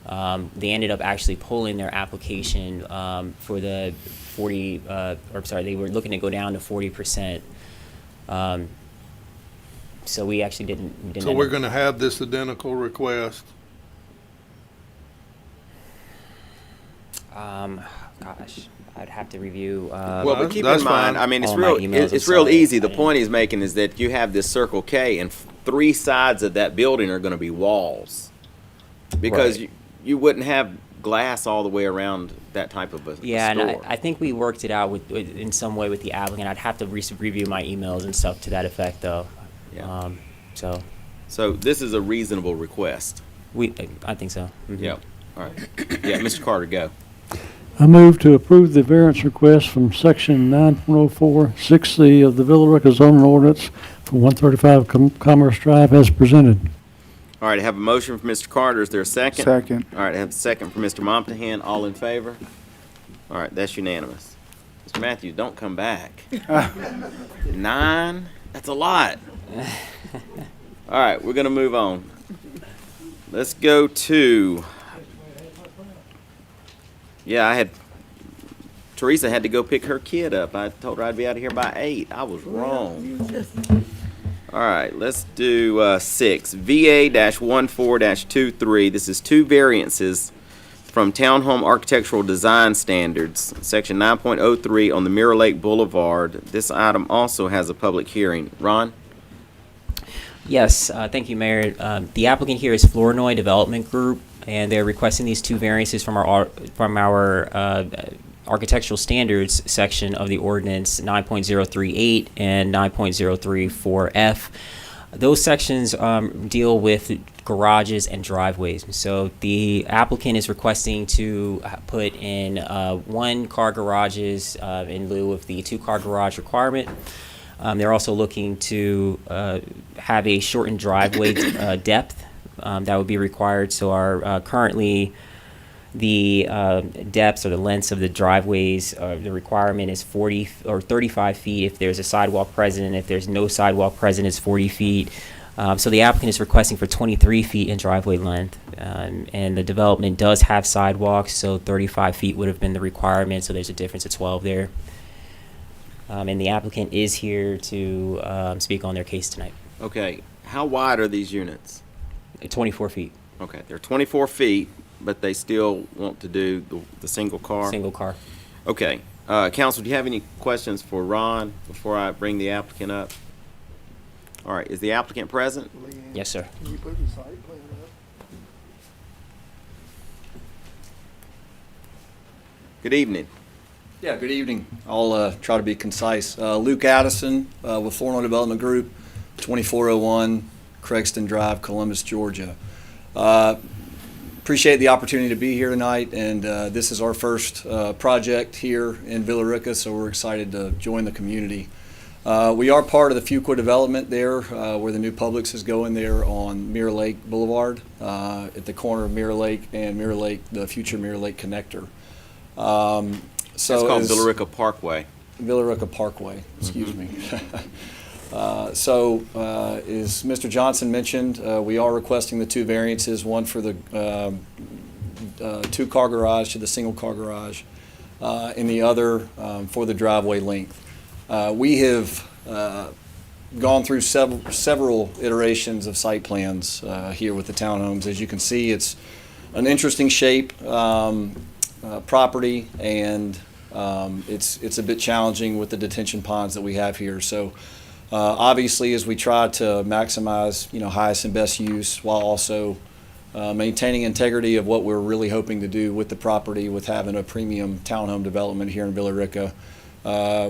They ended up actually pulling their application for the 40, they were looking to go down to 40%. So we actually didn't. So we're going to have this identical request. Gosh, I'd have to review. Well, but keep in mind, I mean, it's real easy. The point he's making is that you have this Circle K, and 3 sides of that building are going to be walls, because you wouldn't have glass all the way around that type of a store. And I think we worked it out in some way with the applicant. I'd have to review my emails and stuff to that effect, though. Yeah. So this is a reasonable request. I think so. Mm-hmm. Yep. All right. Yeah, Mr. Carter, go. I move to approve the variance request from section 9.04 of the Villa Rica zoning ordinance for 135 Commerce Drive as presented. All right, I have a motion from Mr. Carter. Is there a second? Second. All right, I have a second from Mr. Montahan. All in favor? All right, that's unanimous. Mr. Matthews, don't come back. 9? That's a lot. All right, we're going to move on. Let's go to, Teresa had to go pick her kid up. I told her I'd be out of here by 8. I was wrong. All right, let's do 6. VA-14-23. This is 2 variances from Townhome Architectural Design Standards, Section 9.03 on the Mirror Lake Boulevard. This item also has a public hearing. Ron? Yes, thank you, Mayor. The applicant here is Flournoy Development Group, and they're requesting these 2 variances from our architectural standards section of the ordinance 9.038 and 9.034F. Those sections deal with garages and driveways. So the applicant is requesting to put in 1-car garages in lieu of the 2-car garage requirement. They're also looking to have a shortened driveway depth that would be required. So our currently the depths or the lengths of the driveways, the requirement is 40 or 35 feet if there's a sidewalk present. If there's no sidewalk present, it's 40 feet. So the applicant is requesting for 23 feet in driveway length. And the development does have sidewalks, so 35 feet would have been the requirement, so there's a difference of 12 there. And the applicant is here to speak on their case tonight. Okay, how wide are these units? 24 feet. Okay, they're 24 feet, but they still want to do the single car? Single car. Okay. Counsel, do you have any questions for Ron before I bring the applicant up? All right, is the applicant present? Yes, sir. Can you put the site plan up? Good evening. Yeah, good evening. I'll try to be concise. Luke Addison with Flournoy Development Group, 2401 Craigston Drive, Columbus, Georgia. Appreciate the opportunity to be here tonight, and this is our first project here in Villa Rica, so we're excited to join the community. We are part of the Fuqua development there, where the new Publix is going there on Mirror Lake Boulevard, at the corner of Mirror Lake and Mirror Lake, the future Mirror Lake connector. It's called Villa Rica Parkway. Villa Rica Parkway, excuse me. So, as Mr. Johnson mentioned, we are requesting the 2 variances, one for the 2-car garage to the single-car garage, and the other for the driveway length. We have gone through several iterations of site plans here with the townhomes. As you can see, it's an interesting shape property, and it's a bit challenging with the detention ponds that we have here. So obviously, as we try to maximize, highest and best use while also maintaining integrity of what we're really hoping to do with the property, with having a premium townhome development here in Villa Rica,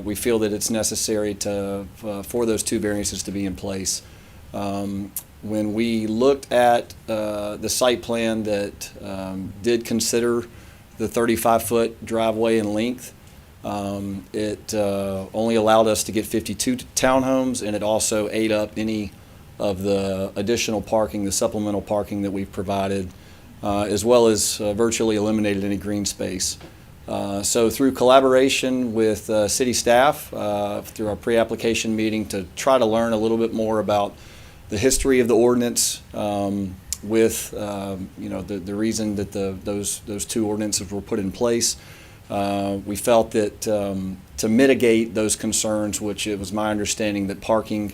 we feel that it's necessary for those 2 variances to be in place. When we looked at the site plan that did consider the 35-foot driveway in length, it only allowed us to get 52 townhomes, and it also ate up any of the additional parking, the supplemental parking that we've provided, as well as virtually eliminated any green space. So through collaboration with city staff, through our pre-application meeting to try to learn a little bit more about the history of the ordinance, with the reason that those 2 ordinances were put in place, we felt that to mitigate those concerns, which it was my understanding that parking,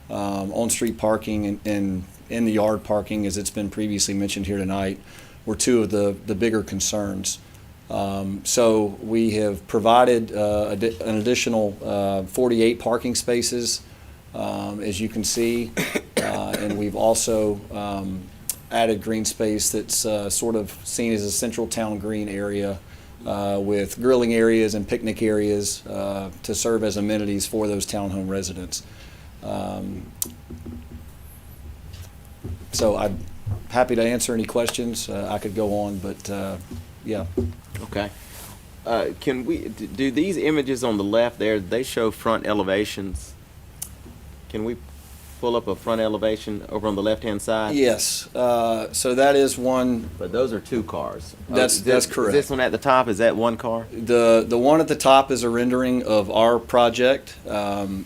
on-street parking and in the yard parking, as it's been previously mentioned here tonight, were 2 of the bigger concerns. So we have provided an additional 48 parking spaces, as you can see, and we've also added green space that's sort of seen as a central town green area with grilling areas and picnic areas to serve as amenities for those townhome residents. So I'm happy to answer any questions. I could go on, but yeah. Okay. Can we, do these images on the left there, they show front elevations? Can we pull up a front elevation over on the left-hand side? Yes, so that is one. But those are two cars. That's correct. Is this one at the top, is that one car? The one at the top is a rendering of our project.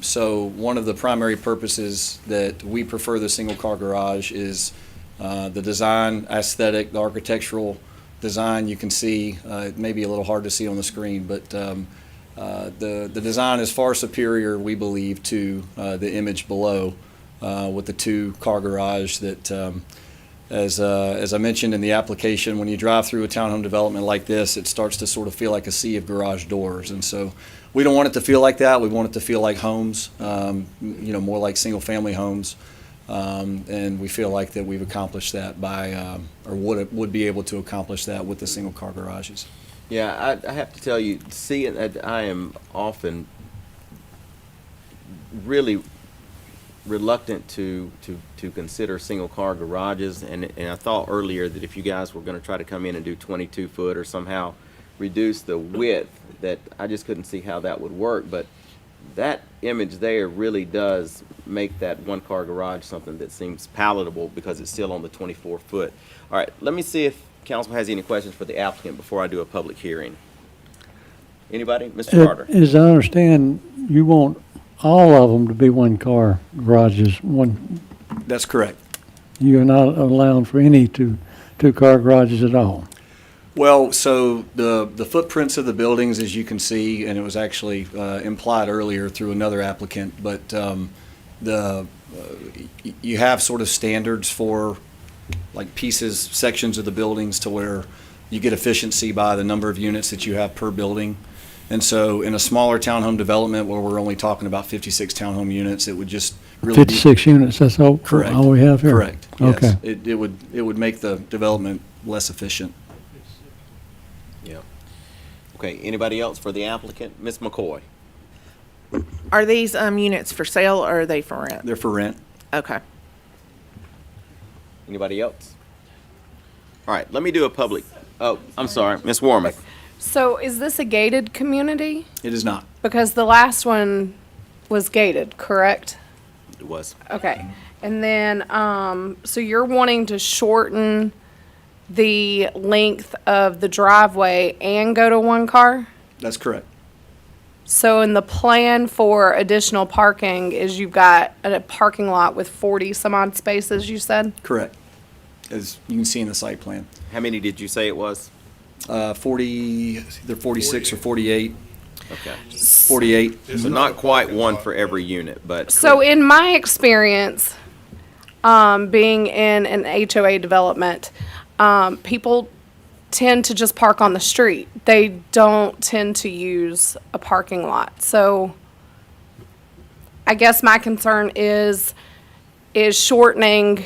So one of the primary purposes that we prefer the single-car garage is the design, aesthetic, the architectural design. You can see, it may be a little hard to see on the screen, but the design is far superior, we believe, to the image below with the two-car garage that, as I mentioned in the application, when you drive through a townhome development like this, it starts to sort of feel like a sea of garage doors. And so we don't want it to feel like that. We want it to feel like homes, more like single-family homes. And we feel like that we've accomplished that by, or would be able to accomplish that with the single-car garages. Yeah, I have to tell you, I am often really reluctant to consider single-car garages, and I thought earlier that if you guys were going to try to come in and do 22-foot or somehow reduce the width, that I just couldn't see how that would work. But that image there really does make that one-car garage something that seems palatable because it's still on the 24-foot. All right, let me see if council has any questions for the applicant before I do a public hearing. Anybody? Mr. Carter. As I understand, you want all of them to be one-car garages. That's correct. You're not allowing for any two-car garages at all. Well, so the footprints of the buildings, as you can see, and it was actually implied earlier through another applicant, but you have sort of standards for like pieces, sections of the buildings to where you get efficiency by the number of units that you have per building. And so in a smaller townhome development where we're only talking about 56 townhome units, it would just really 56 units, that's all we have here? Correct, yes. Okay. It would make the development less efficient. Yeah. Okay, anybody else for the applicant? Ms. McCoy. Are these units for sale or are they for rent? They're for rent. Okay. Anybody else? All right, let me do a public, oh, I'm sorry, Ms. Warmoth. So is this a gated community? It is not. Because the last one was gated, correct? It was. Okay. And then, so you're wanting to shorten the length of the driveway and go to one car? That's correct. So in the plan for additional parking is you've got a parking lot with 40 some odd spaces, you said? Correct. As you can see in the site plan. How many did you say it was? 40, either 46 or 48. Okay. 48. So not quite one for every unit, but. So in my experience, being in an HOA development, people tend to just park on the street. They don't tend to use a parking lot. So I guess my concern is shortening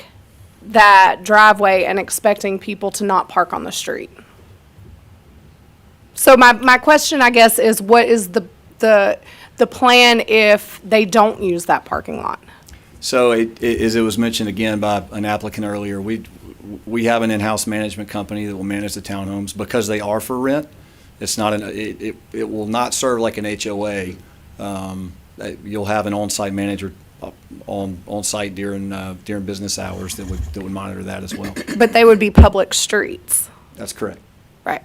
that driveway and expecting people to not park on the street. So my question, I guess, is what is the plan if they don't use that parking lot? So as it was mentioned again by an applicant earlier, we have an in-house management company that will manage the townhomes because they are for rent. It's not it will not serve like an HOA. You'll have an on-site manager on site during business hours that would monitor that as well. But they would be public streets. That's correct. Right.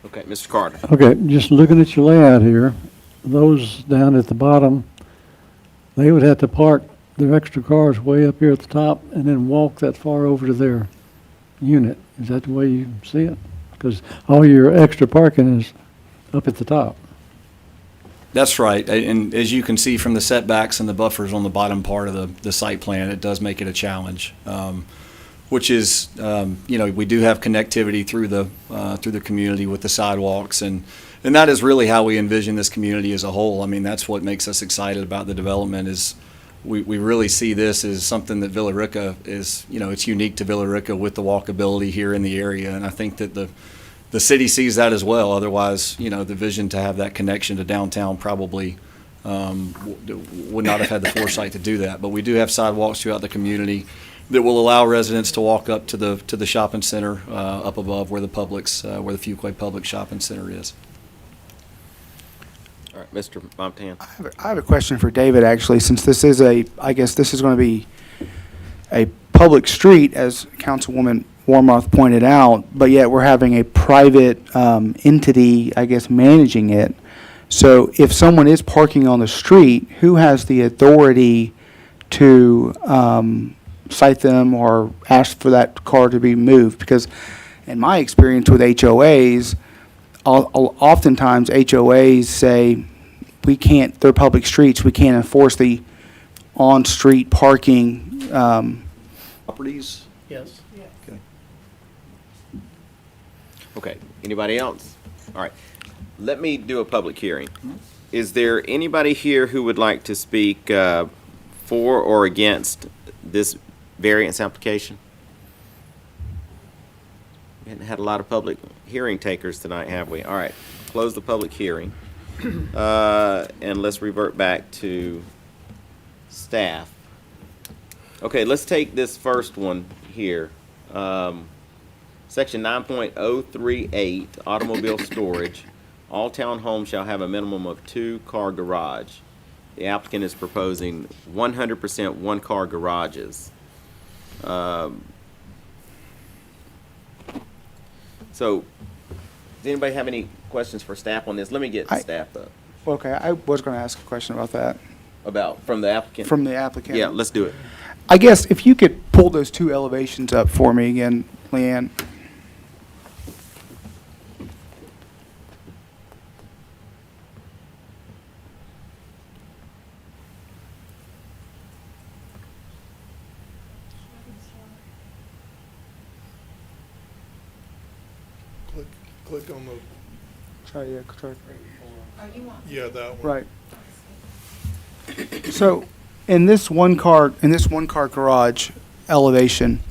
Okay, Mr. Carter. Okay, just looking at your layout here, those down at the bottom, they would have to park their extra cars way up here at the top and then walk that far over to their unit. Is that the way you see it? Because all your extra parking is up at the top. That's right. And as you can see from the setbacks and the buffers on the bottom part of the site plan, it does make it a challenge. Which is, we do have connectivity through the community with the sidewalks, and that is really how we envision this community as a whole. I mean, that's what makes us excited about the development is we really see this as something that Villa Rica is, it's unique to Villa Rica with the walkability here in the area, and I think that the city sees that as well. Otherwise, the vision to have that connection to downtown probably would not have had the foresight to do that. But we do have sidewalks throughout the community. that will allow residents to walk up to the shopping center up above where the Fuquay Public Shopping Center is. All right, Mr. Montan. I have a question for David, actually, since this is I guess this is going to be a public street, as Councilwoman Warmoth pointed out, but yet we're having a private entity, I guess, managing it. So if someone is parking on the street, who has the authority to cite them or ask for that car to be moved? Because in my experience with HOAs, oftentimes HOAs say, we can't, they're public streets, we can't enforce the on-street parking. Properties? Yes. Okay, anybody else? All right, let me do a public hearing. Is there anybody here who would like to speak for or against this variance application? We haven't had a lot of public hearing takers tonight, have we? All right, close the public hearing. And let's revert back to staff. Okay, let's take this first one here. Section 9.038, automobile storage. All townhomes shall have a minimum of 2-car garage. The applicant is proposing 100% one-car garages. So, does anybody have any questions for staff on this? Let me get staff up. Okay, I was going to ask a question about that. From the applicant? From the applicant. Yeah, let's do it. I guess if you could pull those two elevations up for me again, Leanne. Click on the, Try. yeah, that one. Right. So, in this one car garage elevation,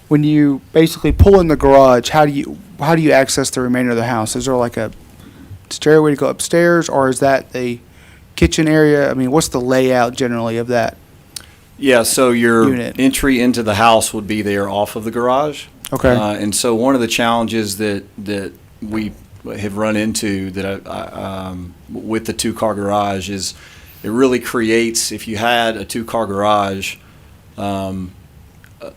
when you basically pull in the garage, how do you access the remainder of the house? Is there like a stairway to go upstairs, or is that the kitchen area? I mean, what's the layout generally of that? Yeah, so your Unit. entry into the house would be there off of the garage. Okay. And so one of the challenges that we have run into with the 2-car garage is it really creates, if you had a 2-car garage,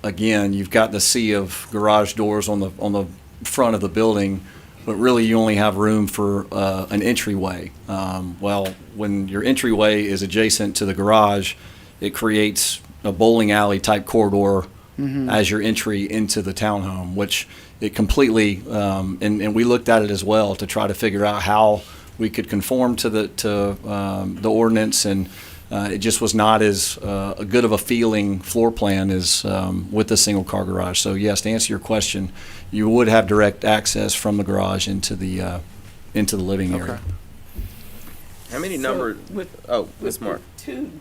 again, you've got the sea of garage doors on the front of the building, but really you only have room for an entryway. Well, when your entryway is adjacent to the garage, it creates a bowling alley type corridor as your entry into the townhome, which it completely, and we looked at it as well to try to figure out how we could conform to the ordinance, and it just was not as a good of a feeling floor plan as with the single car garage. So yes, to answer your question, you would have direct access from the garage into the living area. How many Miss Mark. Two,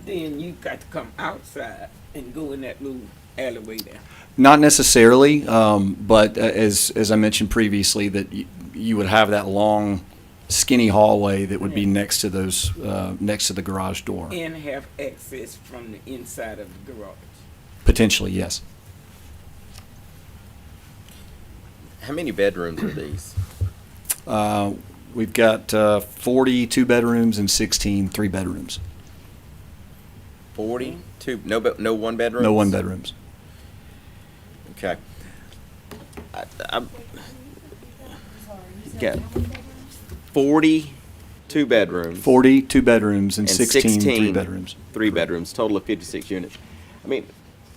then you got to come outside and go in that little alleyway there. Not necessarily, but as I mentioned previously, that you would have that long, skinny hallway that would be next to those next to the garage door. And have access from the inside of the garage. Potentially, yes. How many bedrooms are these? We've got 40 2-bedrooms and 16 3-bedrooms. 42? No 1-bedrooms? No 1-bedrooms. Okay. Got 40 2-bedrooms. 40 2-bedrooms and 16 3-bedrooms. 3-bedrooms, total of 56 units. I mean,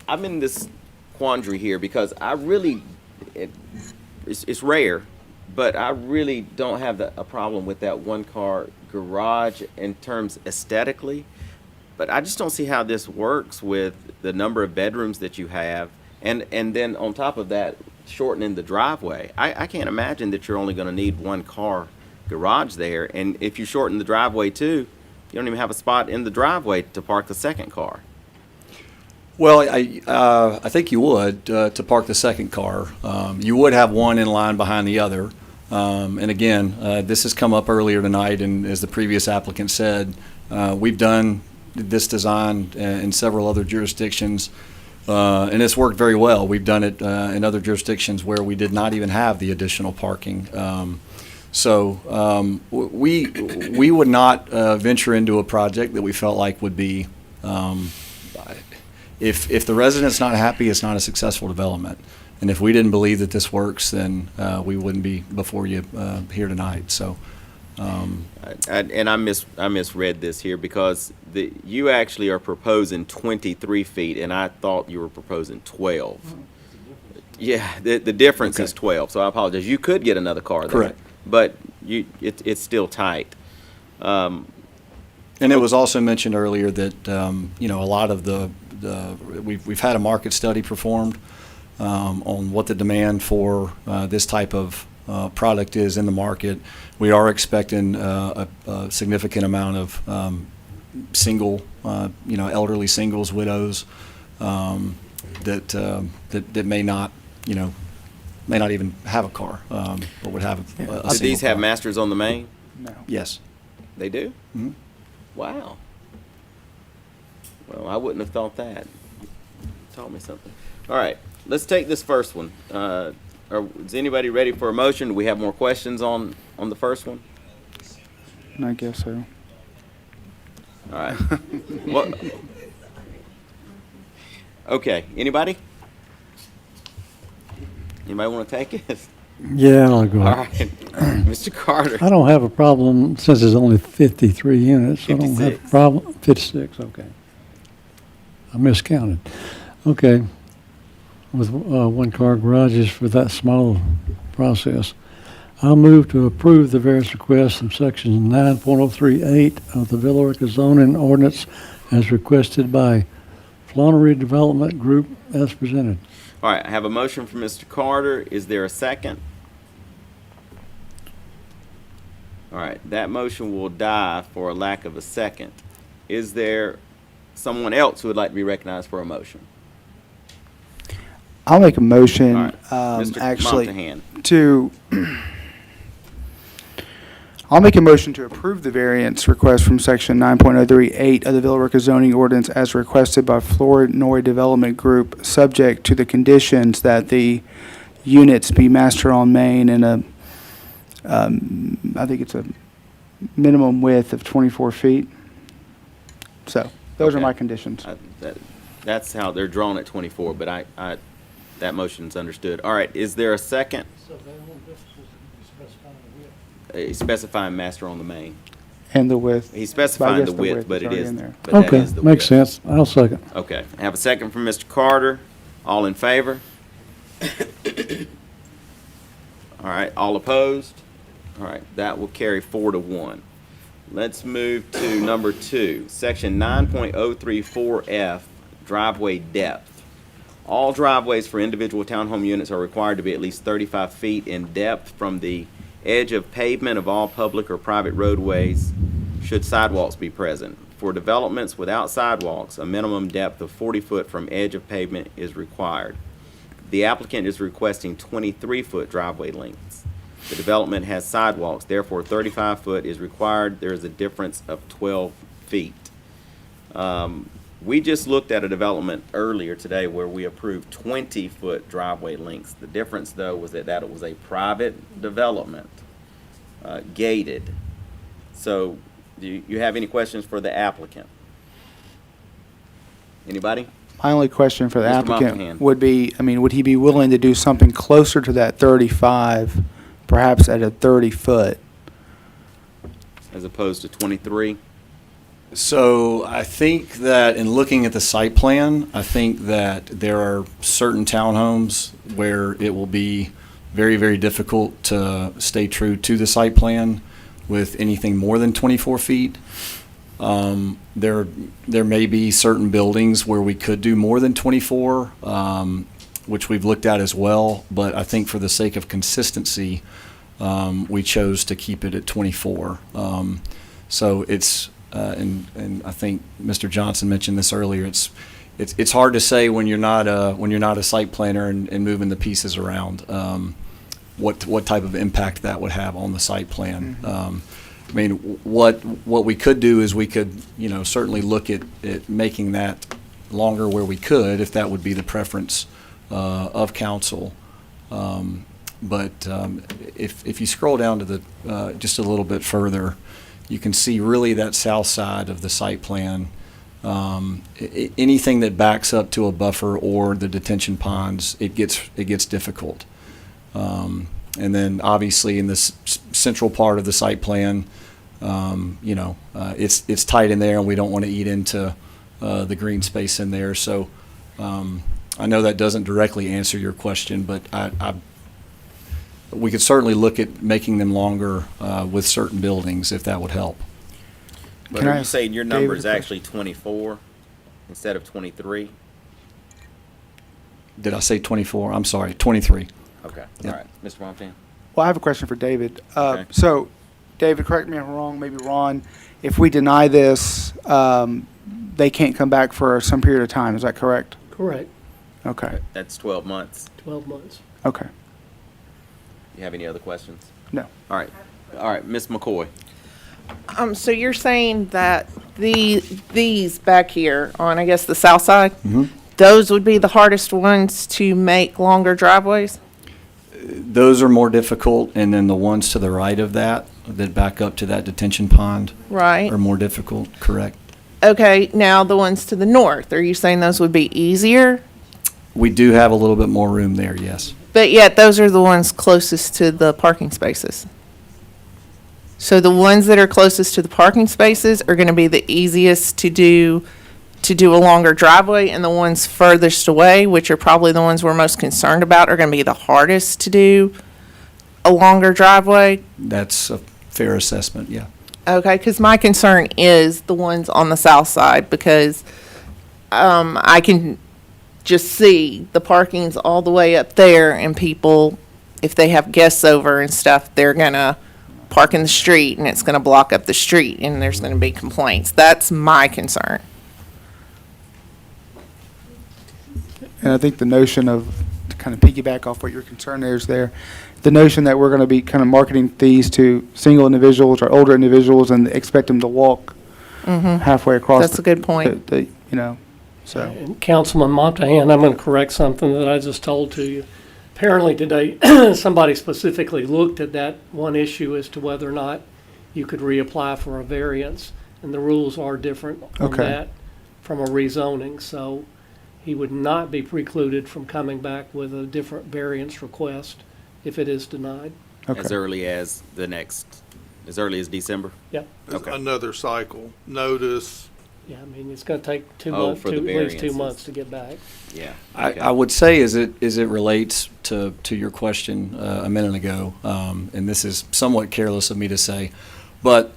I'm in this quandary here because I really, it's rare, but I really don't have a problem with that 1-car garage in terms aesthetically. But I just don't see how this works with the number of bedrooms that you have, and then on top of that, shortening the driveway. I can't imagine that you're only going to need 1-car garage there, and if you shorten the driveway too, you don't even have a spot in the driveway to park the second car. Well, I think you would to park the second car. You would have one in line behind the other. And again, this has come up earlier tonight, and as the previous applicant said, we've done this design in several other jurisdictions. And it's worked very well. We've done it in other jurisdictions where we did not even have the additional parking. We would not venture into a project that we felt like would be, if the resident's not happy, it's not a successful development. And if we didn't believe that this works, then we wouldn't be before you here tonight. So. I misread this here because you actually are proposing 23 feet, and I thought you were proposing 12. Yeah, the difference is 12, so I apologize. You could get another car there. Correct. But it's still tight. And it was also mentioned earlier that, a lot of we've had a market study performed on what the demand for this type of product is in the market. We are expecting a significant amount of single, elderly singles, widows that may not even have a car, but would have a Do these have car. masters on the main? No. Yes. They do? Mhm. Wow. Well, I wouldn't have thought that. You taught me something. All right, let's take this first one. Is anybody ready for a motion? Do we have more questions on the first one? I guess so. All right. What? Okay, anybody? Anybody want to take it? Yeah, I'll go. All right, Mr. Carter. I don't have a problem, since there's only 53 units, I don't have a 56. problem. 56, okay. I miscounted. Okay. With one-car garages for that small process. I'll move to approve the various requests from section 9.038 of the Villa Rica zoning ordinance as requested by Flannery Development Group as presented. All right, I have a motion from Mr. Carter. Is there a second? All right, that motion will die for a lack of a second. Is there someone else who would like to be recognized for a motion? I'll make a motion, All right, Mr. actually, Montahan. I'll make a motion to approve the variance request from section 9.038 of the Villa Rica zoning ordinance as requested by Flournoy Development Group, subject to the conditions that the units be master on main and I think it's a minimum width of 24 feet. So, those are Okay. my conditions. That's how they're drawn at 24, but that motion's understood. All right, is there a second? Specifying master on the main. And the width. He's But I specifying guess the width, but is it already is. in there. But that Okay, is the makes width. sense. I'll second. Okay, I have a second from Mr. Carter. All in favor? All right, all opposed? All right, that will carry 4-1. Let's move to number 2, section 9.034F, driveway depth. All driveways for individual townhome units are required to be at least 35 feet in depth from the edge of pavement of all public or private roadways, should sidewalks be present. For developments without sidewalks, a minimum depth of 40 foot from edge of pavement is required. The applicant is requesting 23-foot driveway lengths. The development has sidewalks, therefore 35 foot is required. There is a difference of 12 feet. We just looked at a development earlier today where we approved 20-foot driveway lengths. The difference, though, was that it was a private development, gated. So, do you have any questions for the applicant? Anybody? My only question for the Mr. applicant Montahan. would be, would he be willing to do something closer to that 35, perhaps at a 30-foot? As opposed to 23? So I think that in looking at the site plan, I think that there are certain townhomes where it will be very, very difficult to stay true to the site plan with anything more than 24 feet. There may be certain buildings where we could do more than 24, which we've looked at as well, but I think for the sake of consistency, we chose to keep it at 24. So it's, and I think Mr. Johnson mentioned this earlier, it's hard to say when you're not a site planner and moving the pieces around, what type of impact that would have on the site plan. What we could do is we could, certainly look at making that longer where we could, if that would be the preference of council. But if you scroll down to the, just a little bit further, you can see really that south side of the site plan. Anything that backs up to a buffer or the detention ponds, it gets difficult. And then obviously in this central part of the site plan, it's tight in there and we don't want to eat into the green space in there. So I know that doesn't directly answer your question, but we could certainly look at making them longer with certain buildings if that would help. But Can are I you ask saying your David number a is question? actually 24 instead of 23? Did I say 24? I'm sorry, 23. Okay. Yeah. All right. Mr. Montan? Well, I have a question for David. Okay. So, David, correct me if I'm wrong, maybe Ron, if we deny this, they can't come back for some period of time, is that correct? Correct. Okay, That's 12 months. 12 months. okay. You have any other questions? No. All right. All right, Ms. McCoy. So you're saying that these back here on, I guess, the south side, those would be the hardest ones to make longer driveways? Those are more difficult, and then the ones to the right of that back up to that detention pond Right. are more difficult, correct? Okay, now the ones to the north, are you saying those would be easier? We do have a little bit more room there, yes. But yet those are the ones closest to the parking spaces. So the ones that are closest to the parking spaces are going to be the easiest to do a longer driveway, and the ones furthest away, which are probably the ones we're most concerned about, are going to be the hardest to do a longer driveway. That's a fair assessment, yeah. Okay, because my concern is the ones on the south side, because I can just see the parking's all the way up there, and people, if they have guests over and stuff, they're gonna park in the street, and it's gonna block up the street, and there's gonna be complaints. That's my concern. And I think the notion of, to kind of piggyback off what your concern is there, the notion that we're going to be kind of marketing these to single individuals or older individuals and expect them to walk halfway across. That's a good point. So. And Councilman Montahan, I'm going to correct something that I just told to you. Apparently today, somebody specifically looked at that one issue as to whether or not you could reapply for a variance, and the rules are different from Okay. that, from a rezoning. So he would not be precluded from coming back with a different variance request if it is denied. As early as as early as December? Yep. It's another cycle, notice. Yeah, I mean, it's going to take 2 Oh, months, for the at least 2 variances. months to get back. Yeah. I would say as it relates to your question a minute ago, and this is somewhat careless of me to say, but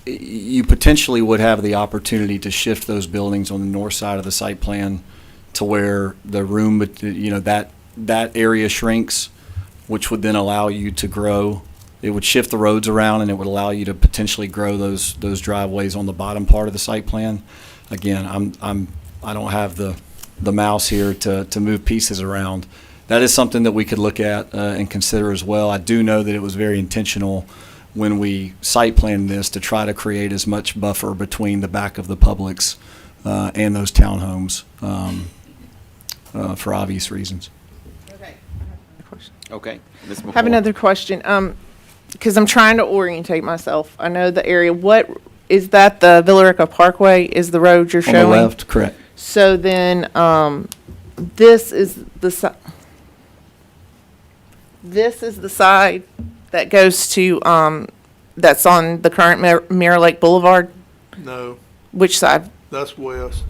you potentially would have the opportunity to shift those buildings on the north side of the site plan to where the room, that area shrinks, which would then allow you to grow. It would shift the roads around, and it would allow you to potentially grow those driveways on the bottom part of the site plan. Again, I don't have the mouse here to move pieces around. That is something that we could look at and consider as well. I do know that it was very intentional when we site planned this to try to create as much buffer between the back of the Publix and those townhomes for obvious reasons. Okay. Ms. McCoy. I have another question, because I'm trying to orientate myself. I know the area. What is that? The Villa Rica Parkway is the road you're On showing? the left, correct. So then, this is the side. This is the side that goes to, that's on the current Mirror Lake Boulevard. No, Which side? that's west.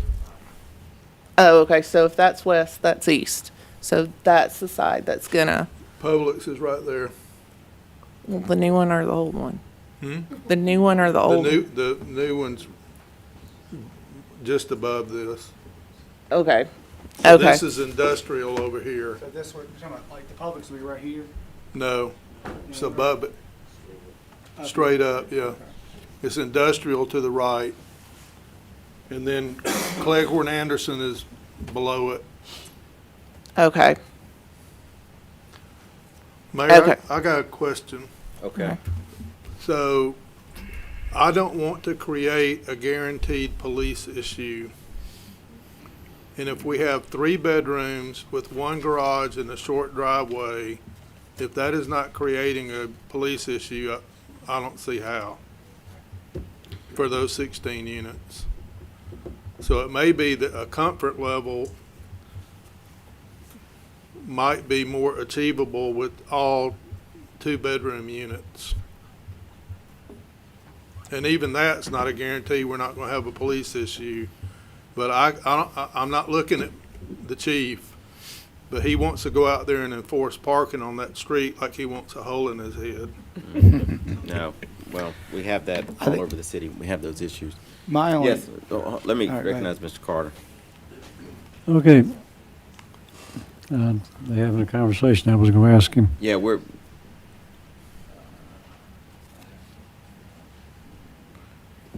Oh, okay. So if that's west, that's east. So that's the side that's gonna. Publix is right there. Well, the new one or the old one? Hmm? The new one or the old? The new one's just above this. Okay. So Okay. This is industrial over here. So this one, like the Publix will be right here? No, it's above it. Straight up, yeah. It's industrial to the right. And then Cleghorn Anderson is below it. Okay. Mayor, Okay. I got a question. Okay. So I don't want to create a guaranteed police issue. And if we have 3 bedrooms with 1 garage and a short driveway, if that is not creating a police issue, I don't see how for those 16 units. So it may be that a comfort level might be more achievable with all 2-bedroom units. And even that's not a guarantee we're not going to have a police issue. But I'm not looking at the chief, but he wants to go out there and enforce parking on that street like he wants a hole in his head. No, well, we have that all over the city. We have those issues. My only. Yes, let me All right, go recognize Mr. Carter. Okay. They having a conversation. I was going to ask him. Yeah,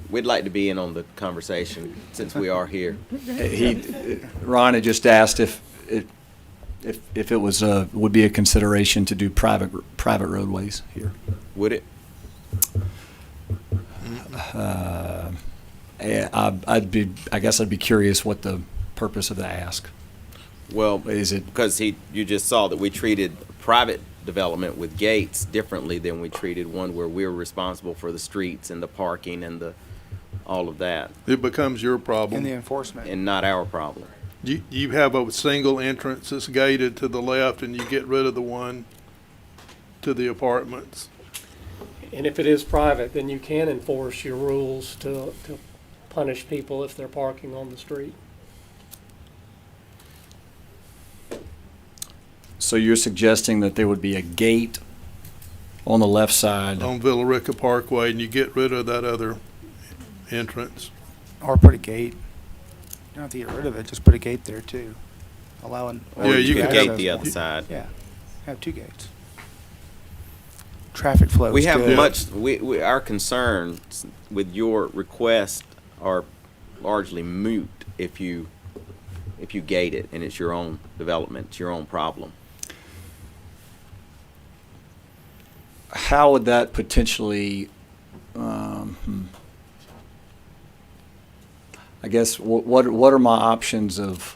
we'd like to be in on the conversation since we are here. Ron had just asked if it was would be a consideration to do private roadways here. Would it? I guess I'd be curious what the purpose of the ask. Well, is it because you just saw that we treated private development with gates differently than we treated one where we're responsible for the streets and the parking and all of that. It becomes your problem. And the enforcement. And not our problem. You have a single entrance that's gated to the left, and you get rid of the one to the apartments. And if it is private, then you can enforce your rules to punish people if they're parking on the street. So you're suggesting that there would be a gate on the left side? On Villa Rica Parkway, and you get rid of that other entrance. Or put a gate. You don't have to get rid of it, just put a gate there too. Allowing. Or you could gate access. the other side. Yeah, have 2 gates. Traffic flow. We have good. much, our concerns with your request are largely moot if you gate it and it's your own development, it's your own problem. How would that potentially, I guess, what are my options of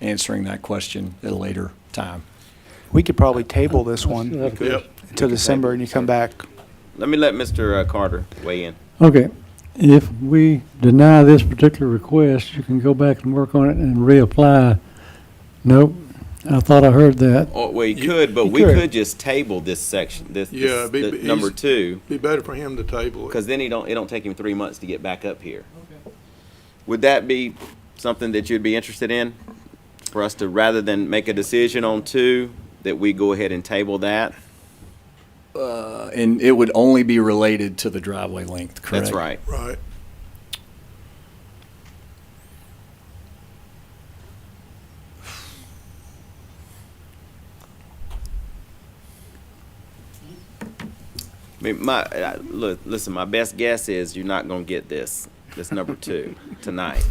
answering that question at a later time? We could probably table this one Yep. until December, and you come back. Let me let Mr. Carter weigh in. Okay. If we deny this particular request, you can go back and work on it and reapply. Nope. I thought I heard that. Oh, well, you could, but we could just table this section, Yeah, number 2. Be better for him to table it. Because then it don't take him 3 months to get back up here. Okay. Would that be something that you'd be interested in? For us to, rather than make a decision on 2, that we go ahead and table that? And it would only be related to the driveway length, correct? That's right. Right. I mean, listen, my best guess is you're not going to get this number 2 tonight.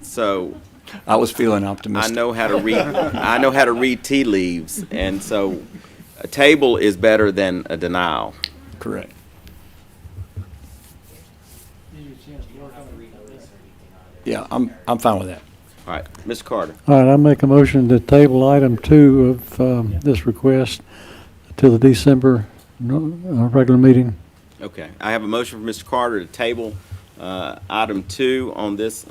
So I was feeling optimistic. I know how to read tea leaves, and so a table is better than a denial. Correct. Yeah, I'm fine with that. All right, Mr. Carter. All right, I make a motion to table item 2 of this request to the December regular meeting. Okay, I have a motion for Mr. Carter to table item 2 on this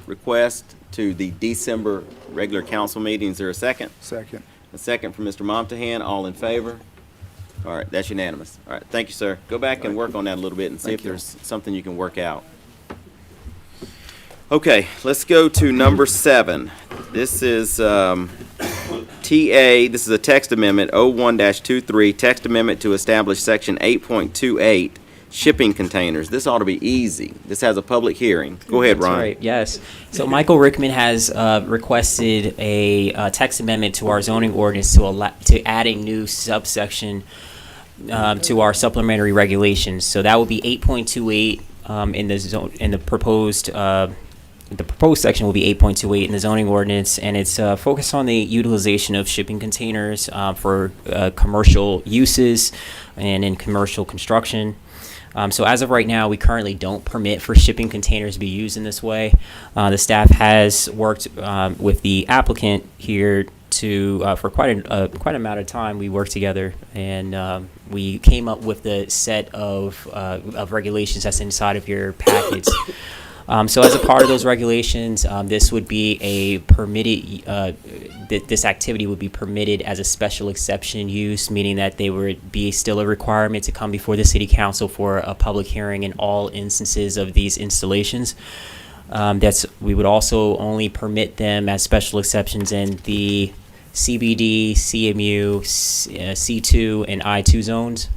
request to the December regular council meeting. Is there a second? Second. A second from Mr. Montahan. All in favor? All right, that's unanimous. All right, thank you, sir. Go back and work on that a little bit and see if there's something you can work out. Okay, let's go to number 7. This is TA, this is a text amendment, 01-23, text amendment to establish section 8.28, shipping containers. This ought to be easy. This has a public hearing. Go ahead, Ron. That's right, yes. So Michael Rickman has requested a text amendment to our zoning ordinance to add a new subsection to our supplementary regulations. So that would be 8.28 in the proposed the proposed section will be 8.28 in the zoning ordinance, and it's focused on the utilization of shipping containers for commercial uses and in commercial construction. So as of right now, we currently don't permit for shipping containers to be used in this way. The staff has worked with the applicant here to for quite an amount of time. We worked together, and we came up with the set of regulations that's inside of your packets. So as a part of those regulations, this would be a permitted, this activity would be permitted as a special exception use, meaning that they would be still a requirement to come before the city council for a public hearing in all instances of these installations. We would also only permit them as special exceptions in the CBD, CMU, C2, and I2 zones.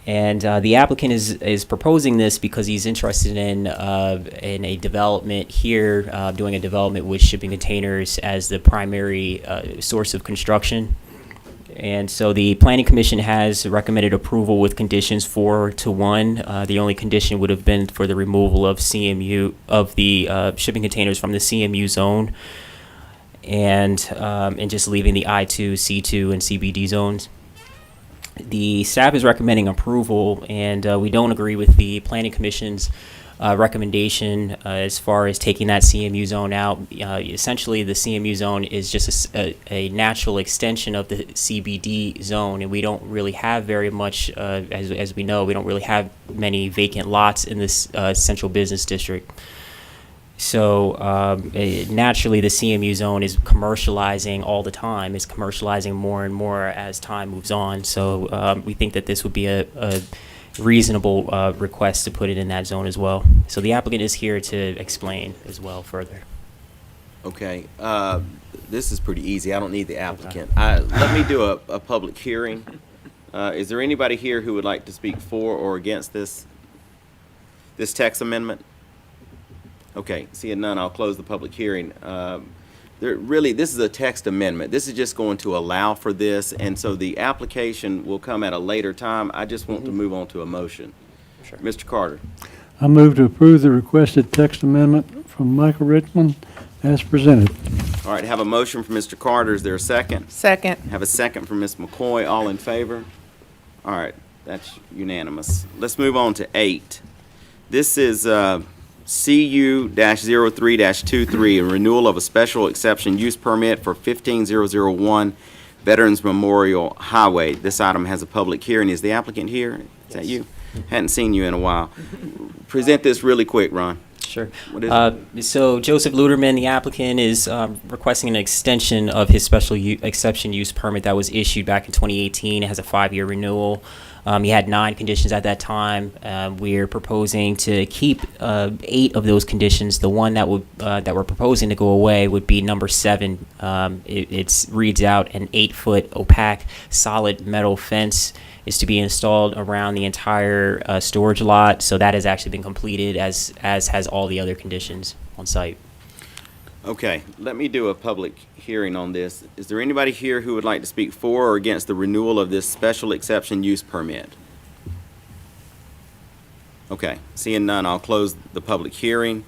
And the applicant is proposing this because he's interested in a development here, doing a development with shipping containers as the primary source of construction. And so the Planning Commission has recommended approval with conditions 4-1. The only condition would have been for the removal of CMU of the shipping containers from the CMU zone, and just leaving the I2, C2, and CBD zones. The staff is recommending approval, and we don't agree with the Planning Commission's recommendation as far as taking that CMU zone out. Essentially, the CMU zone is just a natural extension of the CBD zone, and we don't really have very much, as we know, we don't really have many vacant lots in this central business district. So naturally, the CMU zone is commercializing all the time. It's commercializing more and more as time moves on. So we think that this would be a reasonable request to put it in that zone as well. So the applicant is here to explain as well further. Okay, this is pretty easy. I don't need the applicant. Let me do a public hearing. Is there anybody here who would like to speak for or against this text amendment? Okay, seeing none, I'll close the public hearing. This is a text amendment. This is just going to allow for this, and so the application will come at a later time. I just want to move on to a motion. Sure. Mr. Carter. I move to approve the requested text amendment from Michael Richmond as presented. All right, have a motion from Mr. Carter. Is there a second? Second. Have a second from Ms. McCoy. All in favor? All right, that's unanimous. Let's move on to 8. This is CU-03-23, a renewal of a special exception use permit for 15001 Veterans Memorial Highway. This item has a public hearing. Is the applicant here? Is that you? Hadn't seen you in a while. Present this really quick, Ron. Sure. What is it? So Joseph Luderman, the applicant, is requesting an extension of his special exception use permit that was issued back in 2018. It has a 5-year renewal. He had 9 conditions at that time. We're proposing to keep 8 of those conditions. The one that we're proposing to go away would be number 7. It reads out an 8-foot opaque solid metal fence is to be installed around the entire storage lot. So that has actually been completed, as has all the other conditions on site. Okay, let me do a public hearing on this. Is there anybody here who would like to speak for or against the renewal of this special exception use permit? Okay, seeing none, I'll close the public hearing.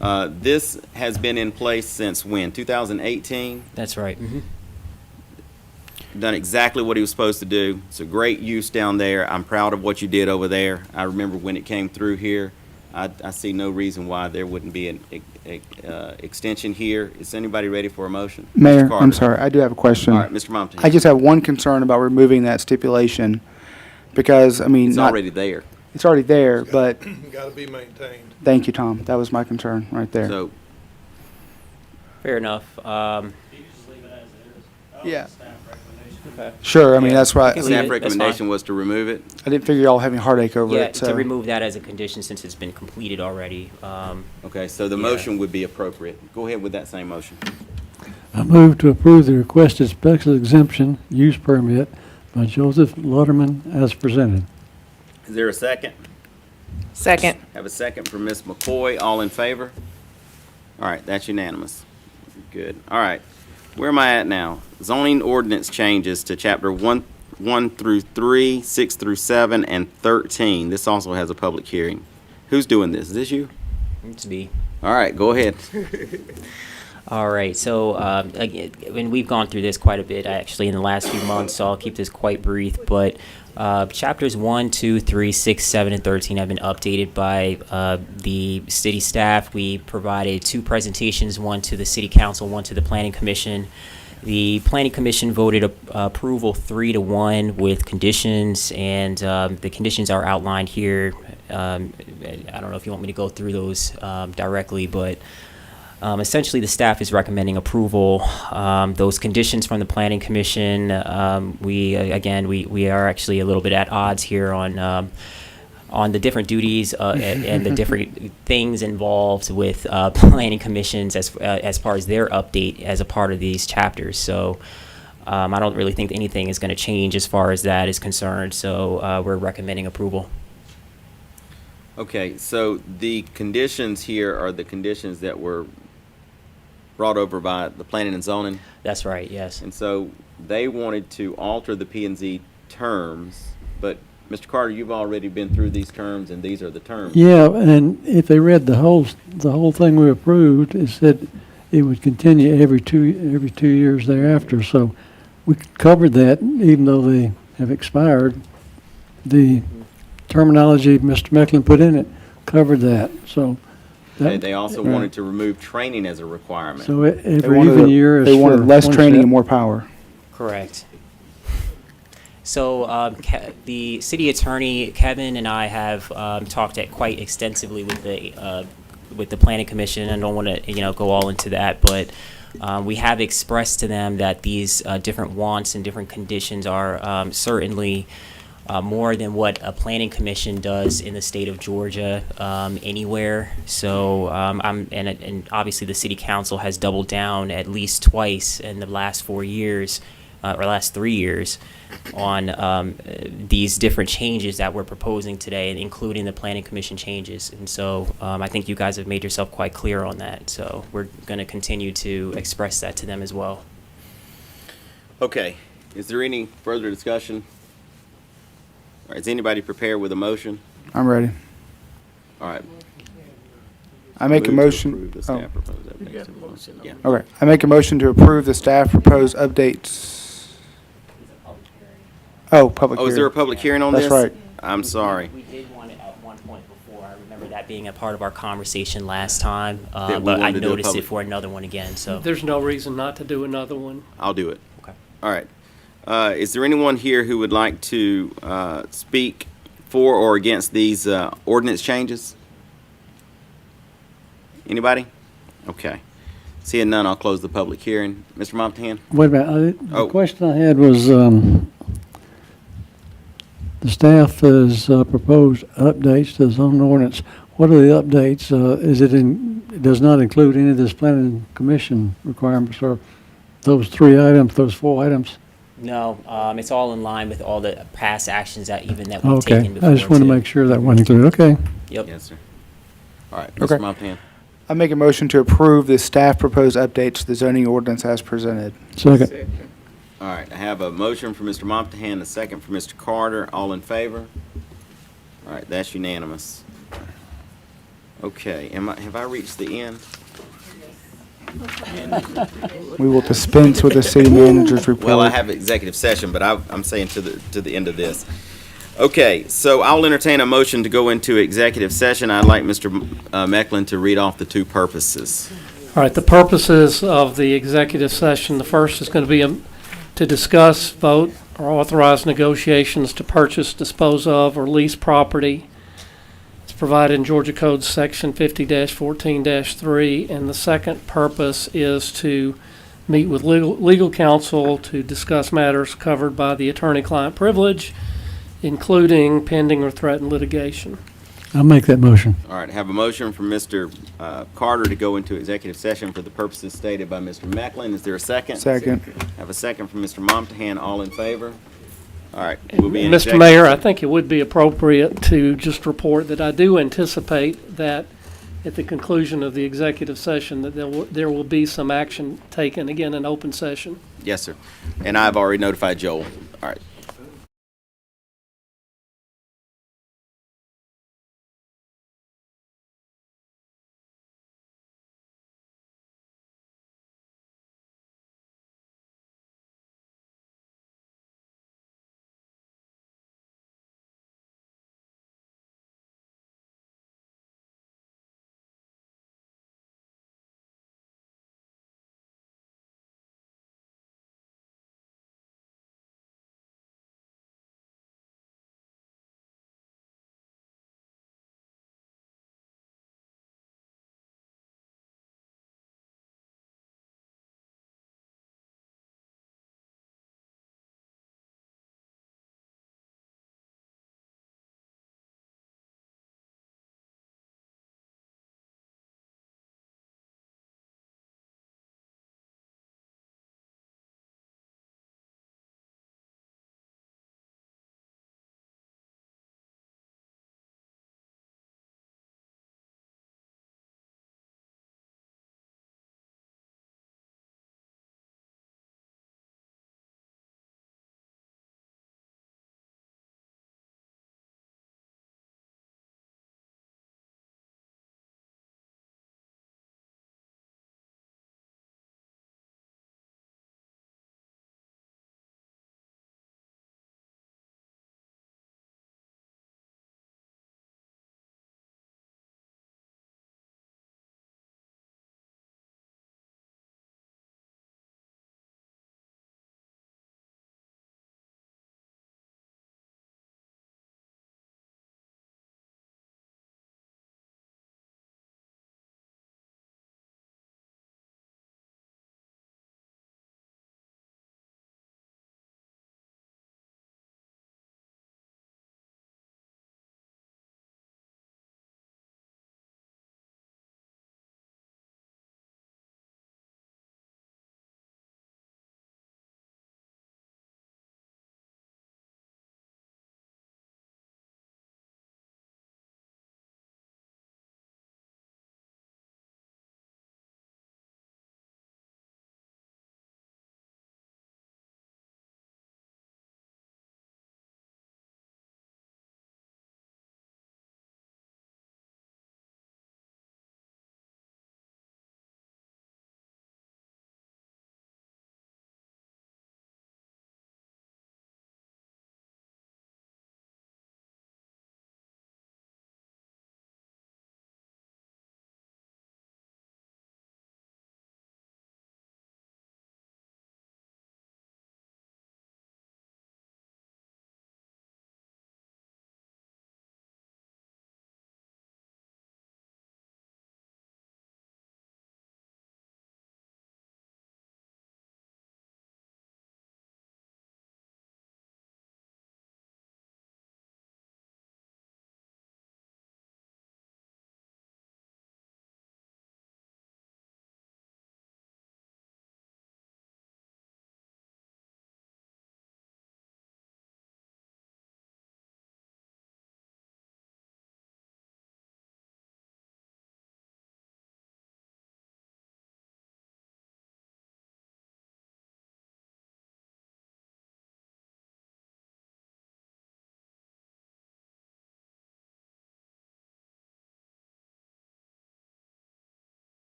This has been in place since when, 2018? That's right. Mm-hmm. Done exactly what he was supposed to do. It's a great use down there. I'm proud of what you did over there. I remember when it came through here. I see no reason why there wouldn't be an extension here. Is anybody ready for a motion? Mayor, I'm sorry, I do have a question. All right, Mr. Mompton. I just have one concern about removing that stipulation, because, I mean... It's already there. It's already there, but... Got to be maintained. Thank you, Tom. That was my concern right there. So, fair enough. Yeah. Okay. Sure, I mean, that's right. Staff recommendation was to remove it? I didn't figure y'all having a heartache over it, so... to remove that as a condition since it's been completed already. Okay, so the motion would be appropriate. Go ahead with that same motion. I move to approve the requested special exemption use permit by Joseph Lutterman as presented. Is there a second? Second. Have a second from Ms. McCoy. All in favor? All right, that's unanimous. Good. All right. Where am I at now? Zoning ordinance changes to chapter 1 through 3, 6 through 7, and 13. This also has a public hearing. Who's doing this? Is this you? It's me. All right, go ahead. All right, so again, and we've gone through this quite a bit actually in the last few months, so I'll keep this quite brief. But chapters 1, 2, 3, 6, 7, and 13 have been updated by the city staff. We provided 2 presentations, one to the city council, one to the planning commission. The planning commission voted approval 3-1 with conditions, and the conditions are outlined here. I don't know if you want me to go through those directly, but essentially, the staff is recommending approval. Those conditions from the Planning Commission, we are actually a little bit at odds here on the different duties and the different things involved with planning commissions as far as their update as a part of these chapters. So I don't really think anything is going to change as far as that is concerned. So we're recommending approval. Okay, so the conditions here are the conditions that were brought over by the planning and zoning. That's right, yes. And so they wanted to alter the P&Z terms, but Mr. Carter, you've already been through these terms, and these are the terms. Yeah, and if they read the whole thing we approved, it said it would continue every two years thereafter. So we covered that, even though they have expired. The terminology Mr. Mecklin put in it covered that. So They also wanted to remove training as a requirement. So every even year is they wanted for less one training step. and more power. Correct. So the city attorney, Kevin, and I have talked quite extensively with the planning commission. I don't want to go all into that, but we have expressed to them that these different wants and different conditions are certainly more than what a planning commission does in the state of Georgia anywhere. So and obviously the city council has doubled down at least twice in the last 4 years or last 3 years on these different changes that we're proposing today, including the planning commission changes. And so I think you guys have made yourself quite clear on that. So we're going to continue to express that to them as well. Okay, is there any further discussion? All right, is anybody prepared with a motion? I'm ready. All right. I make a Move to motion. approve the staff proposed updates. Yeah. Okay. I make a motion to approve the staff proposed updates. Oh, public hearing. Oh, is there a public hearing on That's this? right. I'm sorry. We did one at one point before. I remember that being a part of our conversation last time, That we but I wanted to do a noticed it public- for another one again. So There's no reason not to do another one. I'll do it. Okay. All right. Is there anyone here who would like to speak for or against these ordinance changes? Anybody? Okay. Seeing none, I'll close the public hearing. Mr. Montahan? Wait a minute. The Oh. question I had was, the staff has proposed updates to the zoning ordinance. What are the updates? It does not include any of this planning commission requirements, or those 3 items, those 4 items? no, it's all in line with all the past actions that we've Okay, taken before. I just want to too. make sure that wasn't included. Okay. Yep. Yes, sir. All right, Okay. Mr. Montahan. I make a motion to approve the staff proposed updates to the zoning ordinance as presented. Second. All right, I have a motion for Mr. Montahan, a second for Mr. Carter. All in favor? All right, that's unanimous. Okay, have I reached the end? We will dispense with the city manager's report. Well, I have executive session, but I'm saying to the end of this. Okay, so I'll entertain a motion to go into executive session. I'd like Mr. Mecklin to read off the 2 purposes. All right, the purposes of the executive session, the first is going to be to discuss, vote, or authorize negotiations to purchase, dispose of, or lease property. It's provided in Georgia Code Section 50-14-3, and the second purpose is to meet with legal counsel to discuss matters covered by the attorney-client privilege, including pending or threatened litigation. I'll make that motion. All right, have a motion from Mr. Carter to go into executive session for the purposes stated by Mr. Mecklin. Is there a second? Second. Have a second from Mr. Montahan. All in favor? All right, we'll be in Mr. executive Mayor, I session. think it would be appropriate to just report that I do anticipate that at the conclusion of the executive session that there will be some action taken, again, in open session. Yes, sir. And I've already notified Joel. All right.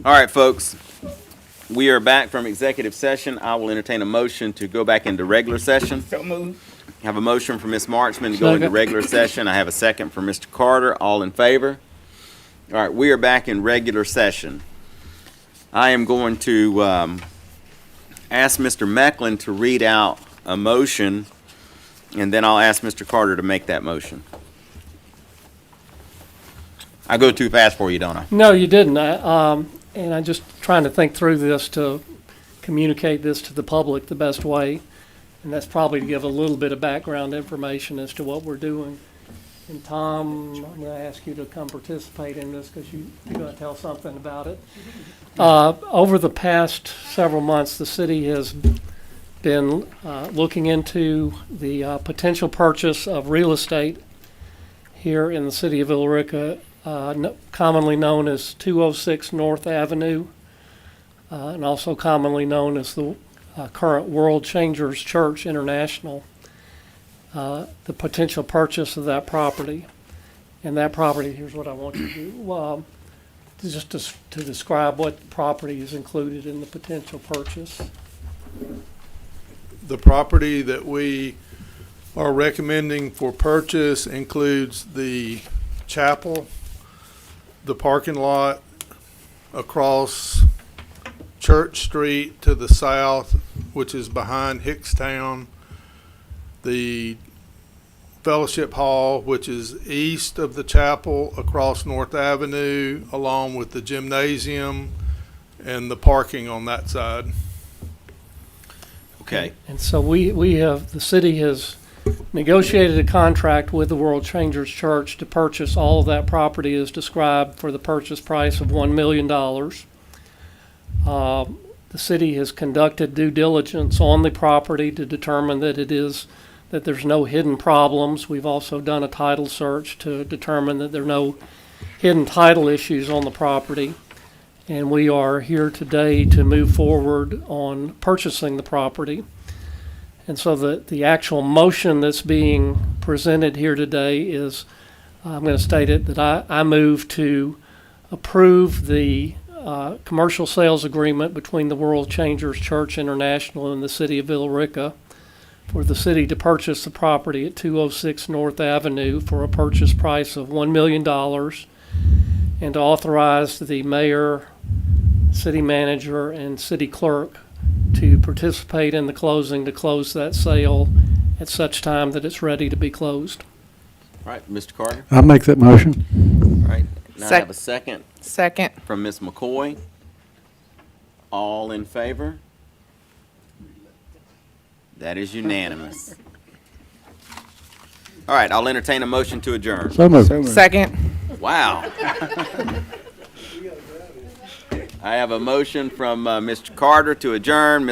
All right, folks. We are back from executive session. I will entertain a motion to go back into regular session. So moved. I have a motion from Ms. Marchman to go into Second. regular session. I have a second from Mr. Carter. All in favor? All right, we are back in regular session. I am going to ask Mr. Mecklin to read out a motion, and then I'll ask Mr. Carter to make that motion. I go too fast for you, don't I? No, you didn't. And I'm just trying to think through this to communicate this to the public the best way. And that's probably to give a little bit of background information as to what we're doing. And Tom, I'm going to ask you to come participate in this because you're going to tell something about it. Over the past several months, the city has been looking into the potential purchase of real estate here in the city of Villa Rica, commonly known as 206 North Avenue, and also commonly known as the current World Changers Church International. The potential purchase of that property. And that property, here's what I want you to do. Just to describe what property is included in the potential purchase. The property that we are recommending for purchase includes the chapel, the parking lot across Church Street to the south, which is behind Hickstown, the Fellowship Hall, which is east of the chapel across North Avenue, along with the gymnasium and the parking on that side. Okay. And so the city has negotiated a contract with the World Changers Church to purchase all of that property as described for the purchase price of $1 million. The city has conducted due diligence on the property to determine that there's no hidden problems. We've also done a title search to determine that there are no hidden title issues on the property. And we are here today to move forward on purchasing the property. And so the actual motion that's being presented here today is, I'm going to state it, that I move to approve the commercial sales agreement between the World Changers Church International and the city of Villa Rica for the city to purchase the property at 206 North Avenue for a purchase price of $1 million, and to authorize the mayor, city manager, and city clerk to participate in the closing to close that sale at such time that it's ready to be closed. All right, Mr. Carter. I'll make that motion. All right. Now I have a second Second. from Ms. McCoy. All in favor? That is unanimous. All right, I'll entertain a motion to adjourn. So moved. Second. Wow. I have a motion from Mr. Carter to adjourn.